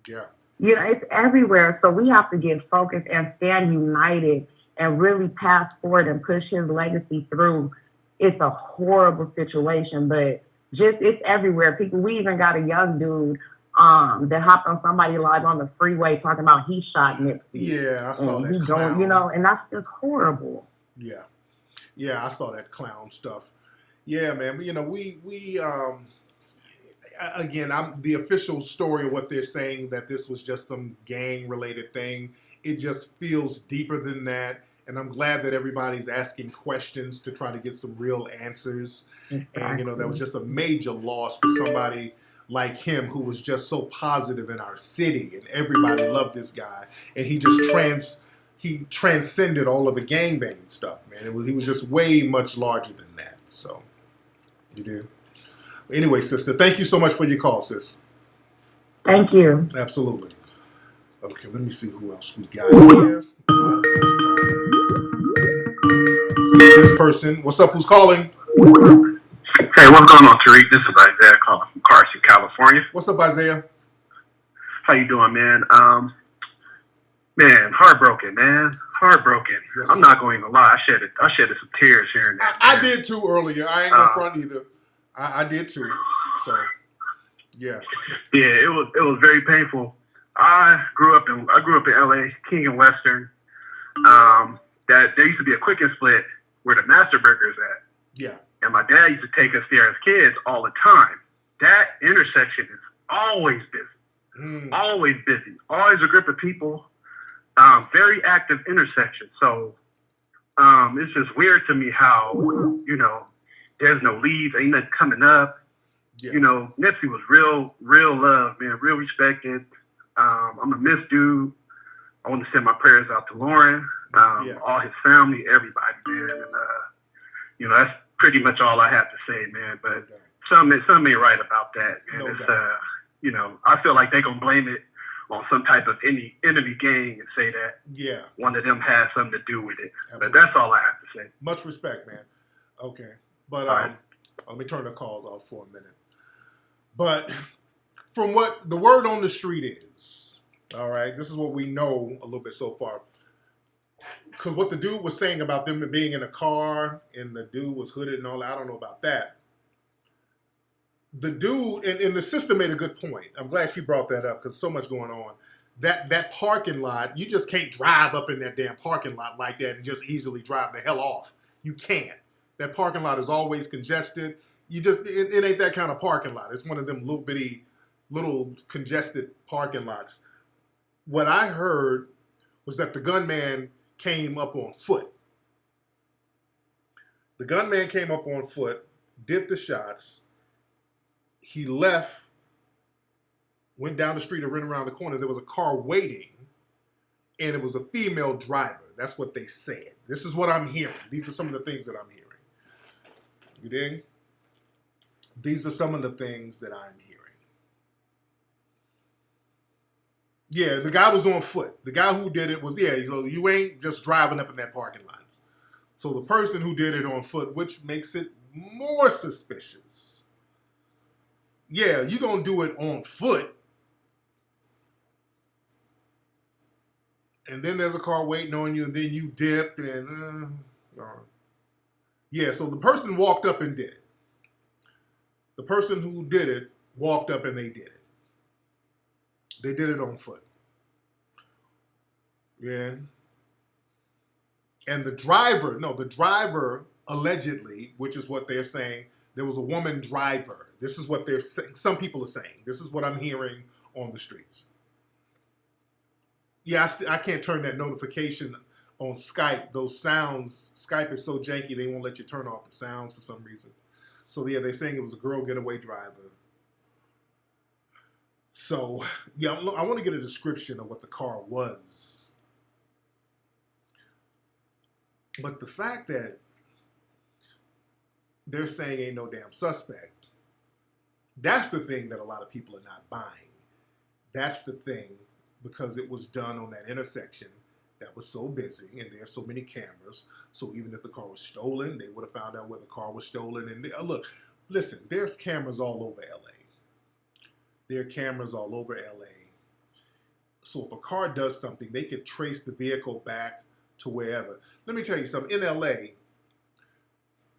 Yeah. You know, it's everywhere. So we have to get focused and stand united and really pass forward and push his legacy through. It's a horrible situation, but just, it's everywhere. People, we even got a young dude that hopped on somebody live on the freeway talking about he shot Nipsey. Yeah, I saw that He clown. you know, and that's just horrible. Yeah. Yeah, I saw that clown stuff. Yeah, man. Again, I'm the official story of what they're saying that this was just some gang related thing. It just feels deeper than that, and I'm glad that everybody's asking questions to try to get some real answers. And that was just a major loss for somebody like him who was just so positive in our city, and everybody loved this guy, and he transcended all of the gangbanging stuff, man. He was just way much larger than that. So you did. Anyway, sister, thank you so much for your call, sis. Thank you. Absolutely. Okay, let me see who else we got here. This person, what's up? Who's calling? Hey, what's going on, Tariq? This is Isaiah calling from Carson, California. What's up, Isaiah? How you doing, man? Man, heartbroken, man. Heartbroken. Yes, I'm not going to lie. I shedded some tears hearing that. I did too earlier. I ain't gonna front either. I did too. So, yeah. Yeah, it was very painful. I grew up in LA, King and Western. That there used to be a Quick and Split where the Master Burger's at. Yeah. And my dad used to take us there as kids all the time. That intersection is always busy. Always busy. Always a group of people. Very active intersection. So it's just weird to me how, there's no leads, ain't nothing coming up. Yeah. Nipsey was real love, man, real respected. I'm gonna miss dude. I want to send my prayers out to Lauren, all his family, everybody, man. And that's pretty much all I have to say, man. But something ain't right about that, man. It's I feel like they gonna blame it on some type of enemy gang and say that one of them has something to do with it. Absolutely. But that's all I have to say. Much respect, man. Okay. But let me turn the calls off for a minute. But from what the word on the street is, all right, this is what we know a little bit so far. Because what the dude was saying about them being in a car and the dude was hooded and all that, I don't know about that. The dude, and the sister made a good point. I'm glad she brought that up because so much going on. That parking lot, you just can't drive up in that damn parking lot like that and just easily drive the hell off. You can't. That parking lot is always congested. It ain't that kind of parking lot. It's one of them little congested parking lots. What I heard was that the gunman came up on foot. The gunman came up on foot, did the shots. He left, went down the street and ran around the corner. There was a car waiting, and it was a female driver. That's what they said. This is what I'm hearing. These are some of the things that I'm hearing. You dig? These are some of the things that I'm hearing. Yeah, the guy was on foot. The guy who did it was, so you ain't just driving up in that parking lot. So the person who did it on foot, which makes it more suspicious. Yeah, you're going to do it on foot. And then there's a car waiting on you, and then you dip, and so the person walked up and did it. The person who did it walked up and they did it. They did it on foot. Yeah. And the driver allegedly, which is what they're saying, there was a woman driver. This is what they're saying. Some people are saying. This is what I'm hearing on the streets. Yeah, I can't turn that notification on Skype. Those sounds, Skype is so janky, they won't let you turn off the sounds for some reason. So, yeah, they're saying it was a girl getaway driver. So, yeah, I want to get a description of what the car was. But the fact that they're saying ain't no damn suspect, that's the thing that a lot of people are not buying. That's the thing, because it was done on that intersection that was so busy and there's so many cameras. So even if the car was stolen, they would have found out where the car was stolen. And listen, there's cameras all over LA. There are cameras all over LA. So if a car does something, they can trace the vehicle back to wherever. Let me tell you something. In LA,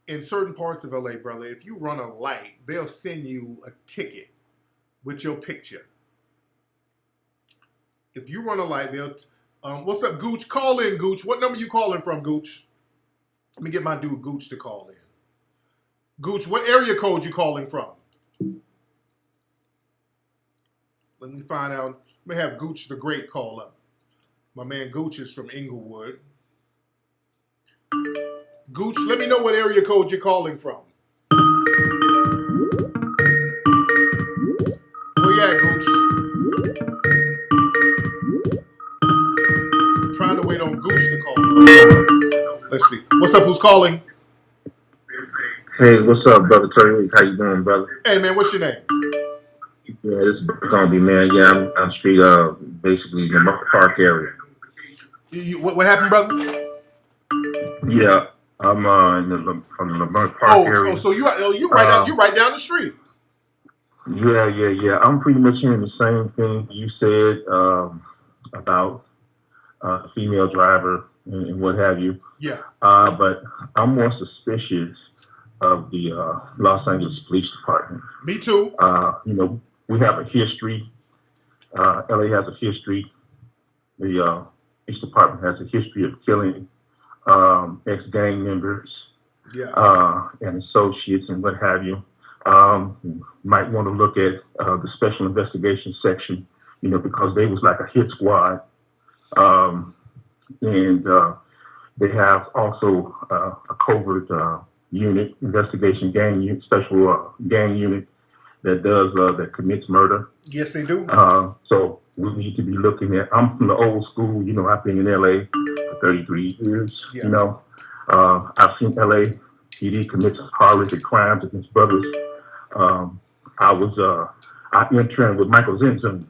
in certain parts of LA, brother, if you run a light, they'll send you a ticket with your picture. If you run a light, they'll... what's up, Gooch? Call in, Gooch. What number you calling from, Gooch? Let me get my dude Gooch to call in. Gooch, what area code you calling from? Let me find out. Let me have Gooch the Great call up. My man Gooch is from Inglewood. Gooch, let me know what area code you're calling from. Where you at, Gooch? I'm trying to wait on Gooch to call. Let's see. What's up? Who's calling? Hey, what's up, brother Tariq? How you doing, brother? Hey, man, what's your name? Yeah, this is Gumby, man. Yeah, I'm street, basically in the Park area. What happened, brother? Yeah, I'm from the Lamont Park area. Oh, so you right down the street. Yeah. I'm pretty much hearing the same thing you said about the female driver and what have you. Yeah. But I'm more suspicious of the Los Angeles Police Department. Me too. We have a history. LA has a history. The police department has a history of killing ex-gang members and associates and what have you. Might want to look at the special investigation section, because they was like a hit squad. And they have also a covert unit, investigation gang unit, special gang unit that does that commits murder. Yes, they do. So we need to be looking at. I'm from the old school. I've been in LA for 33 years. Yeah. I've seen LA PD commit horrific crimes against brothers. I interned with Michael Zinzon,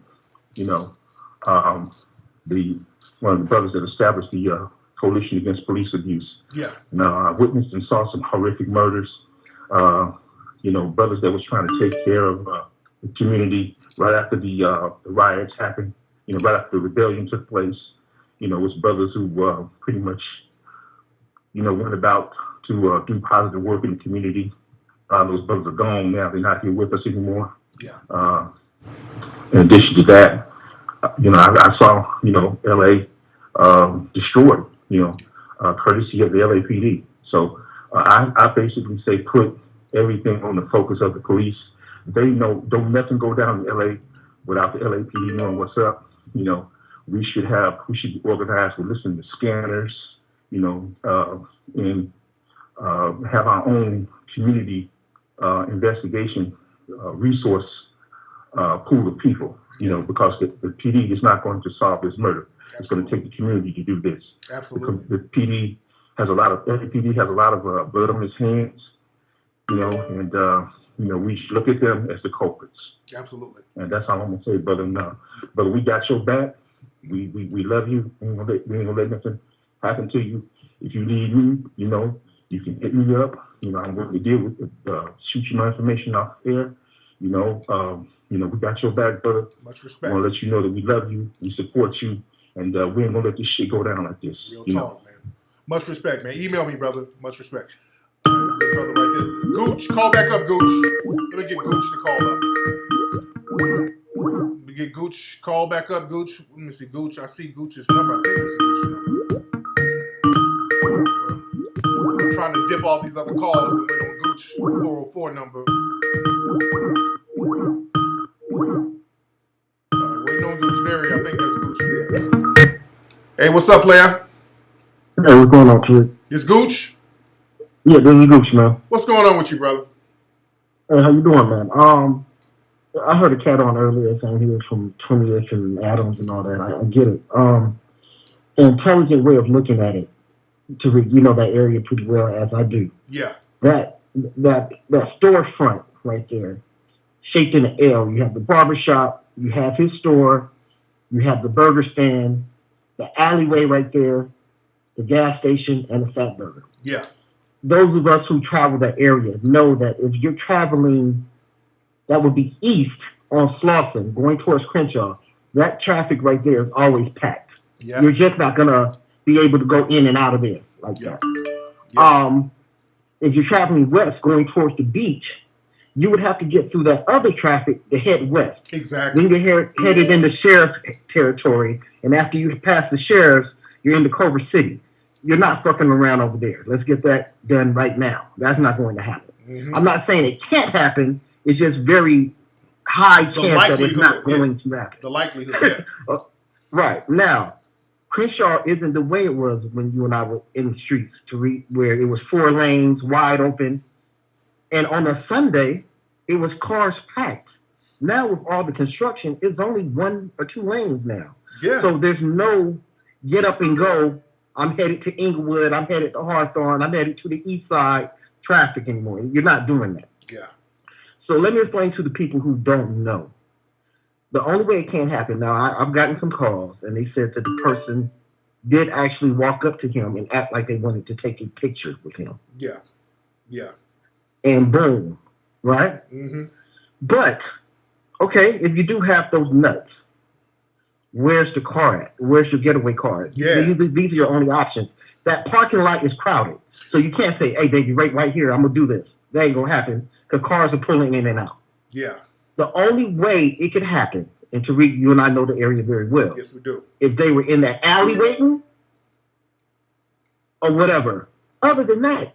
one of the brothers that established the Coalition Against Police Abuse. Yeah. I witnessed and saw some horrific murders. Brothers that was trying to take care of the community right after the riots happened, right after the rebellion took place. It was brothers who pretty much, went about to do positive work in the community. Those brothers are gone now. They're not here with us anymore. Yeah. In addition to that, I saw, LA destroyed, courtesy of the LAPD. So I basically say put everything on the focus of the police. They don't nothing go down in LA without the LAPD knowing what's up. We should be organized with listening to scanners, and have our own community investigation resource pool of people, because the PD is not going to solve this murder. Absolutely. It's going to take the community to do this. Absolutely. The PD has a lot of blood on its hands, and we should look at them as the culprits. Absolutely. And that's all I'm gonna say, brother. Brother, we got your back. We love you. We ain't gonna let nothing happen to you. If you need me, you can hit me up. I'm going to deal with shoot you my information off there. We got your back, brother. Much respect. I want to let you know that we love you, we support you, and we ain't gonna let this shit go down like this. Real talk, man. Much respect, man. Email me, brother. Much respect. Good brother right there. Gooch, call back up, Gooch. Let me get Gooch to call up. Let me get Gooch. Call back up, Gooch. Let me see, Gooch. I see Gooch's number. I think this is Gooch's number. I'm trying to dip all these other calls and wait on Gooch 404 number. Waiting on Gooch. There, I think that's Gooch there. Hey, what's up, player? Hey, what's going on, kid? This Gooch? Yeah, this is Gooch, man. What's going on with you, brother? Hey, how you doing, man? I heard a cat on earlier saying he was from 20th and Adams and all that. I get it. An intelligent way of looking at it, to that area pretty well as I do. Yeah. That storefront right there, shaped in an L. You have the barbershop, you have his store, you have the burger stand, the alleyway right there, the gas station, and the Fat Burger. Yeah. Those of us who travel that area know that if you're traveling, that would be east on Slauson, going towards Crenshaw, that traffic right there is always packed. Yeah. You're just not going to be able to go in and out of there like that. Yeah. If you're traveling west, going towards the beach, you would have to get through that other traffic to head west. Exactly. Then you're headed into sheriff's territory, and after you pass the sheriff's, you're into Culver City. You're not fucking around over there. Let's get that done right now. That's not going to happen. Mm-hmm. I'm not saying it can't happen. It's just very high chance that it's not going to happen. The likelihood, yeah. Right. Now, Crenshaw isn't the way it was when you and I were in the streets where it was 4 lanes wide open. And on a Sunday, it was cars packed. Now with all the construction, it's only 1 or 2 lanes now. Yeah. So there's no get up and go. I'm headed to Inglewood. I'm headed to Hawthorne. I'm headed to the east side traffic anymore. You're not doing that. Yeah. So let me explain to the people who don't know. The only way it can happen, now I've gotten some calls, and they said that the person did actually walk up to him and act like they wanted to take a picture with him. Yeah. Yeah. And boom, right? Mm-hmm. But, okay, if you do have those nuts, where's the car at? Where's your getaway car at? Yeah. These are your only options. That parking lot is crowded. So you can't say, hey, baby, right here, I'm going to do this. That ain't going to happen because cars are pulling in and out. Yeah. The only way it could happen, and Tariq, you and I know the area very well. Yes, we do. If they were in that alley waiting or whatever. Other than that,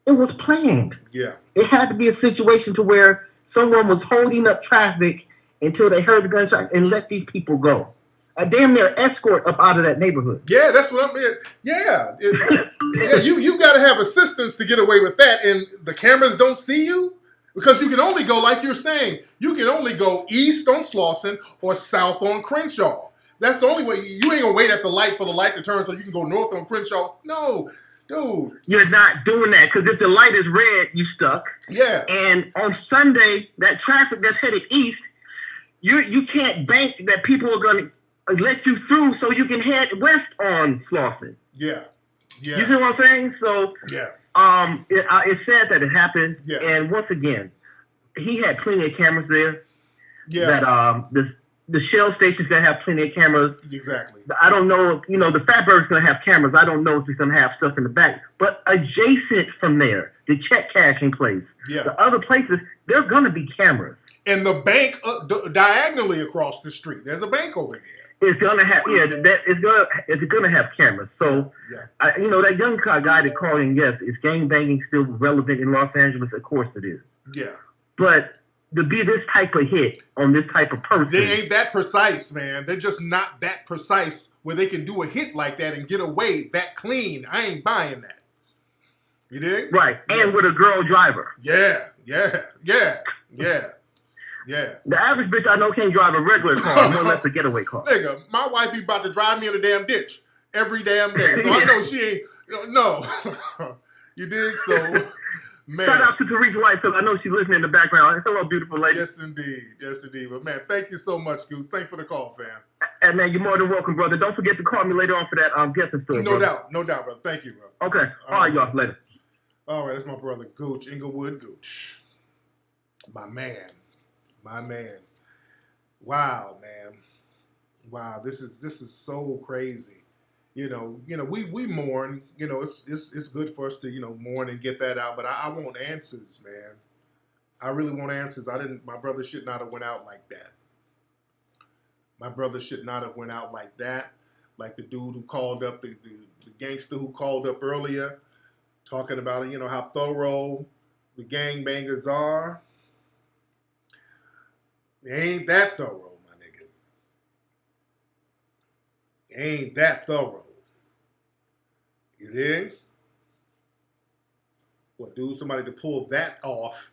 it was planned. Yeah. It had to be a situation to where someone was holding up traffic until they heard the gunshot and let these people go. A damn near escort up out of that neighborhood. Yeah, that's what I mean. Yeah. Yeah, you got to have assistance to get away with that, and the cameras don't see you? Because you can only go, like you're saying, you can only go east on Slauson or south on Crenshaw. That's the only way. You ain't going to wait at the light for the light to turn so you can go north on Crenshaw. No, dude. You're not doing that because if the light is red, you stuck. Yeah. And on Sunday, that traffic that's headed east, you can't bank that people are going to let you through so you can head west on Slauson. Yeah. Yeah. You see what I'm saying? So yeah. It's sad that it happened. Yeah. And once again, he had plenty of cameras there. Yeah. That the Shell stations that have plenty of cameras. Exactly. I don't know if, the Fatburg's going to have cameras. I don't know if he's going to have stuff in the back. But adjacent from there, the check cashing place, the other places, there's going to be cameras. And the bank diagonally across the street, there's a bank over there. It's gonna have it's gonna have cameras. So that young guy that called in, yes, is gang banging still relevant in Los Angeles? Of course it is. Yeah. But to be this type of hit on this type of person, they ain't that precise, man. They're just not that precise where they can do a hit like that and get away that clean. I ain't buying that. You dig? Right. And with a girl driver. Yeah. The average bitch I know can't drive a regular car, much less a getaway car. Nigga, my wife be about to drive me in a damn ditch every damn day. So I know she ain't, no. You dig? So, man. Shout out to Tariq's wife, because I know she's listening in the background. Hello, beautiful lady. Yes, indeed. But, man, thank you so much, Goose. Thanks for the call, fam. And, man, you're more than welcome, brother. Don't forget to call me later on for that guessing story, No doubt, brother. Thank you, bro. Okay. All right, y'all. Later. All right, that's my brother, Gooch, Inglewood Gooch. My man. Wow, man. Wow, this is so crazy. We mourn. It's good for us to, mourn and get that out. But I want answers, man. I really want answers. My brother should not have went out like that. Like the dude who called up, the gangster who called up earlier, talking about, how thorough the gangbangers are. It ain't that thorough, my nigga. It ain't that thorough. You dig? What, dude, somebody to pull that off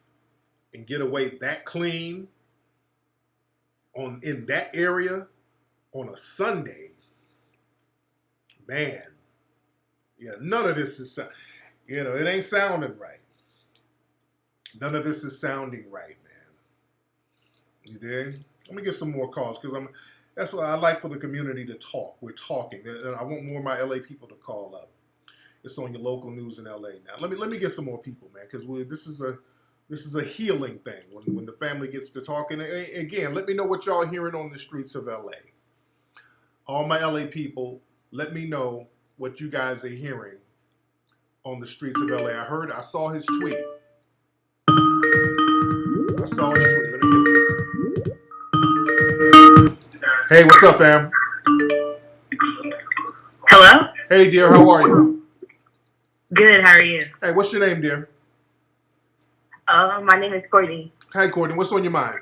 and get away that clean in that area on a Sunday, man. Yeah, none of this is, it ain't sounding right. None of this is sounding right, man. You dig? Let me get some more calls because that's what I like for the community to talk. We're talking. And I want more of my LA people to call up. It's on your local news in LA now. Let me get some more people, man, because this is a healing thing when the family gets to talking. Again, let me know what y'all hearing on the streets of LA. All my LA people, let me know what you guys are hearing on the streets of LA. I saw his tweet. Let me get this. Hey, what's up, fam? Hello? Hey, dear, how are you? Good, how are you? Hey, what's your name, dear? My name is Courtney. Hi, Courtney. What's on your mind?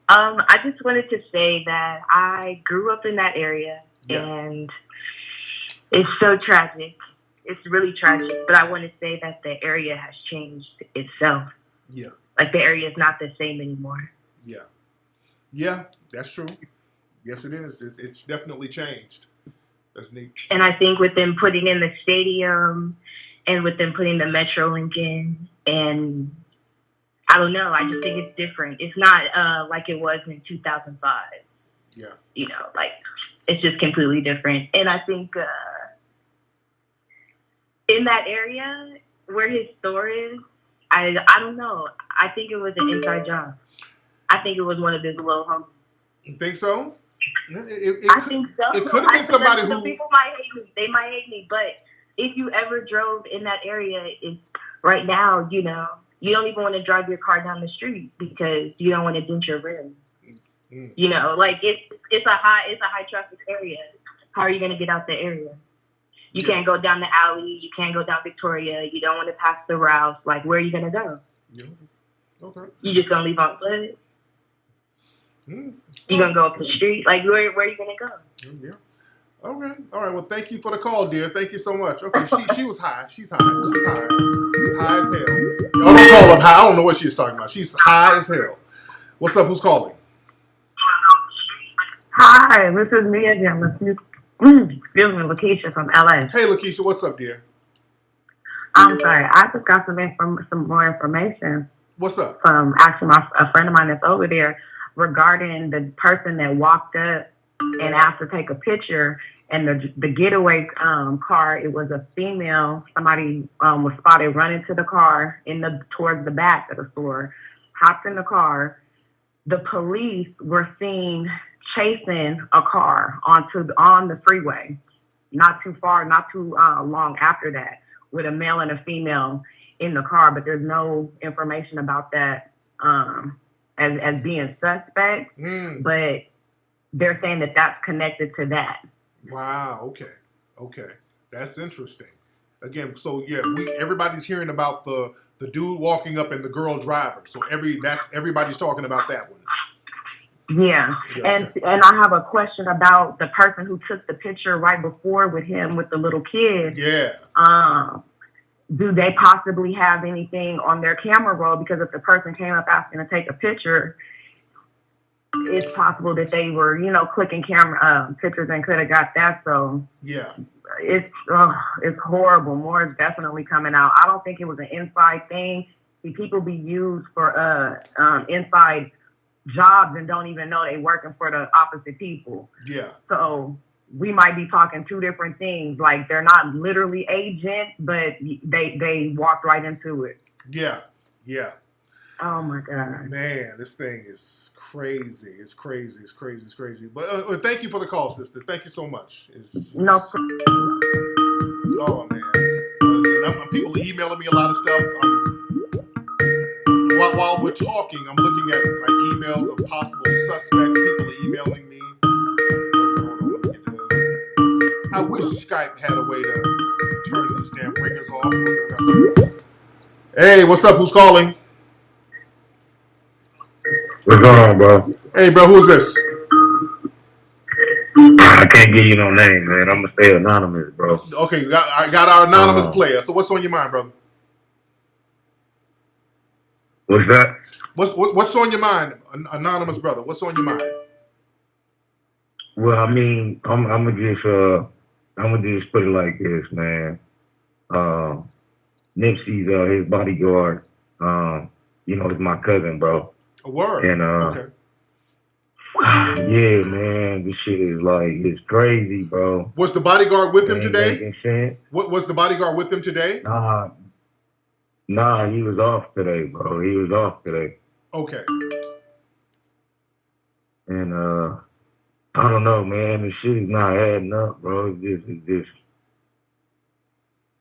I just wanted to say that I grew up in that area, and it's so tragic. It's really tragic. But I want to say that the area has changed itself. Yeah. Like the area is not the same anymore. Yeah. Yeah, that's true. Yes, it is. It's definitely changed. That's neat. And I think with them putting in the stadium and with them putting the Metro Link in, and I don't know, I just think it's different. It's not like it was in 2005. Yeah. You know, like it's just completely different. And I think in that area where his store is, I don't know. I think it was an inside job. I think it was one of his little homies. You think so? I think so. It could have been somebody who. People might hate me. They might hate me, but if you ever drove in that area, right now, you know, you don't even want to drive your car down the street because you don't want to dent your rim. You know, like it's a high traffic area. How are you going to get out the area? You can't go down the alley. You can't go down Victoria. You don't want to pass the routes. Like, where are you going to go? Yeah. Okay. You just going to leave on foot? You going to go up the street? Like, where are you going to go? Yeah. Okay. All right. Well, thank you for the call, dear. Thank you so much. Okay. She was high. She's high. She's high. She's high as hell. Y'all don't call up high. I don't know what she's talking about. She's high as hell. What's up? Who's calling? Hi, this is me again. Excuse me, Lakeisha from LA. Hey, Lakeisha. What's up, dear? I'm sorry. I just got some more information. What's up? From actually a friend of mine that's over there regarding the person that walked up and asked to take a picture, and the getaway car. It was a female. Somebody was spotted running to the car towards the back of the store. Hopped in the car. The police were seen chasing a car on the freeway, not too far, not too long after that, with a male and a female in the car. But there's no information about that as being suspect. But they're saying that that's connected to that. Wow. Okay. That's interesting. Again, so yeah, everybody's hearing about the dude walking up and the girl driver. So everybody's talking about that one. Yeah. And I have a question about the person who took the picture right before with him with the little kid. Yeah. Do they possibly have anything on their camera roll? Because if the person came up asking to take a picture, it's possible that they were, clicking camera pictures and could have got that. So yeah, it's horrible. More is definitely coming out. I don't think it was an inside thing. See, people be used for inside jobs and don't even know they working for the opposite people. Yeah. So we might be talking two different things. Like they're not literally agents, but they walked right into it. Yeah. Oh my God. Man, this thing is crazy. It's crazy. But thank you for the call, sister. Thank you so much. No. Oh man. People are emailing me a lot of stuff. While we're talking, I'm looking at emails of possible suspects. People are emailing me. I wish Skype had a way to turn these damn ringers off. Hey, what's up? Who's calling? What's going on, bro? Hey, bro, who's this? I can't give you no name, man. I'm gonna stay anonymous, bro. Okay, I got our anonymous player. So what's on your mind, brother? What's that? What's on your mind, anonymous brother? What's on your mind? Well, I mean, I'm gonna just put it like this, man. Nipsey's his bodyguard. Is my cousin, bro. A word. And okay. Yeah, man, this shit is it's crazy, bro. Was the bodyguard with him today? Making sense. What was the bodyguard with him today? Nah, he was off today, bro. He was off today. Okay. And I don't know, man. This shit is not adding up, bro. It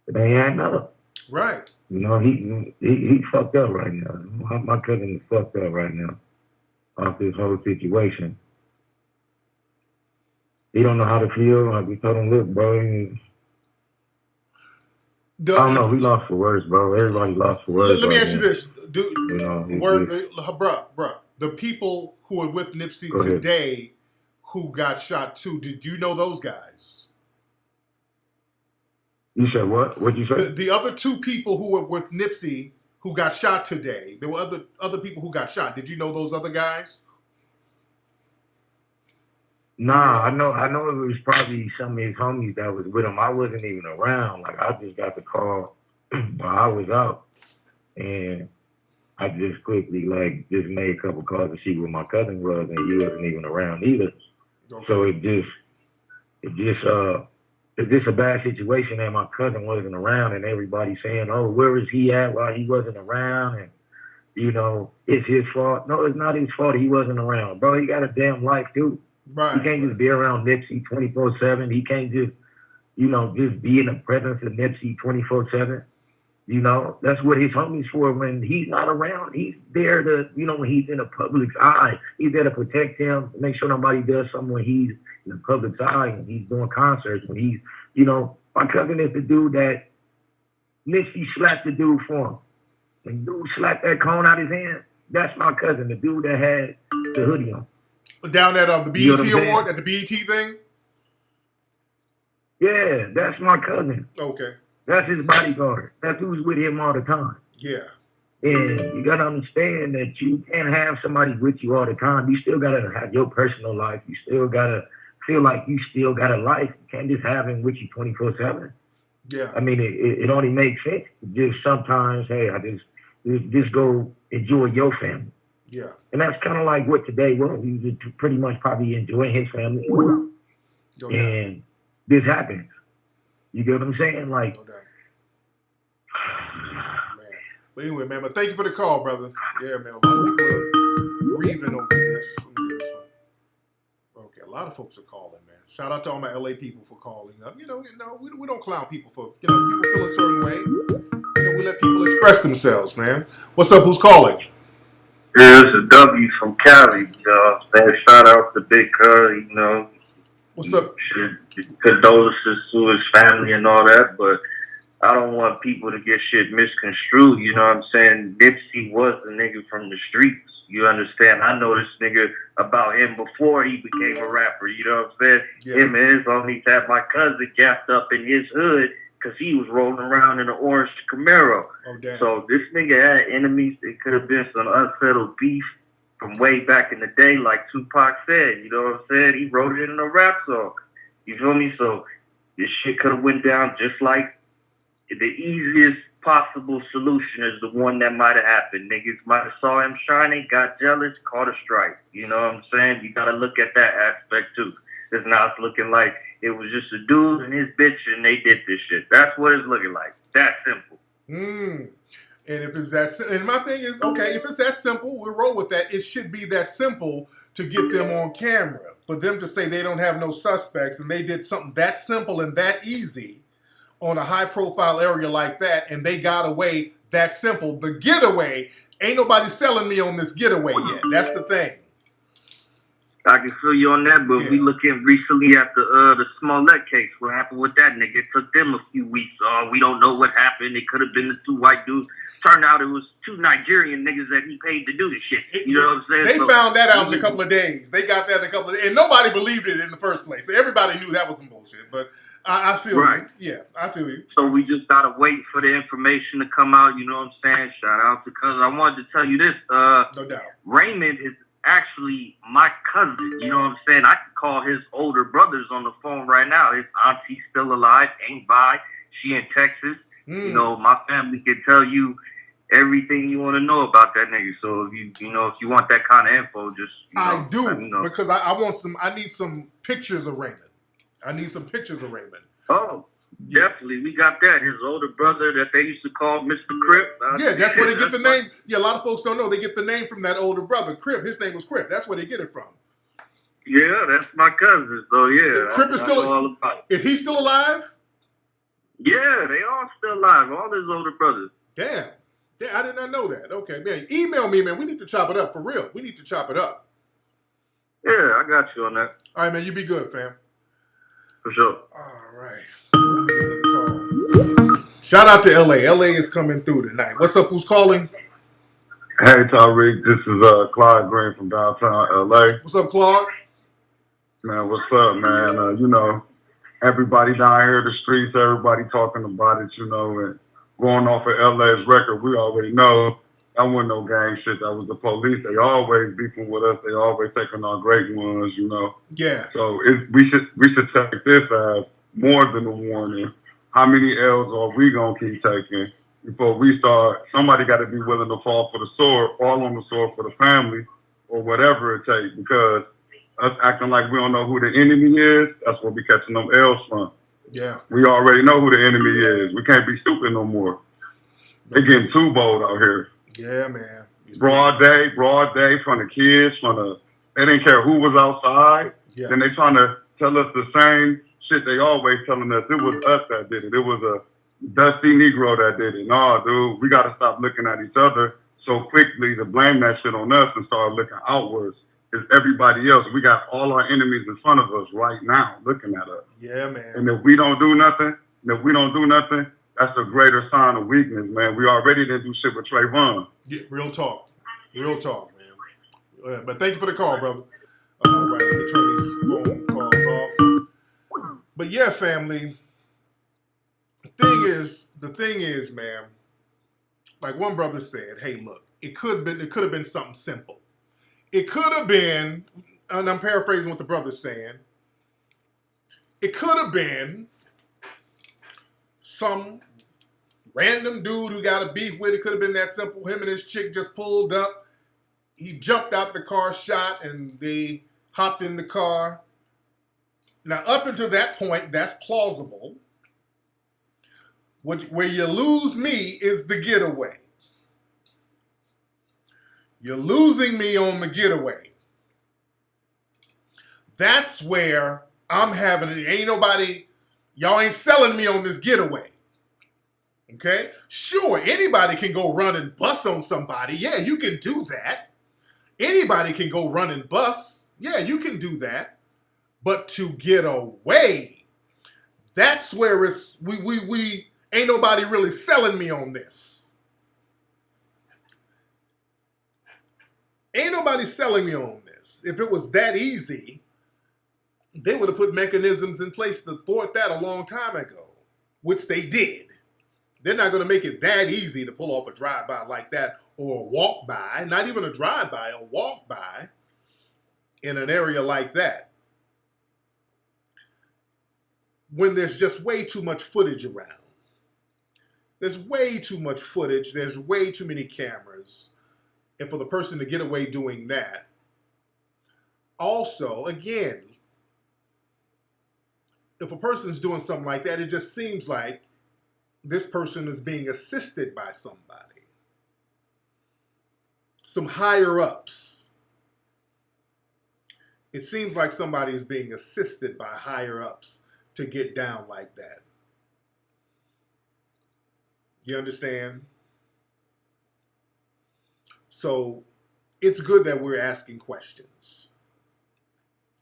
ain't adding up. Right. He fucked up right now. My cousin is fucked up right now off this whole situation. He don't know how to feel. Like we told him, look, bro. I don't know. We lost for words, bro. Everybody lost for words. Let me right ask you now. this, You know, bruh, the people who are with Nipsey Go ahead. today, who got shot too, did you know those guys? You said what? What'd you say? The other two people who were with Nipsey who got shot today, there were other people who got shot. Did you know those other guys? Nah, I know it was probably some of his homies that was with him. I wasn't even around. Like, I just got the call while I was out. And I just quickly, like, just made a couple calls to see where my cousin was, and he wasn't even around either. Okay. So it's just a bad situation that my cousin wasn't around, and everybody saying, oh, where is he at while he wasn't around? And, you know, it's his fault. No, it's not his fault he wasn't around. Bro, he got a damn life, too. Right. He can't just be around Nipsey 24/7. He can't just, you know, just be in the presence of Nipsey 24/7. You know, that's what his homies for. When he's not around, he's there to, you know, when he's in the public's eye, he's there to protect him, make sure nobody does something when he's in the public's eye, when he's doing concerts, when he's, you know, my cousin is the dude that Nipsey slapped the dude for him. When dude slapped that cone out his hand, that's my cousin, the dude that had the hoodie on. Down at the You know BET what I'm award, at the BET thing? Yeah, that's my cousin. Okay. That's his bodyguard. That's who's with him all the time. Yeah. And you gotta understand that you can't have somebody with you all the time. You still gotta have your personal life. You still gotta feel like you still got a life. You can't just have him with you 24/7. Yeah. I mean, it only makes sense. Just sometimes, hey, I just go enjoy your family. Yeah. And that's kind of like what today was. He was pretty much probably enjoying his family. And this happens. You get what I'm saying? Like, But anyway, man, but thank you for the call, brother. Yeah, man, a lot of people are grieving over this. Okay, a lot of folks are calling, man. Shout out to all my LA people for calling up. You know, we don't clown people for, you know, people feel a certain way. You know, we let people express themselves, man. What's up? Who's calling? Yeah, it's a W from Cali. Shout out to Big Cuz, you know. What's up? Condolences to his family and all that, but I don't want people to get shit misconstrued. You know what I'm saying? Nipsey was the nigga from the streets. You understand? I know this nigga about him before he became a rapper. You know what I'm saying? Yeah. Him and his homies had my cousin gassed up in his hood because he was rolling around in an orange Camaro. Oh, damn. So this nigga had enemies. It could have been some unsettled beef from way back in the day, like Tupac said. You know what I'm saying? He wrote it in a rap song. You feel me? So this shit could have went down just like the easiest possible solution is the one that might have happened. Niggas might have saw him shining, got jealous, caught a strike. You know what I'm saying? You got to look at that aspect too. It's not looking like it was just a dude and his bitch and they did this shit. That's what it's looking like. That simple. And if it's that, and my thing is, okay, if it's that simple, we'll roll with that. It should be that simple to get them on camera. For them to say they don't have no suspects and they did something that simple and that easy on a high-profile area like that, and they got away that simple. The getaway, ain't nobody selling me on this getaway yet. That's the thing. I can feel you on that, but we looking recently at the Smollett case. What happened with that nigga? It took them a few weeks. We don't know what happened. It could have been the two white dudes. Turned out it was two Nigerian niggas that he paid to do the shit. You know what I'm saying? They found that out in a couple of days. They got that in a couple of days. And nobody believed it in the first place. So everybody knew that was some bullshit. But I feel you. Yeah, I feel you. So we just got to wait for the information to come out. You know what I'm saying? Shout out to Cuz. I wanted to tell you this. No doubt. Raymond is actually my cousin. You know what I'm saying? I can call his older brothers on the phone right now. His auntie's still alive, ain't by. She in Texas. You know, my family can tell you everything you want to know about that nigga. So if you want that kind of info, just I do because I need some pictures of Raymond. Oh, definitely. We got that. His older brother that they used to call Mr. Crip. Yeah, that's where they get the name. Yeah, a lot of folks don't know. They get the name from that older brother, Crip. His name was Crip. That's where they get it from. Yeah, that's my cousin. So yeah, Crip is still. all about it. Is he still alive? Yeah, they all still alive. All his older brothers. Damn. Yeah, I did not know that. Okay, man. Email me, man. We need to chop it up for real. We need to chop it up. Yeah, I got you on that. All right, man. You be good, fam. For sure. All right. Shout out to LA. LA is coming through tonight. What's up? Who's calling? Hey, Tariq, this is Clyde Green from downtown LA. What's up, Claude? Man, what's up, man? Everybody down here in the streets, everybody talking about it, and going off of LA's record, we already know that wasn't no gang shit. That was the police. They always beefing with us. They always taking our great ones, Yeah. So we should take this as more than a warning. How many L's are we gonna keep taking before we start? Somebody got to be willing to fall for the sword, fall on the sword for the family, or whatever it takes. Because us acting like we don't know who the enemy is, that's where we catching them L's from. Yeah. We already know who the enemy is. We can't be stupid no more. They getting too bold out here. Yeah, man. Broad day from the kids, they didn't care who was outside. Yeah. Then they trying to tell us the same shit they always telling us. It was us that did it. It was a dusty Negro that did it. No, dude, we got to stop looking at each other so quickly to blame that shit on us and start looking outwards. It's everybody else. We got all our enemies in front of us right now looking at us. Yeah, man. And if we don't do nothing, that's a greater sign of weakness, man. We already didn't do shit with Trayvon. Yeah, real talk, man. But thank you for the call, brother. All right, let me turn these phone calls off. But yeah, family. The thing is, man. Like one brother said, "Hey, look, it could have been something simple. It could have been, and I'm paraphrasing what the brother's saying. It could have been some random dude who got a beef with. It could have been that simple. Him and his chick just pulled up. He jumped out the car, shot, and they hopped in the car. Now, up until that point, that's plausible. Where you lose me is the getaway. You're losing me on the getaway. That's where I'm having it. Ain't nobody, y'all ain't selling me on this getaway. Okay? Sure, anybody can go run and bust on somebody. Yeah, you can do that. Anybody can go run and bust. Yeah, you can do that. But to get away, that's where it's, we ain't nobody really selling me on this. Ain't nobody selling me on this. If it was that easy, they would have put mechanisms in place to thwart that a long time ago, which they did. They're not going to make it that easy to pull off a drive-by like that or a walk-by, not even a drive-by, a walk-by in an area like that when there's just way too much footage around. There's way too much footage. There's way too many cameras. And for the person to get away doing that. Also, again, if a person's doing something like that, it just seems like this person is being assisted by somebody. Some higher ups. It seems like somebody is being assisted by higher ups to get down like that. You understand? So it's good that we're asking questions.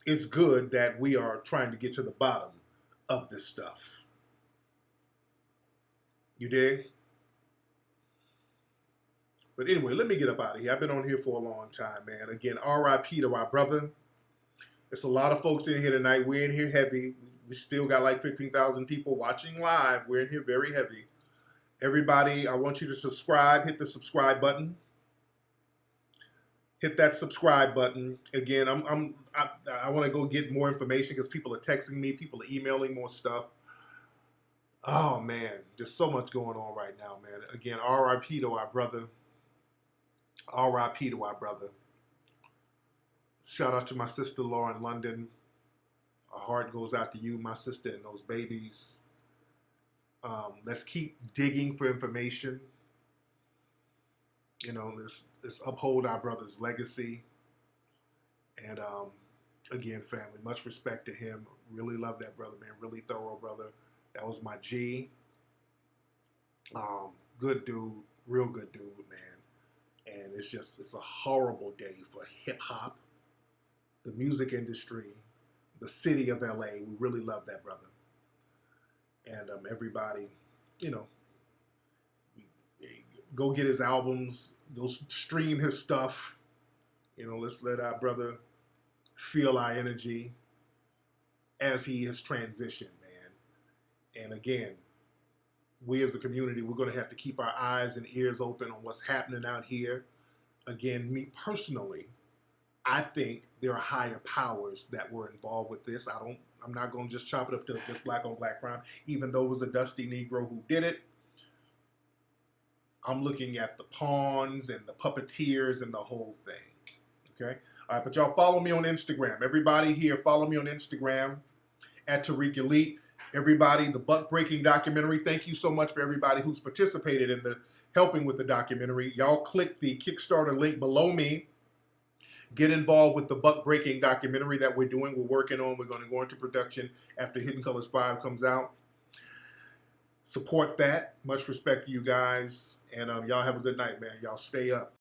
It's good that we are trying to get to the bottom of this stuff. You dig? But anyway, let me get up out of here. I've been on here for a long time, man. Again, RIP to our brother. There's a lot of folks in here tonight. We're in here heavy. We still got like 15,000 people watching live. We're in here very heavy. Everybody, I want you to subscribe. Hit the subscribe button. Hit that subscribe button. Again, I want to go get more information because people are texting me. People are emailing more stuff. Oh, man. Just so much going on right now, man. Again, RIP to our brother. RIP to our brother. Shout out to my sister, Laura, in London. Our heart goes out to you, my sister, and those babies. Let's keep digging for information. You know, let's uphold our brother's legacy. And again, family, much respect to him. Really love that brother, man. Really thorough brother. That was my G. Good dude, real good dude, man. And it's a horrible day for hip hop, the music industry, the city of LA. We really love that brother. And everybody, you know, Go get his albums. Go stream his stuff. You know, let's let our brother feel our energy as he has transitioned, man. And again, we as a community, we're going to have to keep our eyes and ears open on what's happening out here. Again, me personally, I think there are higher powers that were involved with this. I'm not going to just chop it up to just black on black crime, even though it was a dusty Negro who did it. I'm looking at the pawns and the puppeteers and the whole thing. Okay? All right, but y'all follow me on Instagram. Everybody here, follow me on Instagram at Tariq Elite. Everybody, the Buck Breaking documentary. Thank you so much for everybody who's participated in the helping with the documentary. Y'all click the Kickstarter link below me. Get involved with the Buck Breaking documentary that we're doing. We're working on. We're going to go into production after Hidden Colors 5 comes out. Support that. Much respect to you guys. And y'all have a good night, man. Y'all stay up.